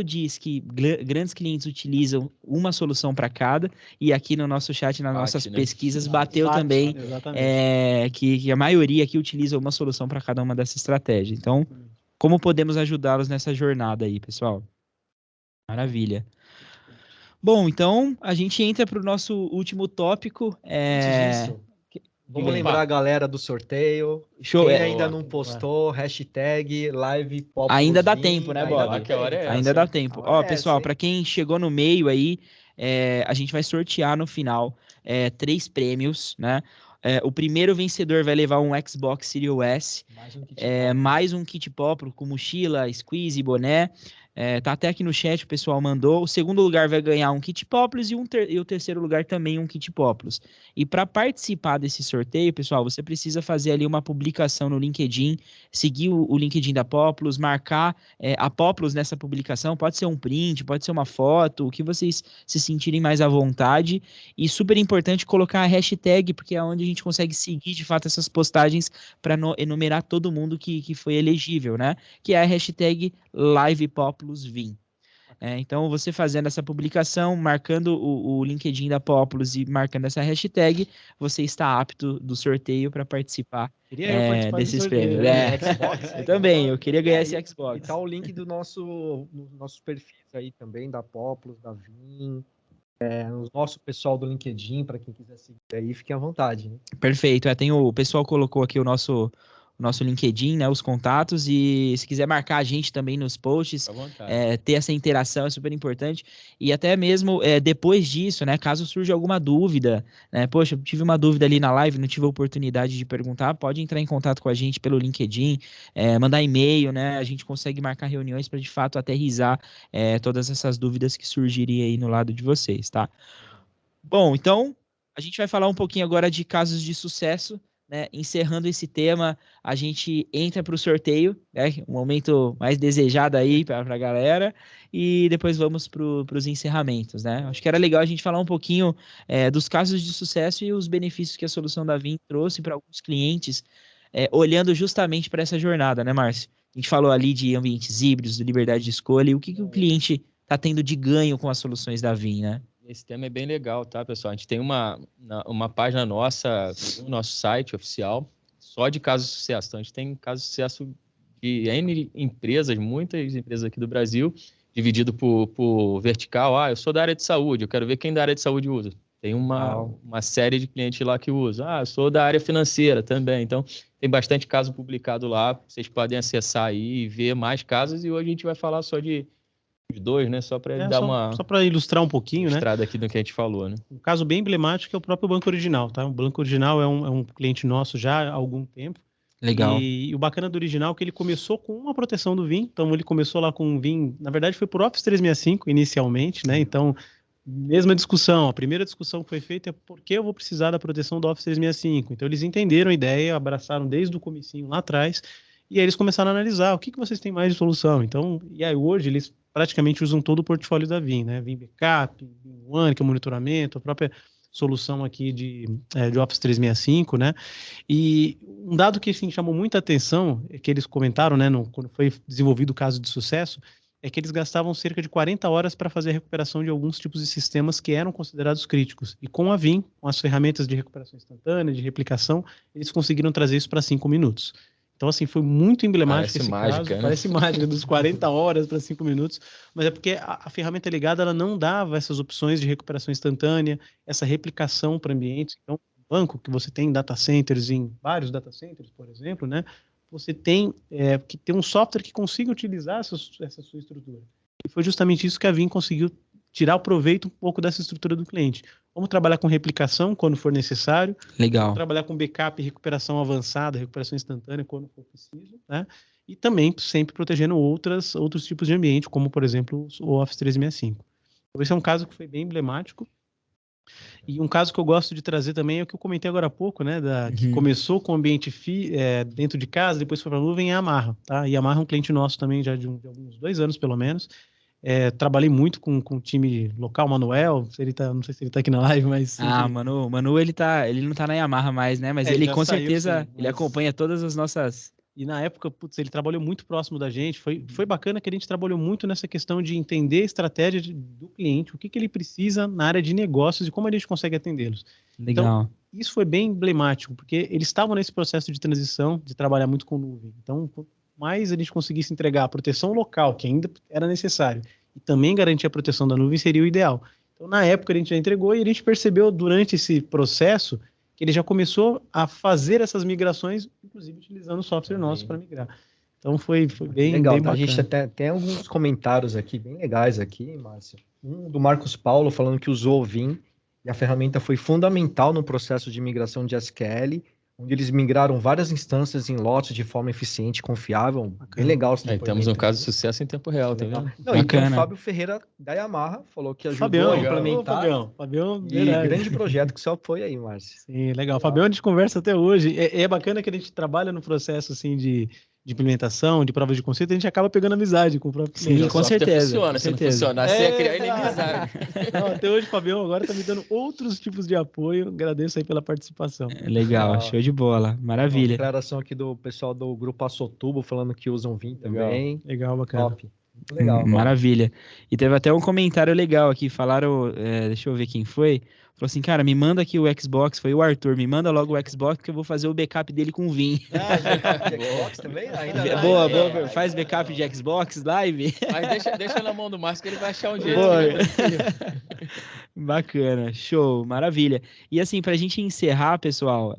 Speaker 1: diz que grandes clientes utilizam uma solução para cada, e aqui no nosso chat, nas nossas
Speaker 3: né?
Speaker 1: pesquisas, bateu também
Speaker 4: Exatamente.
Speaker 1: que a maioria aqui utiliza uma solução para cada uma dessas estratégias. Então, como podemos ajudá-los nessa jornada aí, pessoal? Maravilha. Bom, então a gente entra para o nosso último tópico.
Speaker 2: Antes disso, vamos lembrar a galera do sorteio.
Speaker 1: Show.
Speaker 2: Quem ainda não postou, hashtag live Populus
Speaker 1: Ainda dá
Speaker 2: Vim,
Speaker 1: tempo, né,
Speaker 2: ainda
Speaker 1: Bob?
Speaker 2: dá
Speaker 3: Que hora é
Speaker 2: tempo.
Speaker 1: Ainda dá tempo.
Speaker 2: A hora
Speaker 1: Ó,
Speaker 2: é
Speaker 1: pessoal,
Speaker 2: essa,
Speaker 1: para quem chegou no meio aí, a gente vai sortear no final 3 prêmios, né? O primeiro vencedor vai levar um Xbox Series S, mais um kit Poplo com mochila, squeeze, boné. Tá até aqui no chat, o pessoal mandou. O segundo lugar vai ganhar um kit Poplos e o terceiro lugar também um kit Poplos. E para participar desse sorteio, pessoal, você precisa fazer ali uma publicação no LinkedIn, seguir o LinkedIn da Poplos, marcar a Poplos nessa publicação. Pode ser um print, pode ser uma foto, o que vocês se sentirem mais à vontade. E super importante colocar a hashtag, porque é onde a gente consegue seguir de fato essas postagens para enumerar todo mundo que foi elegível, né? Que é a hashtag LivePopulosVim. Então, você fazendo essa publicação, marcando o LinkedIn da Populus e marcando essa hashtag, você está apto do sorteio para participar desses prêmios.
Speaker 2: Xbox,
Speaker 1: Eu também, eu queria ganhar esse
Speaker 2: E
Speaker 1: Xbox.
Speaker 2: tá o link dos nossos perfis aí também, da Populus, da Vim, o nosso pessoal do LinkedIn, para quem quiser seguir aí, fiquem à vontade. Né?
Speaker 1: Perfeito, o pessoal colocou aqui o nosso LinkedIn, né, os contatos, e se quiser marcar a gente também nos posts, ter essa interação é super importante, e até mesmo depois disso, né, caso surja alguma dúvida, né, poxa, eu tive uma dúvida ali na live, não tive a oportunidade de perguntar, pode entrar em contato com a gente pelo LinkedIn, mandar e-mail, né, a gente consegue marcar reuniões para de fato aterrizar todas essas dúvidas que surgirem aí no lado de vocês, tá? Bom, então, a gente vai falar um pouquinho agora de casos de sucesso, né, encerrando esse tema, a gente entra para o sorteio, né, um momento mais desejado aí para a galera, e depois vamos para os encerramentos, né? Acho que era legal a gente falar um pouquinho dos casos de sucesso e os benefícios que a solução da Vim trouxe para alguns clientes, olhando justamente para essa jornada, né, Márcio? A gente falou ali de ambientes híbridos, de liberdade de escolha, e o que, que o cliente está tendo de ganho com as soluções da Vim, né?
Speaker 3: Esse tema é bem legal, tá, pessoal? A gente tem uma página nossa, no nosso site oficial, só de casos de sucesso. Então, a gente tem casos de sucesso de N empresas, muitas empresas aqui do Brasil, dividido por vertical. Ah, eu sou da área de saúde, eu quero ver quem da área de saúde usa. Tem uma série de clientes lá que usa. Ah, eu sou da área financeira também. Então, tem bastante caso publicado lá. Vocês podem acessar aí e ver mais casos. E hoje a gente vai falar só de dois, né? Só para dar
Speaker 4: só para ilustrar um pouquinho,
Speaker 3: ilustrada aqui do que a gente falou, né?
Speaker 4: Um caso bem emblemático é o próprio Banco Original, tá? O Banco Original é um cliente nosso já há algum tempo.
Speaker 1: Legal.
Speaker 4: E o bacana do Original é que ele começou com uma proteção do Vim. Então, ele começou lá com um Vim, na verdade foi por Office 365 inicialmente, né? Então, mesma discussão. A primeira discussão que foi feita é por que eu vou precisar da proteção do Office 365. Então, eles entenderam a ideia, abraçaram desde o comecinho lá atrás, e aí eles começaram a analisar o que vocês têm mais de solução. Então, e aí hoje eles praticamente usam todo o portfólio da Vim, né? Vim Backup, Vim One, que é o monitoramento, a própria solução aqui de Office 365, né? E um dado que assim, chamou muita atenção, é que eles comentaram, né, quando foi desenvolvido o caso de sucesso, é que eles gastavam cerca de 40 horas para fazer a recuperação de alguns tipos de sistemas que eram considerados críticos. E com a Vim, com as ferramentas de recuperação instantânea, de replicação, eles conseguiram trazer isso para 5 minutos. Então, assim, foi muito emblemático esse caso.
Speaker 3: Né?
Speaker 4: Parece mágica, dos 40 horas para 5 minutos. Mas é porque a ferramenta ligada, ela não dava essas opções de recuperação instantânea, essa replicação para ambientes. Então, banco que você tem data centers, em vários data centers, por exemplo, né? Você tem que ter um software que consiga utilizar essa sua estrutura. E foi justamente isso que a Vim conseguiu tirar o proveito um pouco dessa estrutura do cliente. Vamos trabalhar com replicação quando for necessário.
Speaker 1: Legal.
Speaker 4: Vamos trabalhar com backup e recuperação avançada, recuperação instantânea quando for preciso, né? E também sempre protegendo outros tipos de ambiente, como, por exemplo, o Office 365. Então, esse é um caso que foi bem emblemático. E um caso que eu gosto de trazer também é o que eu comentei agora há pouco, né? Que começou com o ambiente dentro de casa, depois foi para a nuvem, é a Yamaha, tá? E a Yamaha é um cliente nosso também já de alguns 2 anos, pelo menos. Trabalhei muito com o time local, Manuel, não sei se ele tá aqui na live, mas...
Speaker 1: Manu, ele não tá na Yamaha mais, né? Mas ele com certeza, ele acompanha todas as nossas...
Speaker 4: E na época, ele trabalhou muito próximo da gente, foi bacana que a gente trabalhou muito nessa questão de entender a estratégia do cliente, o que ele precisa na área de negócios e como a gente consegue atendê-los.
Speaker 1: Legal.
Speaker 4: Então, isso foi bem emblemático, porque eles estavam nesse processo de transição, de trabalhar muito com nuvem. Então, mais a gente conseguisse entregar a proteção local, que ainda era necessário, e também garantir a proteção da nuvem, seria o ideal. Então, na época, a gente já entregou e a gente percebeu durante esse processo que ele já começou a fazer essas migrações, inclusive utilizando o software nosso para migrar. Então, foi bem
Speaker 2: legal.
Speaker 4: Bem bacana.
Speaker 2: A gente tem alguns comentários aqui, bem legais aqui, Márcio. Um do Marcos Paulo, falando que usou o Vim, e a ferramenta foi fundamental no processo de migração de SQL, onde eles migraram várias instâncias em lotes de forma eficiente e confiável. Bem legal.
Speaker 3: Temos um caso de sucesso em tempo real, tá vendo?
Speaker 2: Não, então o Fábio Ferreira da Yamaha falou que ajudou a implementar.
Speaker 4: Fabião,
Speaker 2: e grande projeto que você apoia aí, Márcio.
Speaker 4: Sim, legal. Fabião, a gente conversa até hoje. É bacana que a gente trabalha no processo assim de implementação, de provas de conceito, a gente acaba pegando amizade com o próprio cliente.
Speaker 1: Sim, com certeza.
Speaker 3: Funciona, se não funcionar, você ia criar inimizade.
Speaker 4: Não, até hoje, Fabião, agora tá me dando outros tipos de apoio. Agradeço aí pela participação.
Speaker 1: Legal, show de bola. Maravilha.
Speaker 2: Uma declaração aqui do pessoal do grupo Assotubo falando que usam Vim também.
Speaker 4: Legal, bacana.
Speaker 2: Top. Muito legal.
Speaker 1: Maravilha. E teve até um comentário legal aqui. Falaram, deixa eu ver quem foi. Falou assim, cara, me manda aqui o Xbox. Foi o Arthur, me manda logo o Xbox que eu vou fazer o backup dele com o Vim.
Speaker 2: Backup de Xbox também? Ainda
Speaker 1: boa. Faz backup de Xbox Live.
Speaker 3: Mas deixa na mão do Márcio que ele vai achar um jeito.
Speaker 1: Bacana, show, maravilha. E assim, pra gente encerrar, pessoal,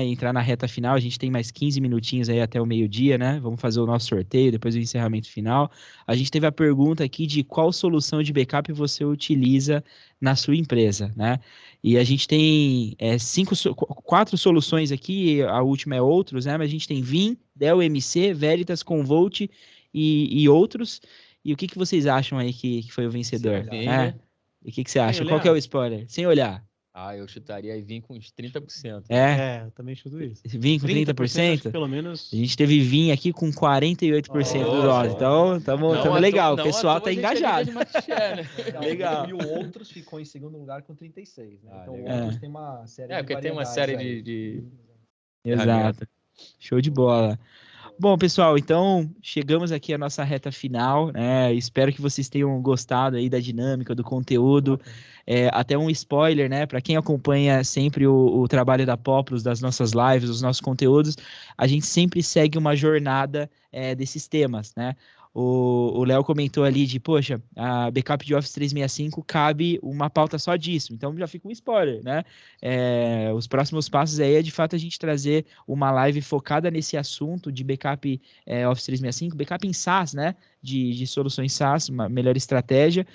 Speaker 1: entrar na reta final, a gente tem mais 15 minutinhos aí até o meio-dia, né? Vamos fazer o nosso sorteio, depois o encerramento final. A gente teve a pergunta aqui de qual solução de backup você utiliza na sua empresa, né? E a gente tem 4 soluções aqui, a última é outros, né? Mas a gente tem Vim, Dell MC, Veritas, Commvault e outros. E o que vocês acham aí que foi o vencedor? E o que você acha? Qual que é o spoiler? Sem olhar.
Speaker 3: Eu chutaria e vim com uns 30%.
Speaker 4: Eu também chuto isso.
Speaker 1: Vim com
Speaker 4: 30%,
Speaker 1: 30%?
Speaker 4: acho que pelo menos.
Speaker 1: A gente teve Vim aqui com 48% dos votos. Então, tamo legal. O pessoal tá engajado.
Speaker 2: Legal. E o Outros ficou em segundo lugar com 36%, né? Então, o Outros tem uma série de
Speaker 3: porque tem uma série de...
Speaker 1: Exato. Show de bola. Bom, pessoal, então chegamos aqui à nossa reta final, né? Espero que vocês tenham gostado aí da dinâmica, do conteúdo. Até um spoiler, né? Para quem acompanha sempre o trabalho da Populus, das nossas lives, dos nossos conteúdos, a gente sempre segue uma jornada desses temas, né? O Léo comentou ali de, poxa, a backup de Office 365 cabe uma pauta só disso. Então já fica um spoiler, né? Os próximos passos aí é de fato a gente trazer uma live focada nesse assunto de backup Office 365, backup em SaaS, né? De soluções SaaS, uma melhor estratégia.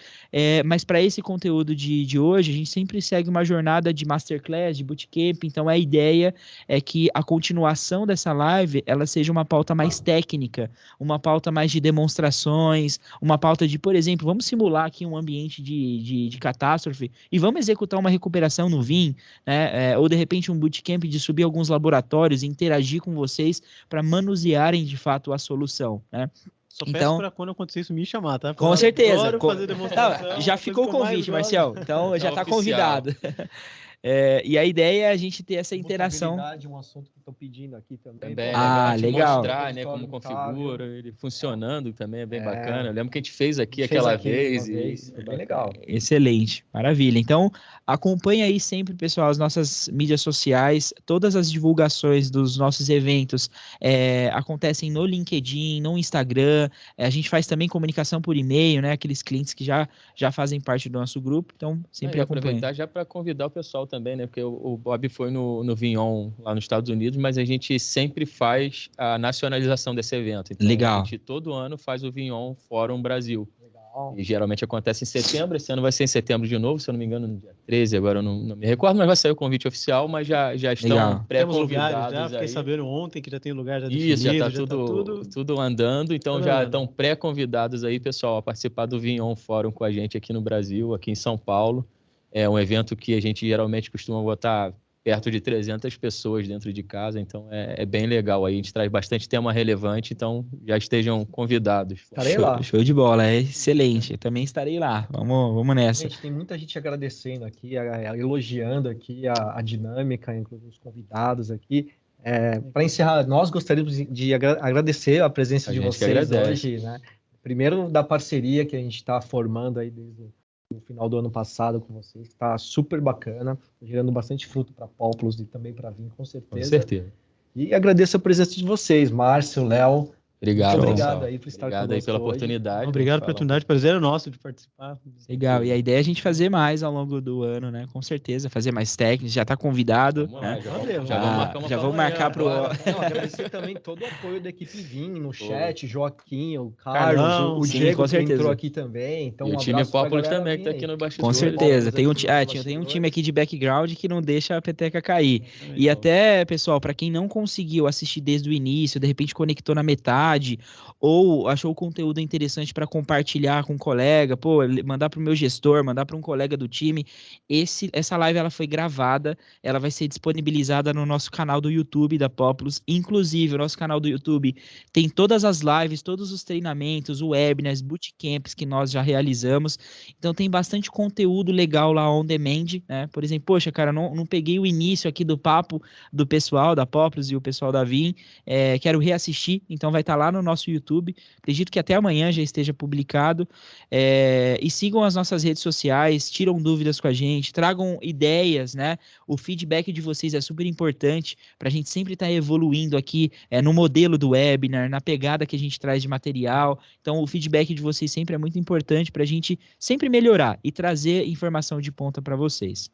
Speaker 1: Mas para esse conteúdo de hoje, a gente sempre segue uma jornada de masterclass, de bootcamp. Então a ideia é que a continuação dessa live ela seja uma pauta mais técnica, uma pauta mais de demonstrações, uma pauta de, por exemplo, vamos simular aqui um ambiente de catástrofe e vamos executar uma recuperação no Vim, né? Ou de repente um bootcamp de subir alguns laboratórios e interagir com vocês para manusearem de fato a solução, né?
Speaker 4: Só peço para quando acontecer isso me chamar, tá?
Speaker 1: Com certeza.
Speaker 4: Fazer demonstração,
Speaker 1: já ficou o convite, Marcel. Então já está convidado. E a ideia é a gente ter essa interação.
Speaker 2: Um assunto que estão pedindo aqui também.
Speaker 1: Legal.
Speaker 3: Mostrar, né, como configura, ele funcionando também é bem bacana. Eu lembro que a gente fez aqui aquela vez.
Speaker 2: É bem legal.
Speaker 1: Excelente, maravilha. Então, acompanhe aí sempre, pessoal, as nossas mídias sociais, todas as divulgações dos nossos eventos acontecem no LinkedIn, no Instagram, a gente faz também comunicação por e-mail, né, aqueles clientes que já fazem parte do nosso grupo, então sempre acompanhe.
Speaker 3: Aproveitar já para convidar o pessoal também, né, porque o Bob foi no Vignon lá nos Estados Unidos, mas a gente sempre faz a nacionalização desse evento. Então,
Speaker 1: legal.
Speaker 3: A gente todo ano faz o Vignon Fórum Brasil. E geralmente acontece em setembro, esse ano vai ser em setembro de novo, se eu não me engano, no dia 13, agora eu não me recordo, mas vai sair o convite oficial, mas já estão pré-convidados.
Speaker 4: Já fiquei sabendo ontem que já tem lugar já
Speaker 3: definido. Isso, já está tudo andando, então já estão pré-convidados aí, pessoal, a participar do Vignon Fórum com a gente aqui no Brasil, aqui em São Paulo. É um evento que a gente geralmente costuma botar perto de 300 pessoas dentro de casa, então é bem legal aí, a gente traz bastante tema relevante, então já estejam convidados.
Speaker 2: Estarei lá.
Speaker 1: Show de bola, é excelente, eu também estarei lá, vamos nessa.
Speaker 2: Gente, tem muita gente agradecendo aqui, elogiando aqui a dinâmica, inclusive os convidados aqui. Para encerrar, nós gostaríamos de agradecer a presença de vocês hoje, né? Primeiro da parceria que a gente está formando aí desde o final do ano passado com vocês, está super bacana, gerando bastante fruto para Populus e também para Vim, com certeza.
Speaker 3: Com certeza.
Speaker 2: E agradeço a presença de vocês, Márcio, Léo.
Speaker 3: Obrigado,
Speaker 2: muito obrigado aí por estar conosco.
Speaker 3: Obrigado aí pela oportunidade.
Speaker 4: Obrigado pela oportunidade, prazer é nosso de participar.
Speaker 1: Legal, e a ideia é a gente fazer mais ao longo do ano, né? Com certeza, fazer mais técnicos, já está convidado. Já vamos marcar para o...
Speaker 2: Agradecer também todo o apoio da equipe Vim no chat, Joaquim, o Carlos, o Diego que entrou aqui também. Então,
Speaker 3: e o time Populus também, que está aqui no bastidor.
Speaker 1: Com certeza, tem um time aqui de background que não deixa a peteca cair. E até, pessoal, para quem não conseguiu assistir desde o início, de repente conectou na metade, ou achou o conteúdo interessante para compartilhar com um colega, mandar para o meu gestor, mandar para um colega do time, essa live ela foi gravada, ela vai ser disponibilizada no nosso canal do YouTube da Populus, inclusive o nosso canal do YouTube tem todas as lives, todos os treinamentos, webinars, bootcamps que nós já realizamos, então tem bastante conteúdo legal lá on demand, né? Por exemplo, poxa, cara, não peguei o início aqui do papo do pessoal da Populus e o pessoal da Vim, quero reassistir, então vai estar lá no nosso YouTube, acredito que até amanhã já esteja publicado, e sigam as nossas redes sociais, tiram dúvidas com a gente, tragam ideias, né? O feedback de vocês é super importante para a gente sempre estar evoluindo aqui no modelo do webinar, na pegada que a gente traz de material, então o feedback de vocês sempre é muito importante para a gente sempre melhorar e trazer informação de ponta para vocês.